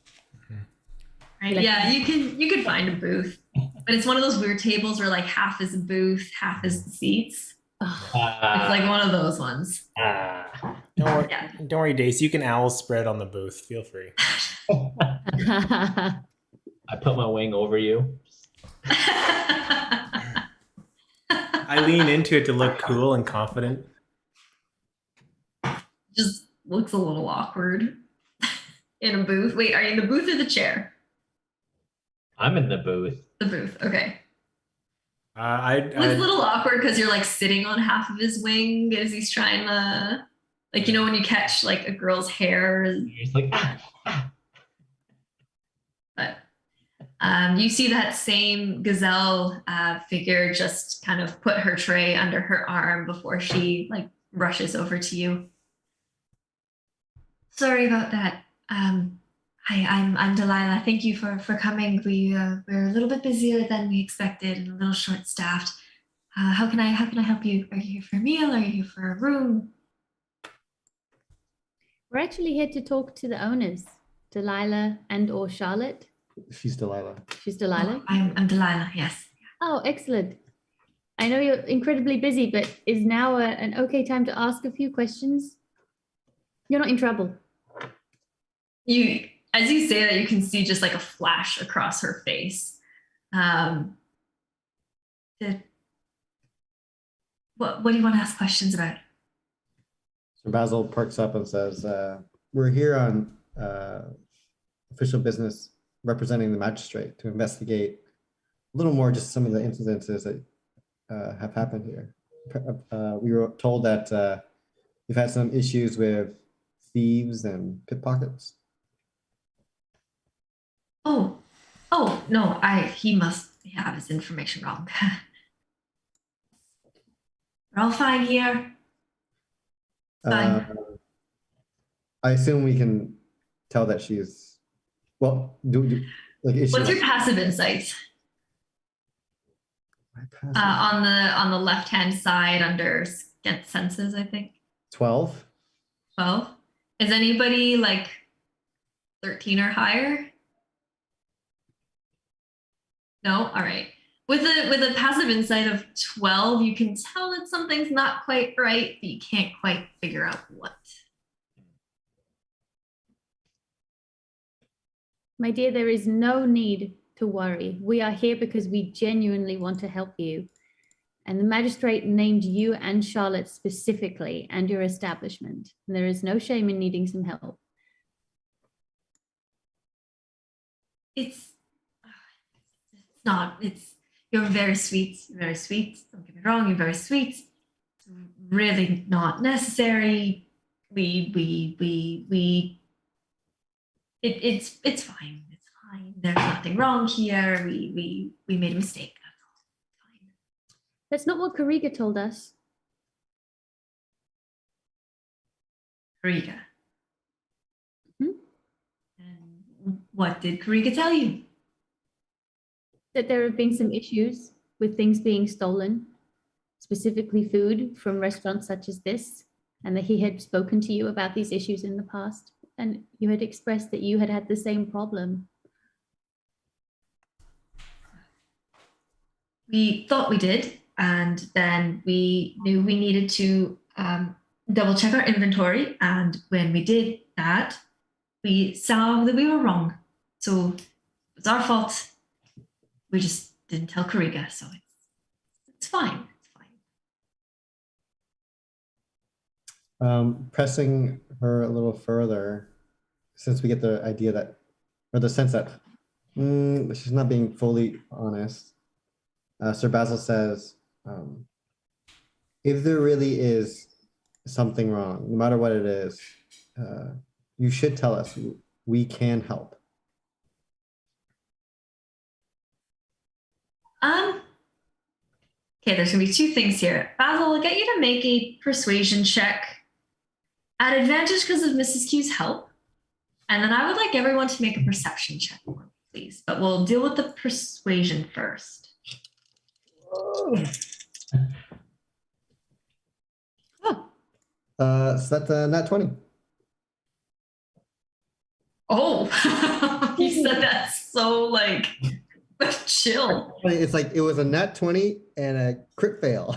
Right? Yeah, you could find a booth, but it's one of those weird tables where like half is a booth, half is the seats. It's like one of those ones. Don't worry, Dace. You can owl spread on the booth. Feel free. I put my wing over you. I lean into it to look cool and confident. Just looks a little awkward in a booth. Wait, are you in the booth or the chair? I'm in the booth. The booth. Okay. It's a little awkward because you're like sitting on half of his wing as he's trying to, like, you know, when you catch like a girl's hair. You're just like, But you see that same gazelle figure just kind of put her tray under her arm before she like rushes over to you. Sorry about that. Hi, I'm Delilah. Thank you for coming. We're a little bit busier than we expected and a little short-staffed. How can I help you? Are you here for a meal? Are you here for a room? We're actually here to talk to the owners, Delilah and or Charlotte. She's Delilah. She's Delilah. Oh, I'm Delilah. Yes. Oh, excellent. I know you're incredibly busy, but is now an okay time to ask a few questions? You're not in trouble. As you say that, you can see just like a flash across her face. What do you want to ask questions about? So Basil perks up and says, we're here on official business representing the magistrate to investigate a little more just some of the incidences that have happened here. We were told that you've had some issues with thieves and pickpockets. Oh no, he must have his information wrong. We're all fine here. Fine. I assume we can tell that she's, well, What's your passive insight? On the left-hand side under senses, I think. 12. 12. Is anybody like 13 or higher? No? All right. With a passive insight of 12, you can tell that something's not quite right, but you can't quite figure out what. My dear, there is no need to to worry. We are here because we genuinely want to help you. And the magistrate named you and Charlotte specifically and your establishment. And there is no shame in needing some help. It's not, you're very sweet, don't get me wrong, you're very sweet. It's really not necessary. It's fine. It's fine. There's nothing wrong here. We made a mistake. That's all. Fine. That's not what Kariga told us. Kariga. Hmm? And what did Kariga tell you? That there have been some issues with things being stolen, specifically food from restaurants such as this, and that he had spoken to you about these issues in the past, and you had expressed that you had had the same problem. We thought we did, and then we knew we needed to double check our inventory, and when we did that, we saw that we were wrong. So it was our fault. We just didn't tell Kariga, so it's fine. It's fine. Pressing her a little further, since we get the idea that, or the sense that she's not being fully honest. Sir Basil says, if there really is something wrong, no matter what it is, you should tell us. We can help. Okay, there's gonna be two things here. Basil, I'll get you to make a persuasion check at advantage because of Mrs. Q's help. And then I would like everyone to make a perception check for me, please. But we'll deal with the persuasion first. So that's nat 20. Oh, you said that so like chill. It's like it was a nat 20 and a crit fail.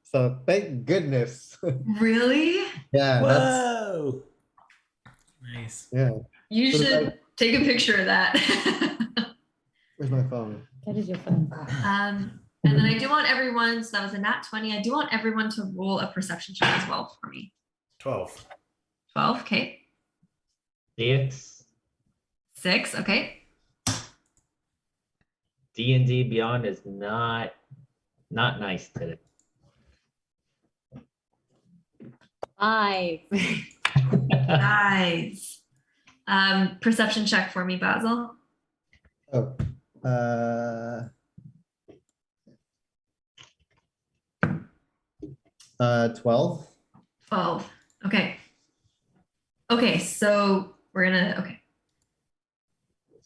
So thank goodness. Really? Yeah. Whoa. Nice. Yeah. You So should take a picture of that. Where's my phone? That is your phone. And then I do want everyone, so that was a nat 20. I do want everyone to roll a perception check as well for me. 12. 12, okay. 6, okay. D&D Beyond is not nice today. 5. Nice. Perception check for me, Basil. Oh. 12. 12. Okay. Okay, so we're gonna, okay.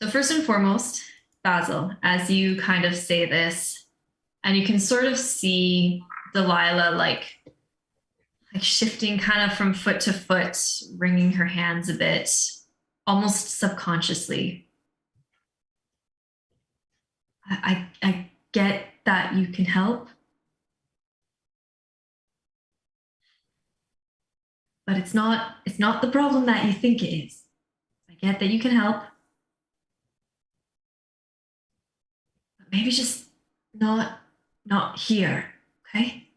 So first and foremost, Basil, as you kind of say this, and you can sort of see Delilah like shifting kind of from foot to foot, wringing her hands a bit, almost subconsciously. I get that you can help, but it's not the problem that you think it is. I get that you can help, but maybe just not here, okay?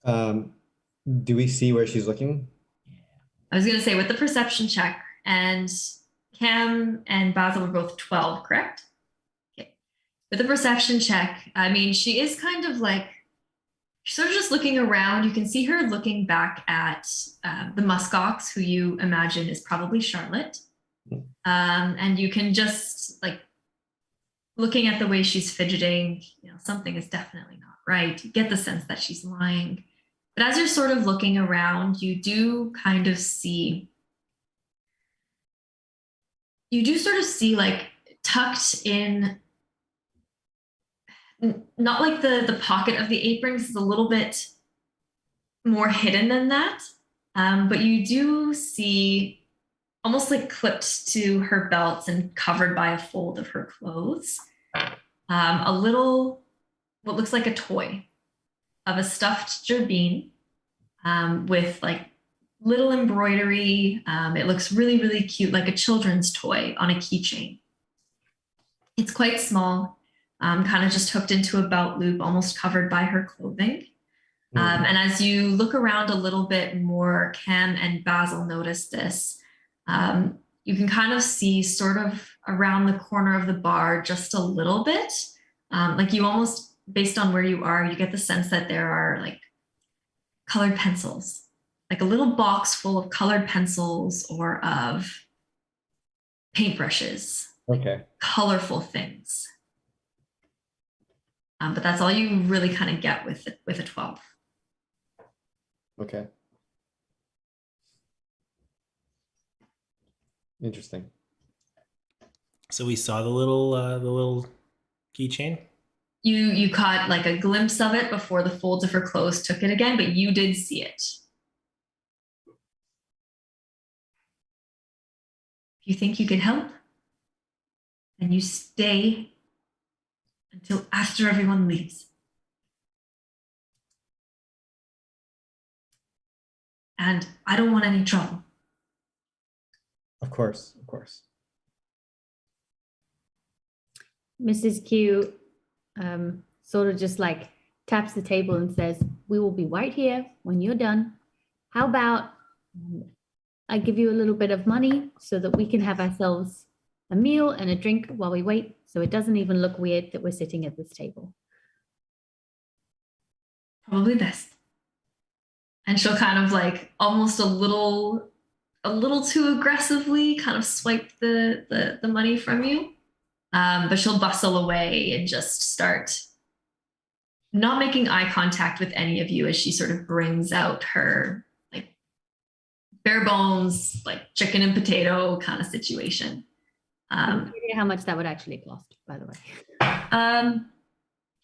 Do we see where she's looking? I was gonna say with the perception check, and Cam and Basil were both 12, correct? Okay. With the perception check, I mean, she is kind of like, she's sort of just looking around. You can see her looking back at the muskox, who you imagine is probably Charlotte. And you can just like, looking at the way she's fidgeting, you know, something is definitely not right. You get the sense that she's lying. But as you're sort of looking around, you do kind of see, like tucked in, not like the pocket of the apron, is a little bit more hidden than that. But you do see almost like clipped to her belts and covered by a fold of her clothes, a little, what looks like a toy of a stuffed gerbine with like little embroidery. It looks really, really cute, like a children's toy on a keychain. It's quite small, kind of just hooked into a belt loop, almost covered by her clothing. And as you look around a little bit more, Cam and Basil notice this. You can kind of see sort of around the corner of the bar just a little bit. Like you almost, based on where you are, you get the sense that there are like colored pencils, like a little box full of colored pencils or of paintbrushes, Okay. colorful things. But that's all you really kind of get with a 12. Okay. Interesting. So we saw the little keychain. You caught like a glimpse of it before the folds of her clothes took it again, but you did see it. If you think you can help, then you stay until after everyone leaves. And I don't want any trouble. Of course. Mrs. Q sort of just like taps the table and says, "We will be right here when you're done. How about I give you a little bit of money so that we can have ourselves a meal and a drink while we wait, so it doesn't even look weird that we're sitting at this table." Probably best. And she'll kind of like almost a little too aggressively kind of swipe the money from you. But she'll bustle away and just start not making eye contact with any of you as she sort of brings out her like bare bones, like chicken and potato kind of situation. How much that would actually cost, by the way?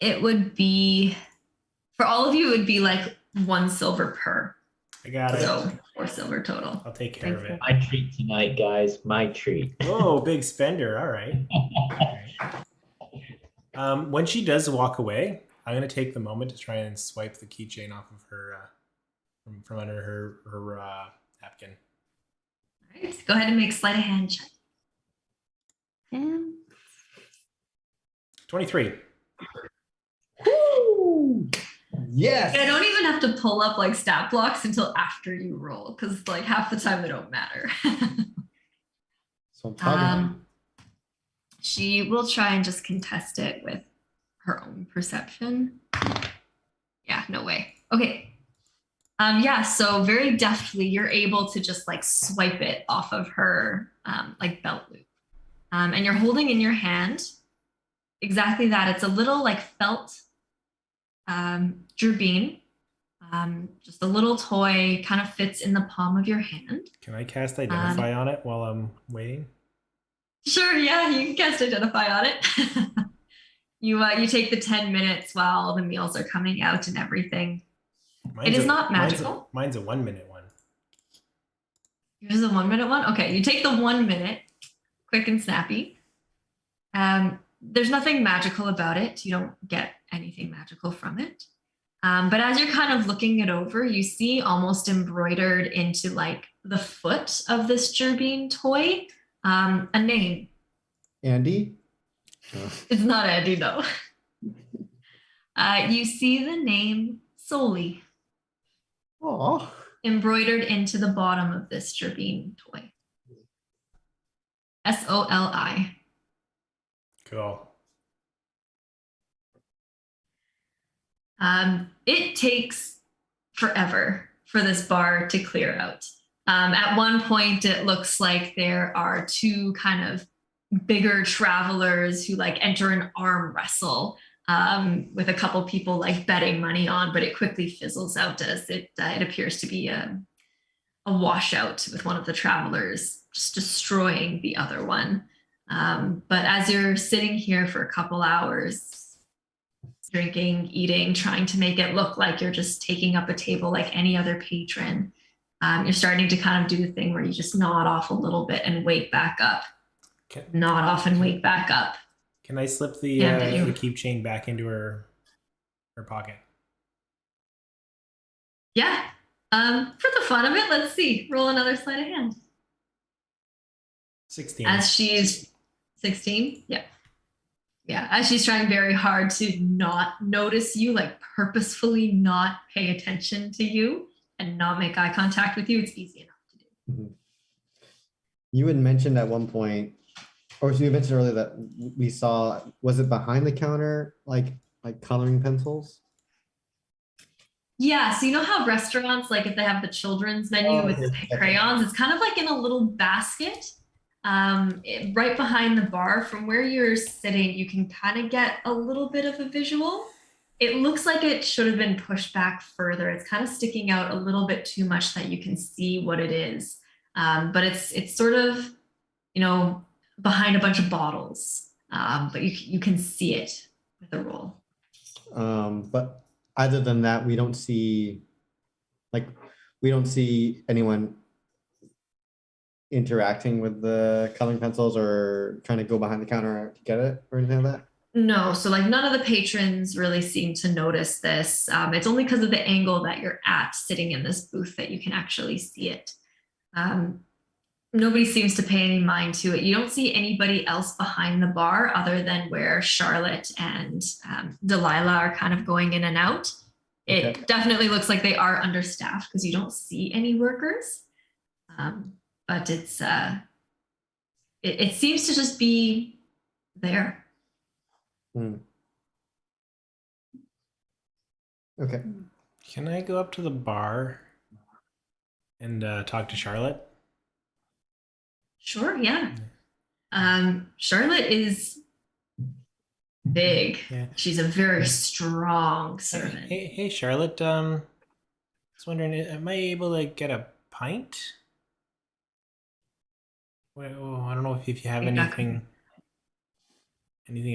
It would be, for all of you, it would be like 1 silver per. I got it. So 4 silver total. I'll take care of it. My treat tonight, guys. My treat. Oh, big spender. All right. When she does walk away, I'm gonna take the moment to try and swipe the keychain off of her from under her napkin. All right, go ahead and make sleight of hand check. 23. Woo! Yes. I don't even have to pull up like stat blocks until after you roll, because like half the time they don't matter. So I'm talking. She will try and just contest it with her own perception. Yeah, no way. Okay. Yeah, so very deftly, you're able to just like swipe it off of her like belt loop. And you're holding in your hand exactly that. It's a little like felt gerbine. Just a little toy, kind of fits in the palm of your hand. Can I cast Identify on it while I'm waiting? Sure, yeah, you can cast Identify on it. You take the 10 minutes while the meals are coming out and everything. It is not magical. Mine's a 1 minute one. Yours is a 1 minute one? Okay, you take the 1 minute, quick and snappy. There's nothing magical about it. You don't get anything magical from it. But as you're kind of looking it over, you see almost embroidered into like the foot of this gerbine toy, a name. Andy? It's not Andy, no. You see the name Soli Oh. embroidered into the bottom of this gerbine toy. Soli. Cool. It takes forever for this bar to clear out. At one point, it looks like there are 2 kind of bigger travelers who like enter an arm wrestle with a couple people like betting money on, but it quickly fizzles out as it appears to be a washout with one of the travelers just destroying the other one. But as you're sitting here for a couple hours, drinking, eating, trying to make it look like you're just taking up a table like any other patron, you're starting to kind of do the thing where you just nod off a little bit and wake back up. Nod off and wake back up. Can I slip the keychain back into her pocket? Yeah. For the fun of it, let's see. Roll another sleight of hand. 16. As she's 16, yeah. Yeah, as she's trying very hard to not notice you, like purposefully not pay attention to you and not make eye contact with you, it's easy enough to do. Mhm. You had mentioned at one point, or you mentioned earlier that we saw, was it behind the counter, like coloring pencils? Yeah, so you know how restaurants, like if they have the children's menu Oh, with okay. say, crayons, it's kind of like in a little basket. Right behind the bar from where you're sitting, you can kind of get a little bit of a visual. It looks like it should have been pushed back further. It's kind of sticking out a little bit too much that you can see what it is. But it's sort of, you know, behind a bunch of bottles. But you can see it with the roll. But other than that, we don't see anyone interacting with the coloring pencils or trying to go behind the counter to get it or anything like that. No, so like none of the patrons really seem to notice this. It's only because of the angle that you're at sitting in this booth that you can actually see it. Nobody seems to pay any mind to it. You don't see anybody else behind the bar other than where Charlotte and Delilah are kind of going in and out. It Okay. definitely looks like they are understaffed because you don't see any workers. But it seems to just be there. Okay. Can I go up to the bar and talk to Charlotte? Sure, yeah. Charlotte is big. Yeah. She's a very strong servant. Hey, Charlotte. I was wondering, am I able to get a pint? Well, I don't know if you have anything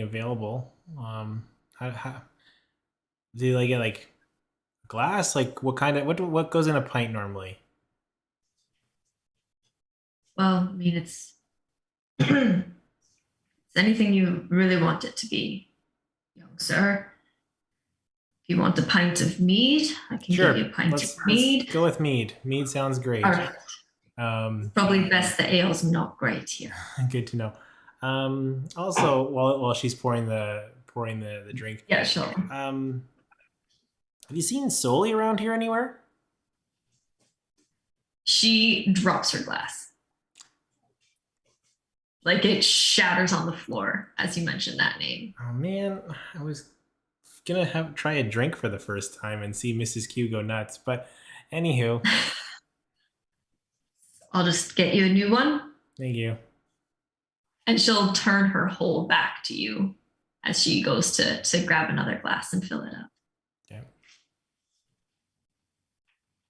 available. How do you like it, like glass? Like what goes in a pint normally? Well, I mean, it's anything you really want it to be, young sir. If you want a pint of mead, I can Sure. give you a pint Let's of mead. go with mead. Mead sounds great. All right. Probably best the ale's not great here. Good to know. Also, while she's pouring the drink. Yeah, sure. Have you seen Soli around here anywhere? She drops her glass. Like it shatters on the floor as you mention that name. Oh man, I was gonna try a drink for the first time and see Mrs. Q go nuts, but anywho. I'll just get you a new one. Thank you. And she'll turn her whole back to you as she goes to grab another glass and fill it up. Okay.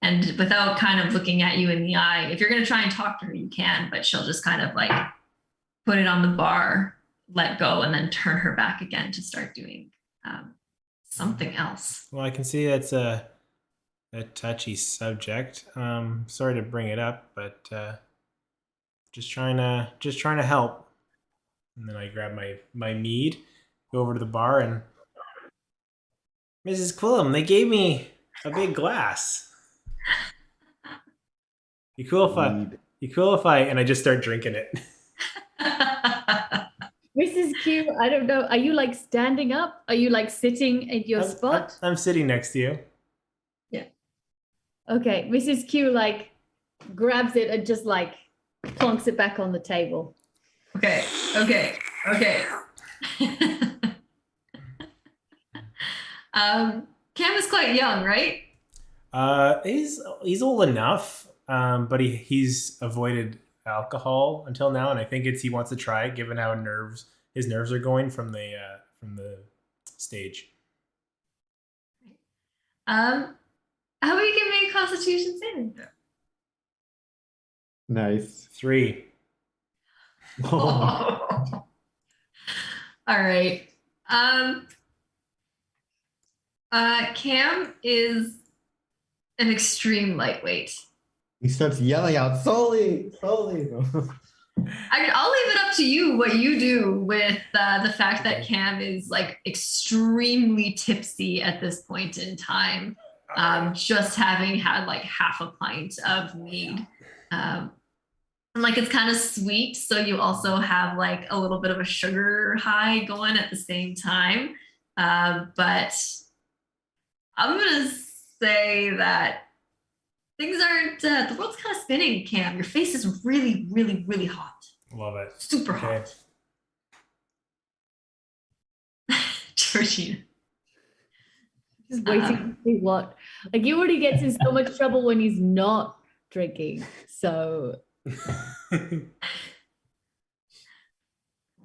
And without kind of looking at you in the eye, if you're going to try and talk to her, you can, but she'll just kind of like put it on the bar, let go, and then turn her back again to start doing something else. Well, I can see that's a touchy subject. Sorry to bring it up, but just trying to help. And then I grab my mead, go over to the bar, and Mrs. Quillam, they gave me a big glass. You cool if I and I just start drinking it. Mrs. Q, I don't know. Are you like standing up? Are you like sitting at your spot? I'm sitting next to you. Yeah. Okay. Mrs. Q like grabs it and just like plonks it back on the table. Okay. Cam is quite young, right? He's old enough, but he's avoided alcohol until now, and I think he wants to try it, given how his nerves are going from the stage. How about you give me a Constitution saving throw? Nice. 3. Oh. All right. Cam is an extreme lightweight. He starts yelling out, Soli. I'll leave it up to you what you do with the fact that Cam is like extremely tipsy at this point in time, just having had like half a pint of mead. And like it's kind of sweet, so you also have like a little bit of a sugar high going at the same time. But I'm gonna say that things aren't. The world's kind of spinning, Cam. Your face is really, really, really hot. Love it. Super Okay. hot. Georgina. Just waiting to see what. Like he already gets in so much trouble when he's not drinking. So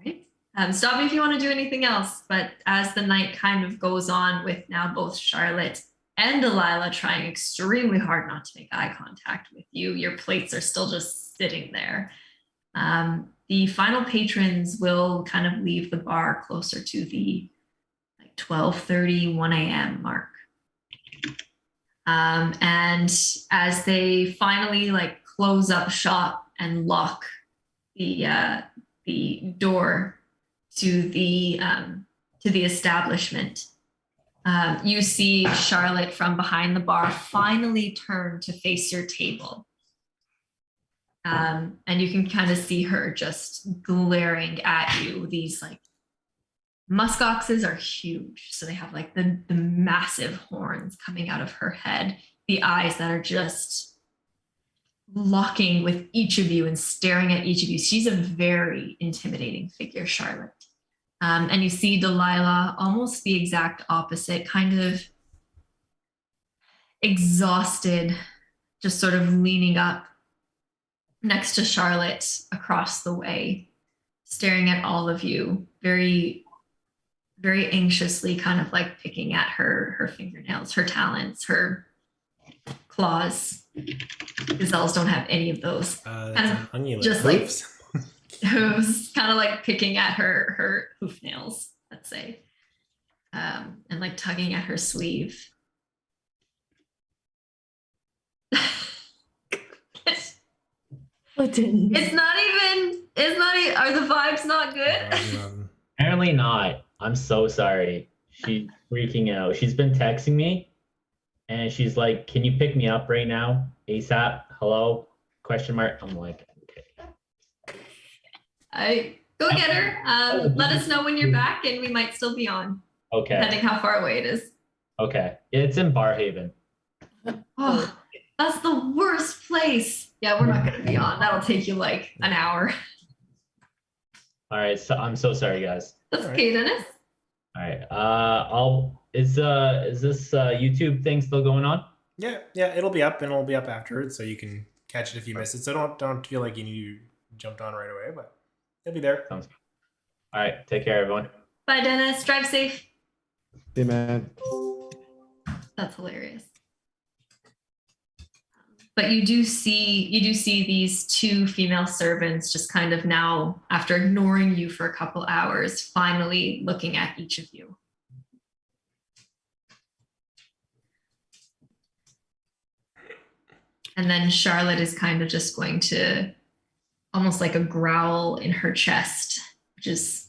Right. Stop me if you want to do anything else. But as the night kind of goes on, with now both Charlotte and Delilah trying extremely hard not to make eye contact with you, your plates are still just sitting there. The final patrons will kind of leave the bar closer to the 12:30, 1 a.m. mark. And as they finally like close up shop and lock the door to the establishment, you see Charlotte from behind the bar finally turn to face your table. And you can kind of see her just glaring at you. These like muskoxes are huge. So they have like the massive horns coming out of her head, the eyes that are just locking with each of you and staring at each of you. She's a very intimidating figure, Charlotte. And you see Delilah almost the exact opposite, kind of exhausted, just sort of leaning up next to Charlotte across the way, staring at all of you, very, very anxiously, kind of like picking at her fingernails, her talons, her claws. Gazelles don't have any of those. Just like hooves, kind of like picking at her hoof nails, let's say, and like tugging at her sleeve. It's not even, are the vibes not good? Apparently not. I'm so sorry. She's freaking out. She's been texting me and she's like, can you pick me up right now? ASAP? Hello? Question mark. I'm like, okay. Go get her. Let us know when you're back and we might still be on. Okay. Depending how far away it is. Okay. It's in Barhaven. Oh, that's the worst place. Yeah, we're not going to be on. That'll take you like an hour. All right. So I'm so sorry, guys. That's okay, Dennis. All right. Is this YouTube thing still going on? Yeah, it'll be up and it'll be up afterwards, so you can catch it if you miss it. So don't feel like you jumped on right away, but it'll be there. Sounds good. All right. Take care, everyone. Bye, Dennis. Drive safe. Hey, man. That's hilarious. But you do see these two female servants just kind of now, after ignoring you for a couple hours, finally looking at each of you. And then Charlotte is kind of just going to, almost like a growl in her chest, which is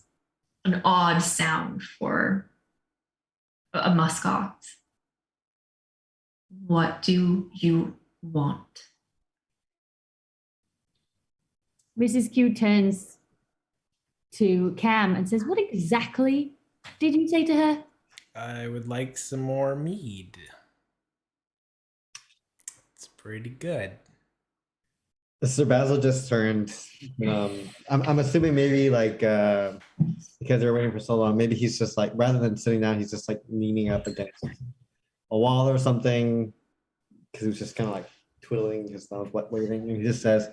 an odd sound for a muskox. What do you want? Mrs. Q turns to Cam and says, what exactly did you say to her? I would like some more mead. It's pretty good. Sir Basil just turned. I'm assuming maybe like because they're waiting for so long, maybe he's just like, rather than sitting down, he's just like leaning up against a wall or something, because he was just kind of like twiddling his thumbs, waving. And he just says,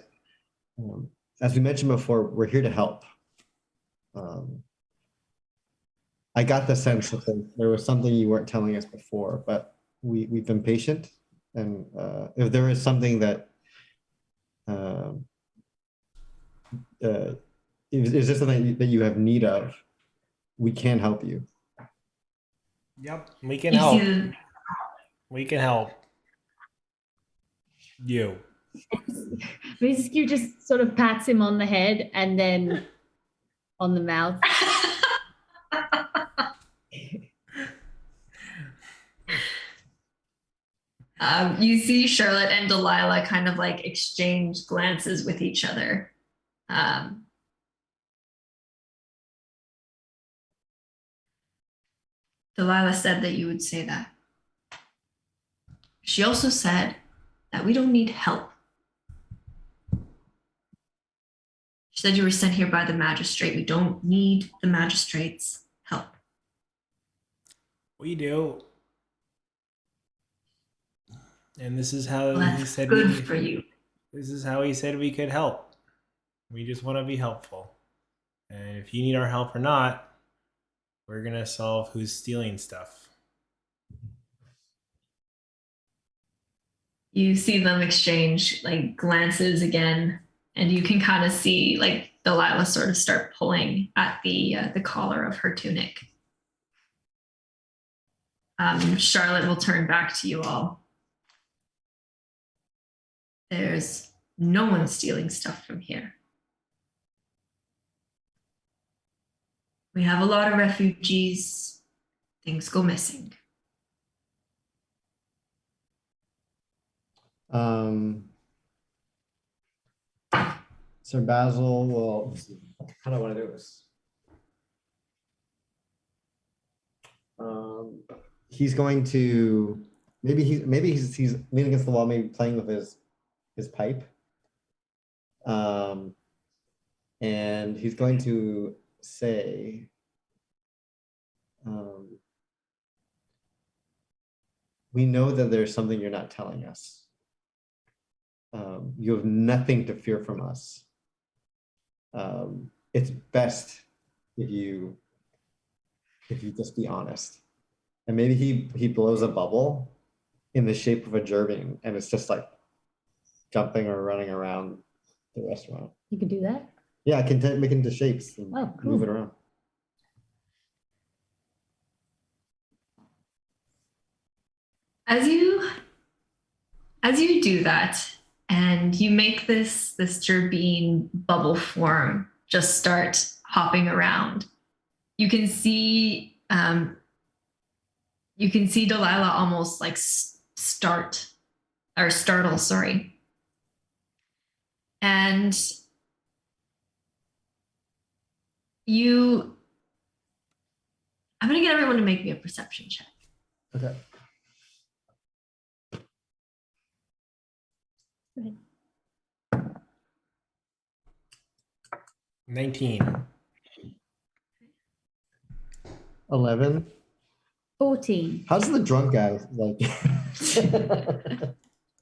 as we mentioned before, we're here to help. I got the sense that there was something you weren't telling us before, but we've been patient. And if there is something that is there something that you have need of, we can help you. Yep, we can help. We can help you. Mrs. Q just sort of pats him on the head and then on the mouth. You see Charlotte and Delilah kind of like exchange glances with each other. Delilah said that you would say that. She also said that we don't need help. She said you were sent here by the magistrate. We don't need the magistrate's help. We do. And this is how Well, he that's said good for you. This is how he said we could help. We just want to be helpful. And if you need our help or not, we're going to solve who's stealing stuff. You see them exchange like glances again, and you can kind of see like Delilah sort of start pulling at the collar of her tunic. Charlotte will turn back to you all. There's no one stealing stuff from here. We have a lot of refugees. Things go missing. Sir Basil will. How do I want to do this? He's going to maybe he's leaning against the wall, maybe playing with his pipe. And he's going to say, we know that there's something you're not telling us. You have nothing to fear from us. It's best if you just be honest. And maybe he blows a bubble in the shape of a gerbil, and it's just like jumping or running around the restaurant. You can do that? Yeah, I can make it into shapes and Oh, cool. move it around. As you do that, and you make this gerbine bubble form just start hopping around, you can see Delilah almost like startle, sorry. And I'm gonna get everyone to make me a perception check. Okay. Go ahead. 19. 11. 14. How's the drunk guy like?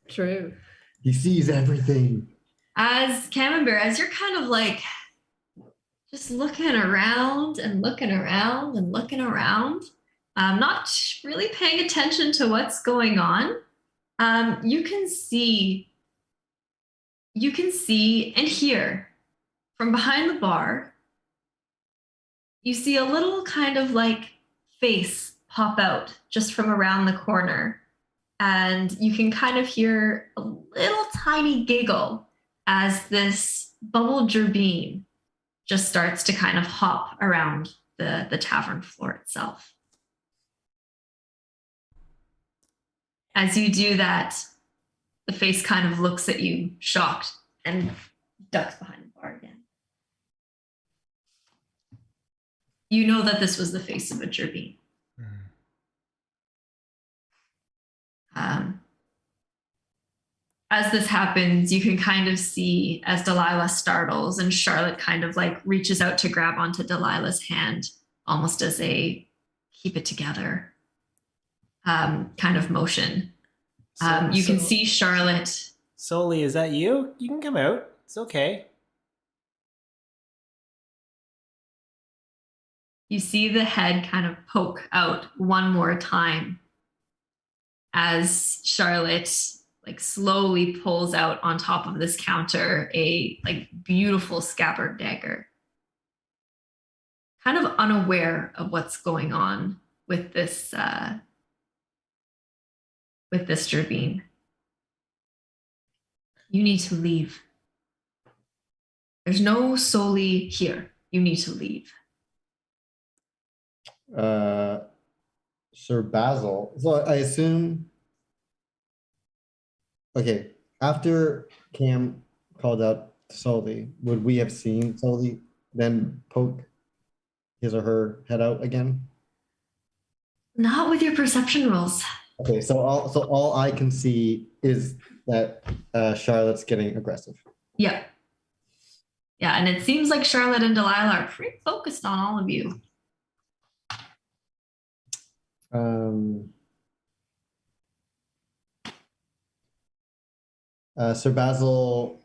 True. He sees everything. As Camembert, as you're kind of like just looking around and looking around and looking around, not really paying attention to what's going on, you can see and hear from behind the bar, you see a little kind of like face pop out just from around the corner. And you can kind of hear a little tiny giggle as this bubble gerbine just starts to kind of hop around the tavern floor itself. As you do that, the face kind of looks at you, shocked, and ducks behind the bar again. You know that this was the face of a gerbine. As this happens, you can kind of see as Delilah startles and Charlotte kind of like reaches out to grab onto Delilah's hand, almost as a keep it together kind of motion. You can see Charlotte. Soli, is that you? You can come out. It's okay. You see the head kind of poke out one more time as Charlotte like slowly pulls out on top of this counter a like beautiful scabbard dagger, kind of unaware of what's going on with this gerbine. You need to leave. There's no Soli here. You need to leave. Sir Basil. So I assume Okay, after Cam called out Sully, would we have seen Sully then poke his or her head out again? Not with your perception rolls. Okay, so all I can see is that Charlotte's getting aggressive. Yeah. Yeah, and it seems like Charlotte and Delilah are pretty focused on all of you. Sir Basil,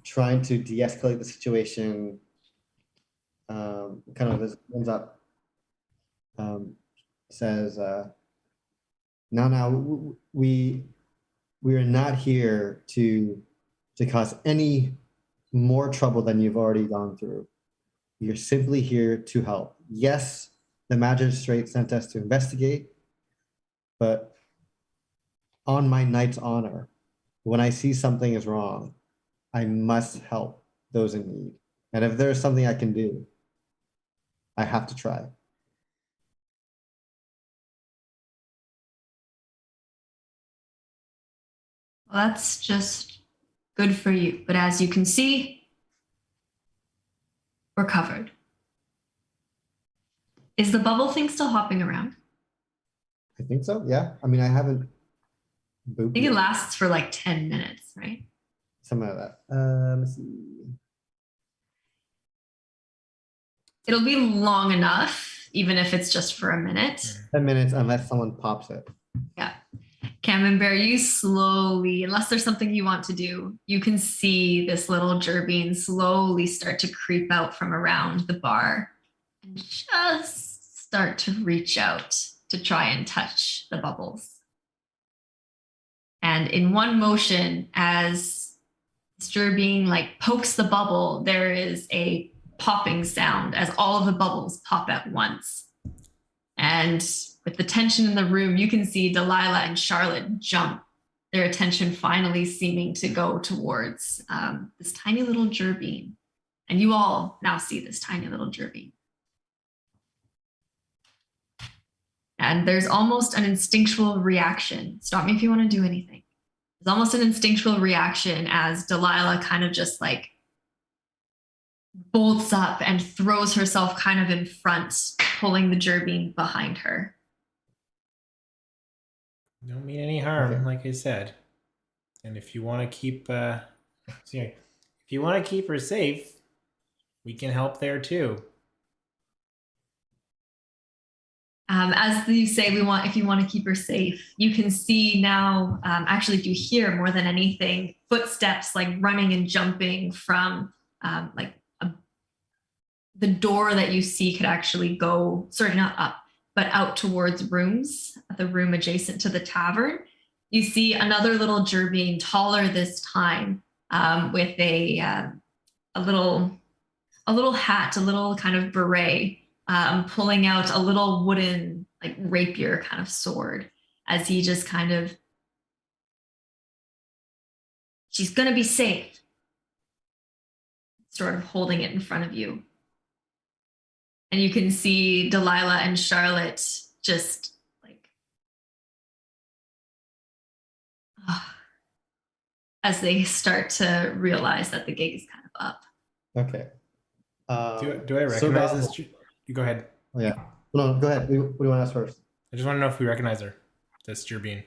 trying to de-escalate the situation, kind of ends up, says, "Now, we are not here to cause any more trouble than you've already gone through. You're simply here to help. Yes, the magistrate sent us to investigate, but on my knight's honor, when I see something is wrong, I must help those in need. And if there's something I can do, I have to try." Well, that's just good for you. But as you can see, we're covered. Is the bubble thing still hopping around? I think so, yeah. I mean, I haven't I think it lasts for like 10 minutes, right? Something like that. Let's see. It'll be long enough, even if it's just for a minute. 10 minutes unless someone pops it. Yeah. Camembert, you slowly, unless there's something you want to do, you can see this little gerbine slowly start to creep out from around the bar and just start to reach out to try and touch the bubbles. And in one motion, as this gerbine like pokes the bubble, there is a popping sound as all of the bubbles pop at once. And with the tension in the room, you can see Delilah and Charlotte jump, their attention finally seeming to go towards this tiny little gerbine. And you all now see this tiny little gerbine. And there's almost an instinctual reaction. Stop me if you want to do anything. There's almost an instinctual reaction as Delilah kind of just like bolts up and throws herself kind of in front, pulling the gerbine behind her. Don't mean any harm, like I said. And if you want to keep, if you want to keep her safe, we can help there too. As you say, if you want to keep her safe, you can see now, actually you hear more than anything, footsteps like running and jumping from the door that you see could actually go, sorry, not up, but out towards rooms, the room adjacent to the tavern. You see another little gerbine, taller this time, with a little hat, a little kind of beret, pulling out a little wooden like rapier kind of sword as he just kind of, she's gonna be safe, sort of holding it in front of you. And you can see Delilah and Charlotte just like, as they start to realize that the gig is kind of up. Okay. Do I recognize this? You go ahead. Oh, yeah. No, go ahead. What do you want to ask first? I just want to know if we recognize her. This gerbine.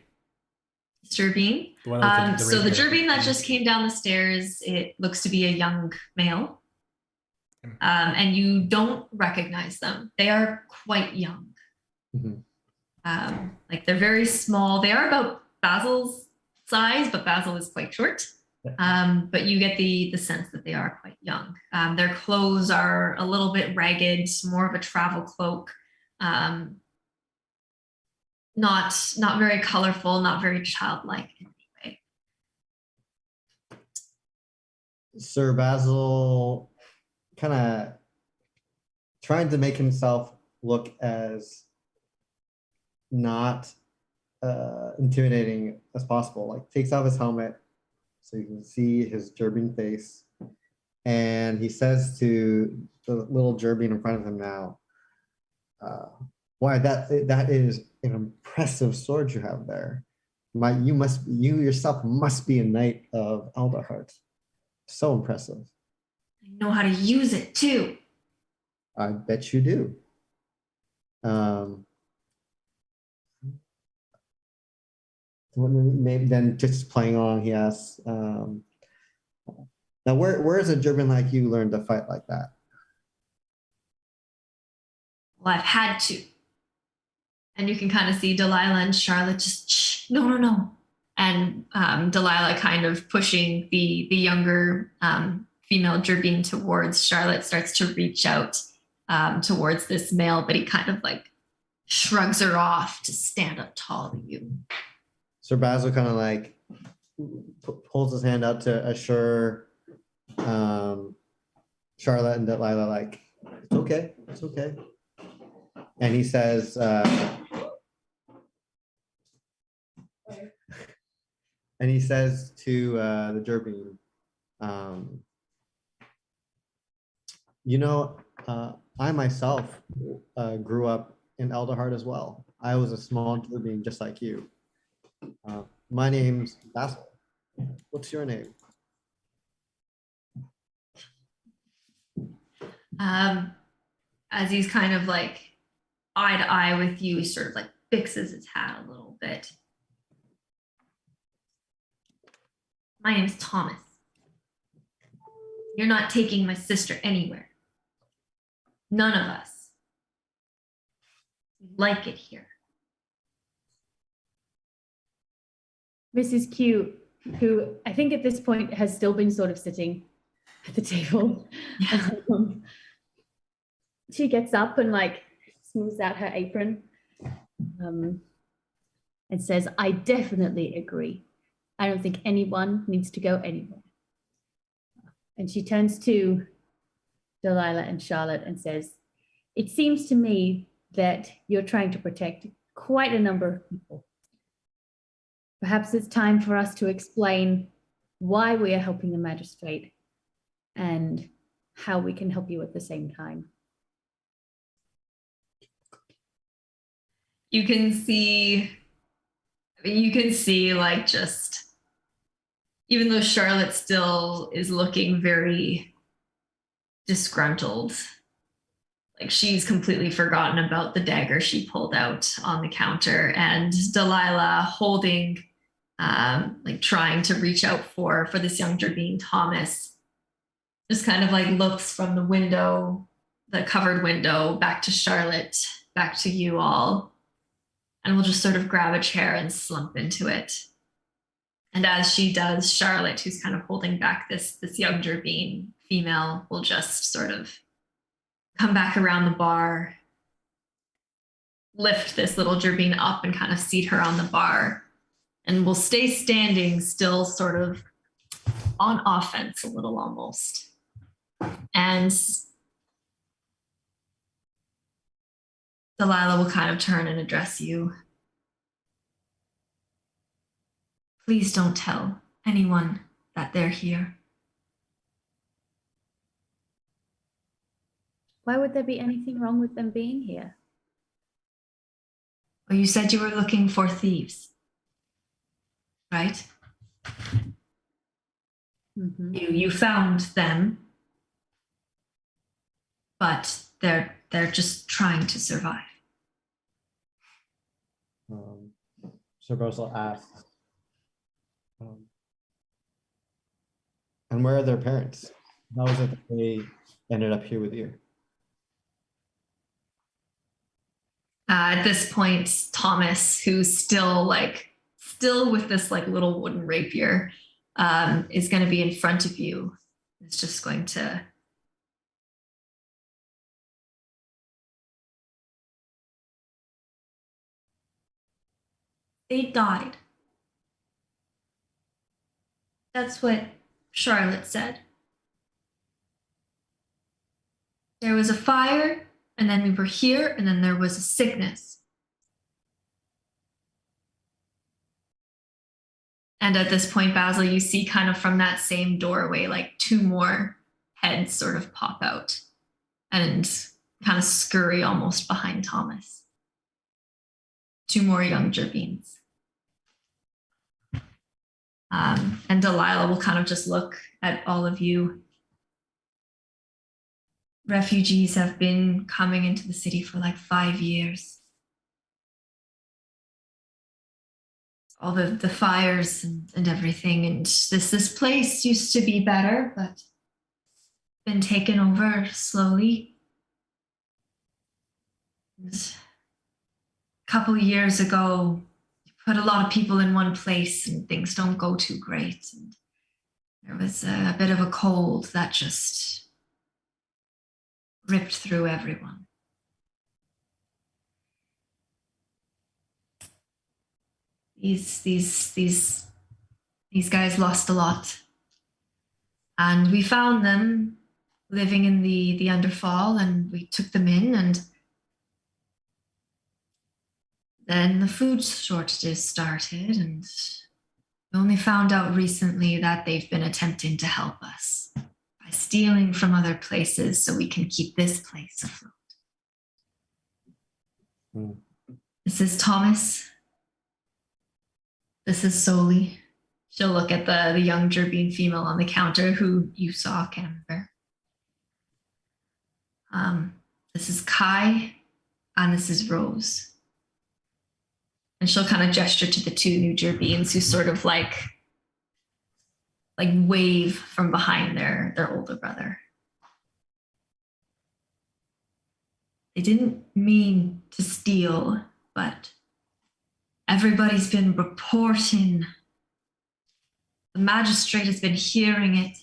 Gerbine. So the gerbine that just came down the stairs, it looks to be a young male. And you don't recognize them. They are quite young. Mm-hmm. Like they're very small. They are about Basil's size, but Basil is quite short. But you get the sense that they are quite young. Their clothes are a little bit ragged, more of a travel cloak. Not very colorful, not very childlike in any way. Sir Basil kind of trying to make himself look as not intimidating as possible. Like takes off his helmet so you can see his gerbine face, and he says to the little gerbine in front of him now, "Why, that is an impressive sword you have there. You yourself must be a knight of Elderheart. So impressive. I know how to use it too. I bet you do. Maybe then just playing along, he asks, now where is a German like you learn to fight like that? Well, I've had to. And you can kind of see Delilah and Charlotte just, shh, no. And Delilah kind of pushing the younger female Gerbine towards Charlotte, starts to reach out towards this male, but he kind of like shrugs her off to stand up tall to you. Sir Basil kind of like pulls his hand out to assure Charlotte and Delilah, like, it's okay. And he says, to the Gerbine, I myself grew up in Elderheart as well. I was a small Gerbine just like you. My name's Basil. What's your name? As he's kind of like eye to eye with you, he sort of like fixes his hat a little bit. My name's Thomas. You're not taking my sister anywhere. None of us like it here. Mrs. Q, who I think at this point has still been sort of sitting at the table. Yeah. She gets up and like smooths out her apron and says, I definitely agree. I don't think anyone needs to go anywhere. And she turns to Delilah and Charlotte and says, it seems to me that you're trying to protect quite a number of people. Perhaps it's time for us to explain why we are helping the magistrate and how we can help you at the same time. You can see like just, even though Charlotte still is looking very disgruntled, like she's completely forgotten about the dagger she pulled out on the counter, and Delilah holding, like trying to reach out for this young Gerbine, Thomas, just kind of like looks from the window, the covered window, back to Charlotte, back to you all, and will just sort of grab a chair and slump into it. And as she does, Charlotte, who's kind of holding back this young Gerbine female, will just sort of come back around the bar, lift this little Gerbine up and kind of seat her on the bar, and will stay standing, still sort of on offense a little almost. And Delilah will kind of turn and address you. Please don't tell anyone that they're here. Why would there be anything wrong with them being here? Well, you said you were looking for thieves, right? Mm-hmm. You found them, but they're just trying to survive. Sir Basil asks, and where are their parents? How is it that they ended up here with you? At this point, Thomas, who's still with this like little wooden rapier, is going to be in front of you. It's just going to. They died. That's what Charlotte said. There was a fire, and then we were here, and then there was a sickness. And at this point, Basil, you see kind of from that same doorway, like two more heads sort of pop out and kind of scurry almost behind Thomas. Two more young Gerbines. And Delilah will kind of just look at all of you. Refugees have been coming into the city for like 5 years. All the fires and everything. And this place used to be better, but been taken over slowly. And a couple of years ago, you put a lot of people in one place and things don't go too great. And there was a bit of a cold that just ripped through everyone. These guys lost a lot. And we found them living in the Underfall, and we took them in, and then the food shortages started, and we only found out recently that they've been attempting to help us by stealing from other places so we can keep this place afloat. This is Thomas. This is Soli. She'll look at the young Gerbine female on the counter who you saw, Camber. This is Kai, and this is Rose. And she'll kind of gesture to the two new Gerbines who sort of like wave from behind their older brother. They didn't mean to steal, but everybody's been reporting. The magistrate has been hearing it.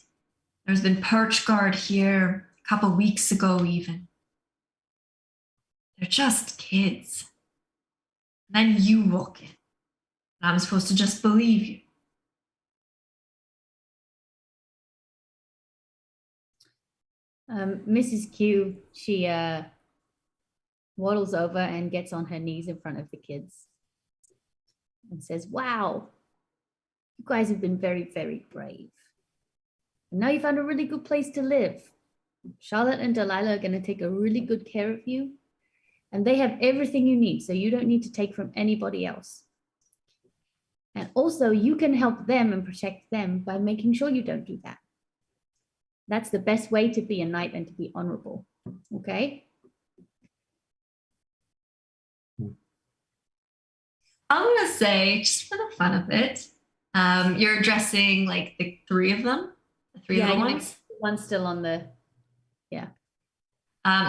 There's been perch guard here a couple weeks ago even. They're just kids. And then you walk in. And I'm supposed to just believe you. Mrs. Q, she waddles over and gets on her knees in front of the kids and says, wow, you guys have been very, very brave. And now you found a really good place to live. Charlotte and Delilah are going to take a really good care of you. And they have everything you need, so you don't need to take from anybody else. And also, you can help them and protect them by making sure you don't do that. That's the best way to be a knight and to be honorable, okay? I'm going to say, just for the fun of it, you're addressing like the three of them, the three little ones. One's still on the,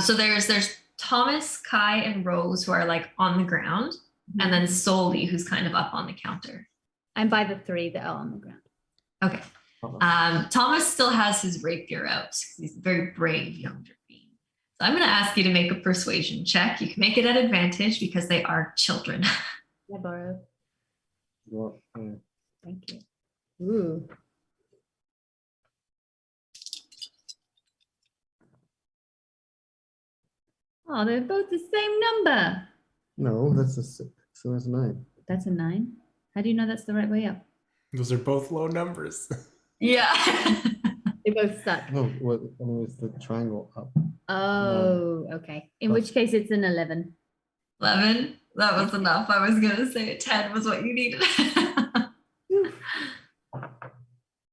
So there's Thomas, Kai, and Rose who are like on the ground, and then Soli who's kind of up on the counter. I'm by the three that are on the ground. Okay. Thomas still has his rapier out because he's a very brave young Gerbine. So I'm going to ask you to make a persuasion check. You can make it at advantage because they are children. I borrow. Well, Thank you. Ooh. Oh, they're both the same number. no, that's a 6, so that's 9. That's a 9. How do you know that's the right way up? Those are both low numbers. Yeah. They both suck. No, what? I mean, it's the triangle up. Oh, okay. In which case it's an 11. 11. That was enough. I was going to say 10 was what you needed.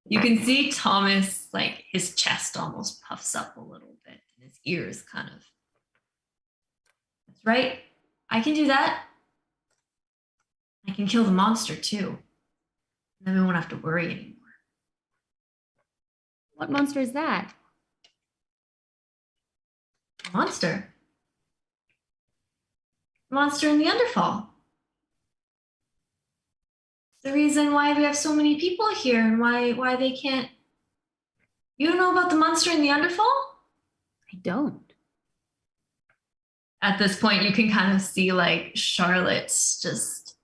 You can see Thomas, like his chest almost puffs up a little bit and his ears kind of. That's right. I can do that. I can kill the monster too. Then we won't have to worry anymore. What monster is that? Monster. Monster in the Underfall. The reason why we have so many people here and why they can't. You don't know about the monster in the Underfall? I don't. At this point, you can kind of see like Charlotte's just.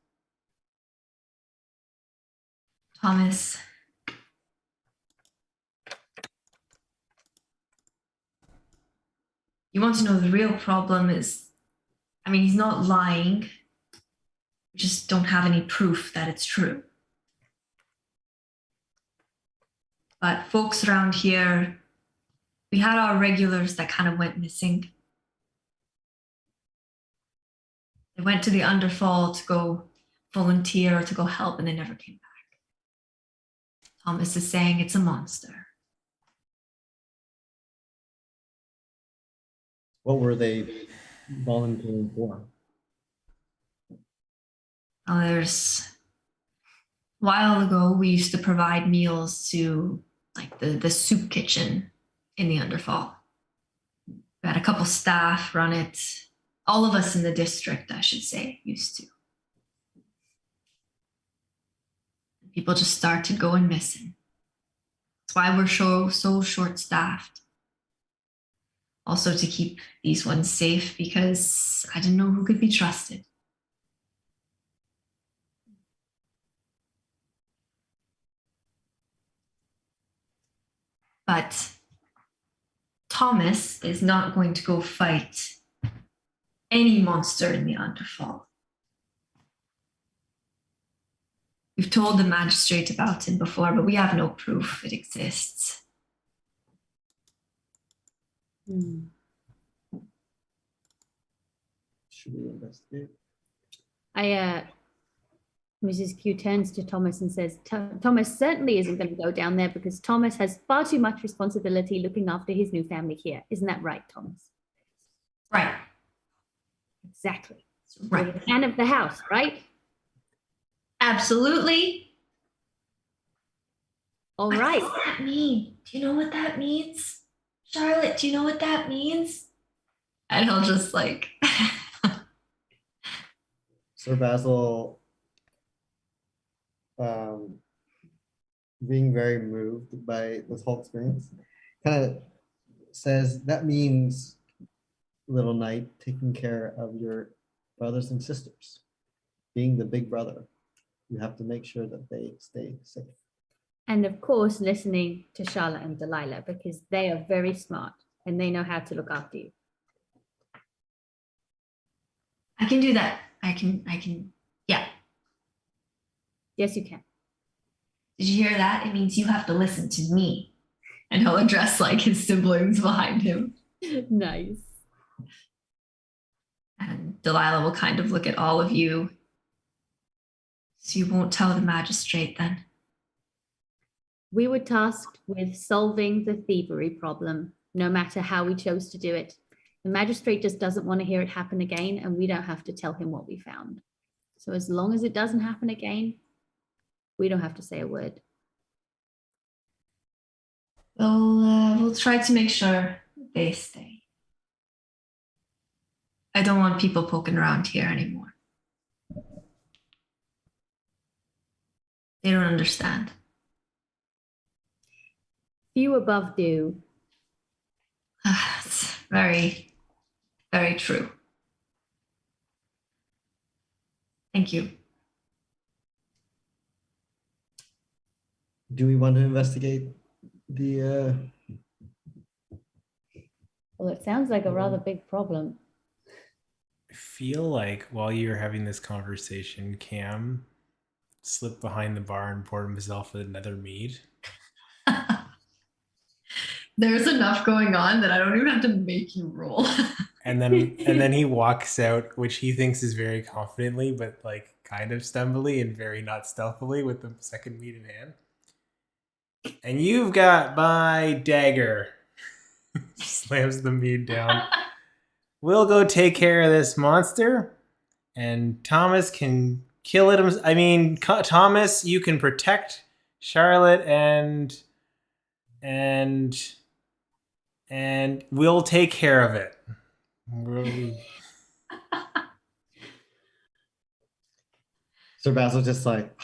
Thomas. You want to know the real problem is, I mean, he's not lying. We just don't have any proof that it's true. But folks around here, we had our regulars that kind of went missing. They went to the Underfall to go volunteer or to go help, and they never came back. Thomas is saying it's a monster. What were they volunteering for? Well, a while ago, we used to provide meals to like the soup kitchen in the Underfall. We had a couple staff run it. All of us in the district, I should say, used to. People just started going missing. That's why we're so short-staffed. Also to keep these ones safe because I didn't know who could be trusted. But Thomas is not going to go fight any monster in the Underfall. We've told the magistrate about him before, but we have no proof it exists. Should we investigate? Mrs. Q turns to Thomas and says, Thomas certainly isn't going to go down there because Thomas has far too much responsibility looking after his new family here. Isn't that right, Thomas? Right. Exactly. Right. You're the man of the house, right? Absolutely. All What right. does that mean? Do you know what that means? Charlotte, do you know what that means? And he'll just like... Sir Basil, being very moved by this whole experience, kind of says that means, little knight, taking care of your brothers and sisters. Being the big brother, you have to make sure that they stay safe. And of course, listening to Charlotte and Delilah because they are very smart and they know how to look after you. I can do that. I can, yeah. Yes, you can. Did you hear that? It means you have to listen to me. And he'll address like his siblings behind him. Nice. And Delilah will kind of look at all of you. So you won't tell the magistrate then? We were tasked with solving the thievery problem, no matter how we chose to do it. The magistrate just doesn't want to hear it happen again, and we don't have to tell him what we found. So as long as it doesn't happen again, we don't have to say a word. We'll try to make sure they stay. I don't want people poking around here anymore. They don't understand. Few above do. It's very, very true. Thank you. Do we want to investigate the Well, it sounds like a rather big problem. I feel like while you were having this conversation, Cam slipped behind the bar and poured himself another mead. There's enough going on that I don't even have to make you roll. And then he walks out, which he thinks is very confidently, but like kind of stumbly and very not stealthily with the second mead in hand. And you've got my dagger. Slams the mead down. We'll go take care of this monster, and Thomas can kill it. I mean, Thomas, you can protect Charlotte and we'll take care of it. Sir Basil just like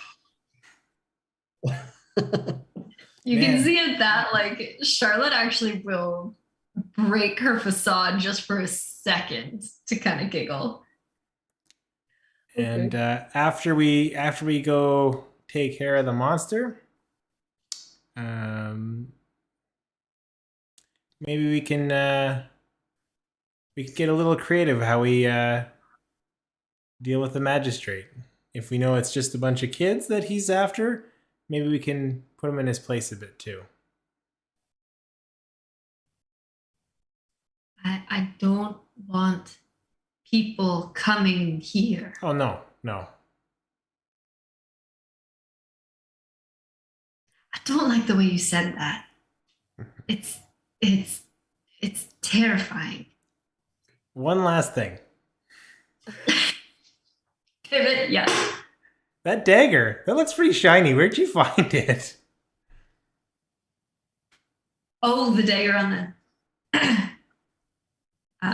You can see it that like Charlotte actually will break her facade just for a second to kind of giggle. And after we go take care of the monster, maybe we can get a little creative how we deal with the magistrate. If we know it's just a bunch of kids that he's after, maybe we can put him in his place a bit too. I don't want people coming here. Oh, no. I don't like the way you said that. It's terrifying. One last thing. Pivot, yes. That dagger, that looks pretty shiny. Where'd you find it? Oh, the dagger on the.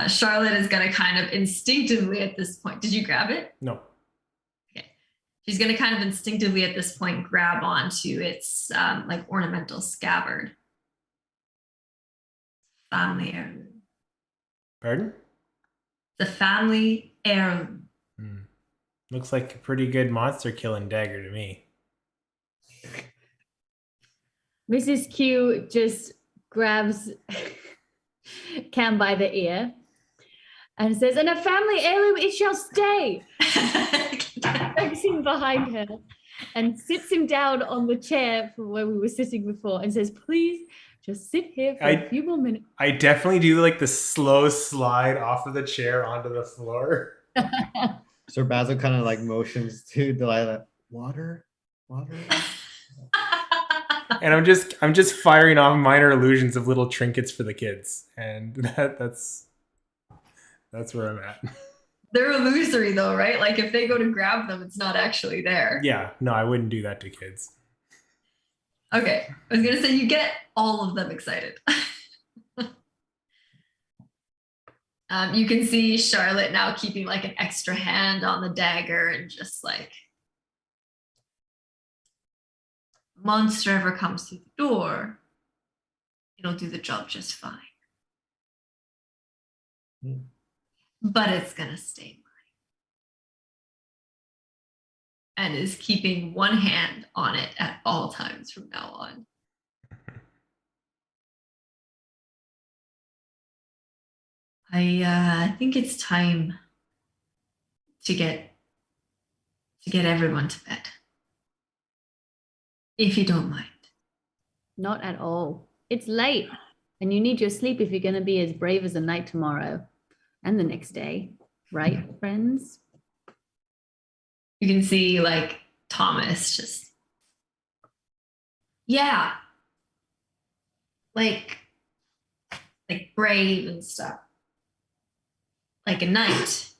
Charlotte is going to kind of instinctively at this point. Did you grab it? No. Okay. She's going to kind of instinctively at this point grab onto its like ornamental scabbard. Family heirloom. Pardon? The family heirloom. Looks like a pretty good monster killing dagger to me. Mrs. Q just grabs Cam by the ear and says, "And a family heirloom it shall stay." Drags him behind her and sits him down on the chair from where we were sitting before and says, "Please just sit here for a few more minutes." I definitely do like the slow slide off of the chair onto the floor. Sir Basil kind of like motions to Delilah, water. And I'm just firing off minor illusions of little trinkets for the kids. And that's where I'm at. They're illusory though, right? Like if they go to grab them, it's not actually there. Yeah, no, I wouldn't do that to kids. Okay, I was gonna say you get all of them excited. You can see Charlotte now keeping like an extra hand on the dagger and just like, monster ever comes through the door, it'll do the job just fine. But it's gonna stay mine. And is keeping one hand on it at all times from now on. I think it's time to get everyone to bed. If you don't mind. Not at all. It's late and you need your sleep if you're going to be as brave as the night tomorrow and the next day. Right, friends? You can see like Thomas just, yeah, like brave and stuff. Like a knight.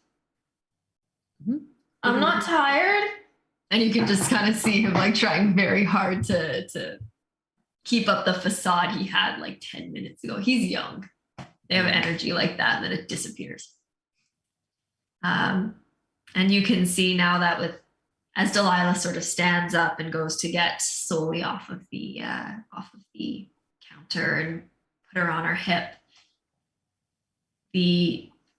Mm-hmm. I'm not tired. And you can just kind of see him like trying very hard to keep up the facade he had like 10 minutes ago. He's young. They have energy like that, and then it disappears. And you can see now that as Delilah sort of stands up and goes to get Solly off of the counter and put her on her hip,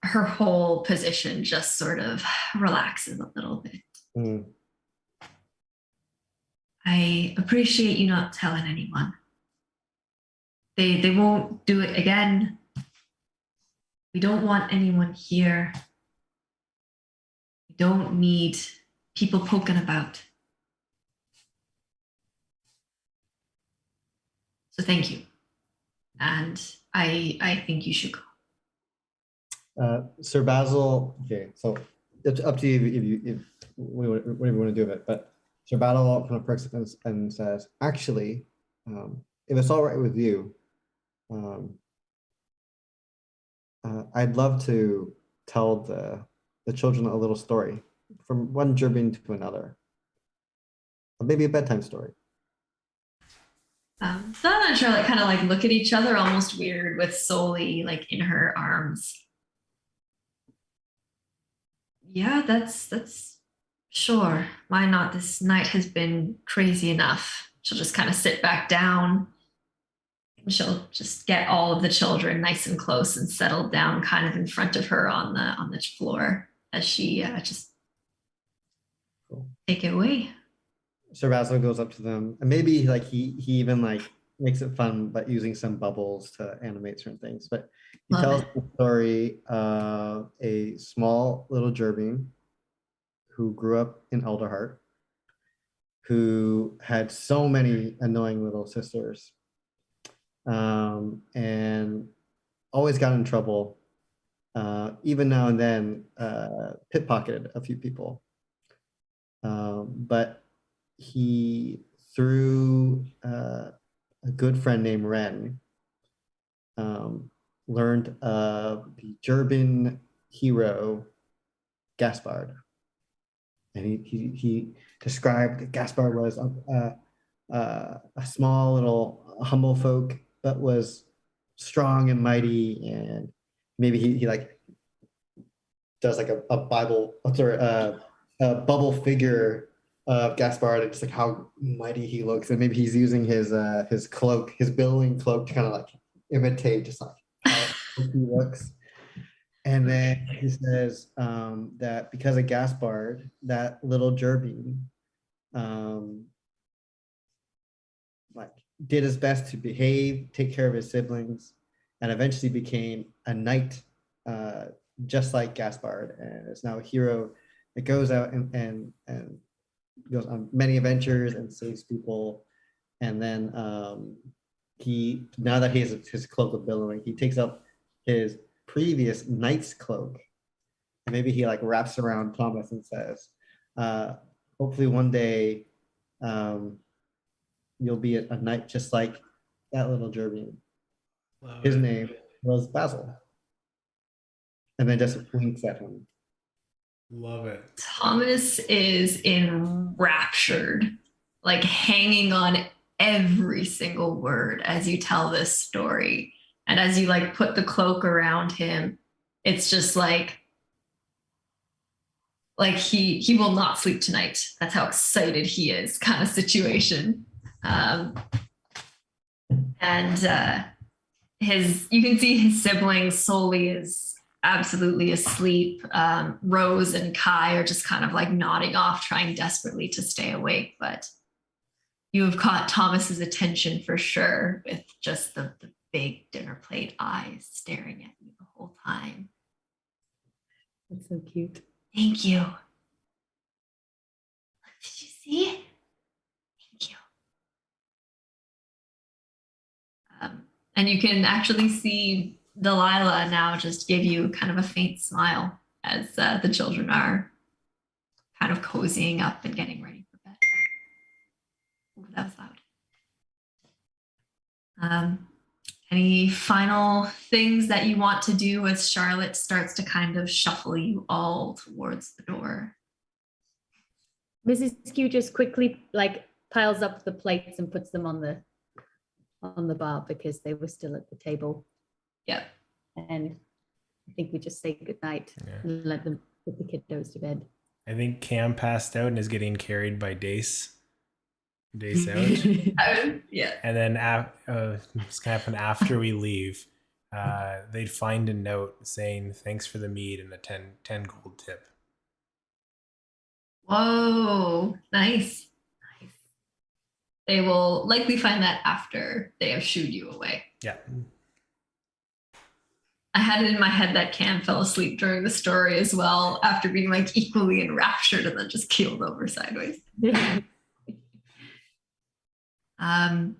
her whole position just sort of relaxes a little bit. I appreciate you not telling anyone. They won't do it again. We don't want anyone here. We don't need people poking about. So thank you. And I think you should go. Sir Basil, okay, so it's up to you if whatever you want to do with it. But Sir Basil kind of perks up and says, actually, if it's all right with you, I'd love to tell the children a little story from one German to another. Maybe a bedtime story. Donna and Charlotte kind of like look at each other, almost weird, with Solly like in her arms. Yeah, that's sure. Why not? This night has been crazy enough. She'll just kind of sit back down. She'll just get all of the children nice and close and settled down kind of in front of her on the floor as she just take it away. Sir Basil goes up to them, and maybe like he even like makes it fun by using some bubbles to animate certain things. But he tells the story of a small little German who grew up in Elderheart, who had so many annoying little sisters, and always got in trouble. Even now and then, pickpocketed a few people. But he, through a good friend named Ren, learned of the German hero Gaspard. And he described that Gaspard was a small little humble folk, but was strong and mighty. And maybe he like does like a Bible, a bubble figure of Gaspard and just like how mighty he looks. And maybe he's using his cloak, his billowing cloak, to kind of like imitate just like how he looks. And then he says that because of Gaspard, that little Jerby like did his best to behave, take care of his siblings, and eventually became a knight just like Gaspard, and is now a hero that goes out and goes on many adventures and saves people. And then now that he has his cloak of billowing, he takes up his previous knight's cloak, and maybe he like wraps around Thomas and says, hopefully one day you'll be a knight just like that little Jerby. His name was Basil. And then just winks at him. Love it. Thomas is enraptured, like hanging on every single word as you tell this story. And as you like put the cloak around him, it's just like he will not sleep tonight. That's how excited he is, kind of situation. And you can see his siblings. Sully is absolutely asleep. Rose and Kai are just kind of like nodding off, trying desperately to stay awake. But you have caught Thomas's attention for sure, with just the big dinner plate eyes staring at you the whole time. That's so cute. Thank you. Did you see? Thank you. And you can actually see Delilah now just give you kind of a faint smile as the children are kind of cozying up and getting ready for bed. Ooh, that was loud. Any final things that you want to do as Charlotte starts to kind of shuffle you all towards the door? Mrs. Q just quickly like piles up the plates and puts them on the bar because they were still at the table. Yep. And I think we just say goodnight and let them put the kiddos to bed. I think Cam passed out and is getting carried by Dace. Dace out. Yeah. And then it's gonna happen after we leave. They'd find a note saying thanks for the mead and a 10 gold tip. Whoa, nice. They will likely find that after they have shooed you away. Yeah. I had it in my head that Cam fell asleep during the story as well, after being like equally enraptured and then just keeled over sideways. So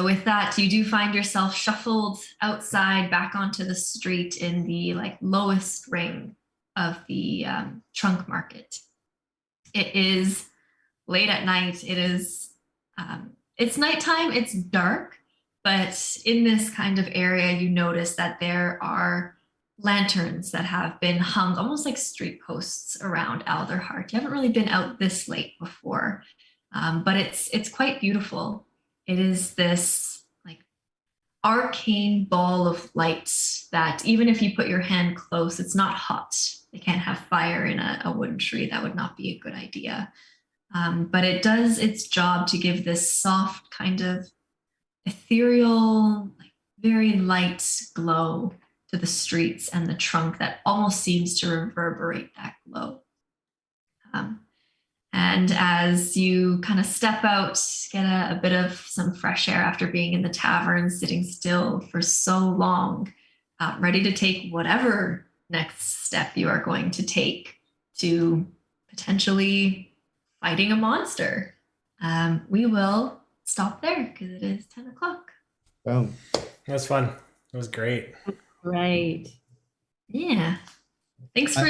with that, you do find yourself shuffled outside back onto the street in the like lowest ring of the trunk market. It is late at night. It is it's nighttime, it's dark, but in this kind of area, you notice that there are lanterns that have been hung almost like street posts around Alderheart. You haven't really been out this late before, but it's quite beautiful. It is this like arcane ball of light that even if you put your hand close, it's not hot. They can't have fire in a wooden tree. That would not be a good idea. But it does its job to give this soft kind of ethereal, like very light glow to the streets and the trunk that almost seems to reverberate that glow. And as you kind of step out, get a bit of some fresh air after being in the tavern, sitting still for so long, ready to take whatever next step you are going to take to potentially fighting a monster. We will stop there because it is 10 o'clock. Boom. That was fun. It was great. Right. Yeah. Thanks for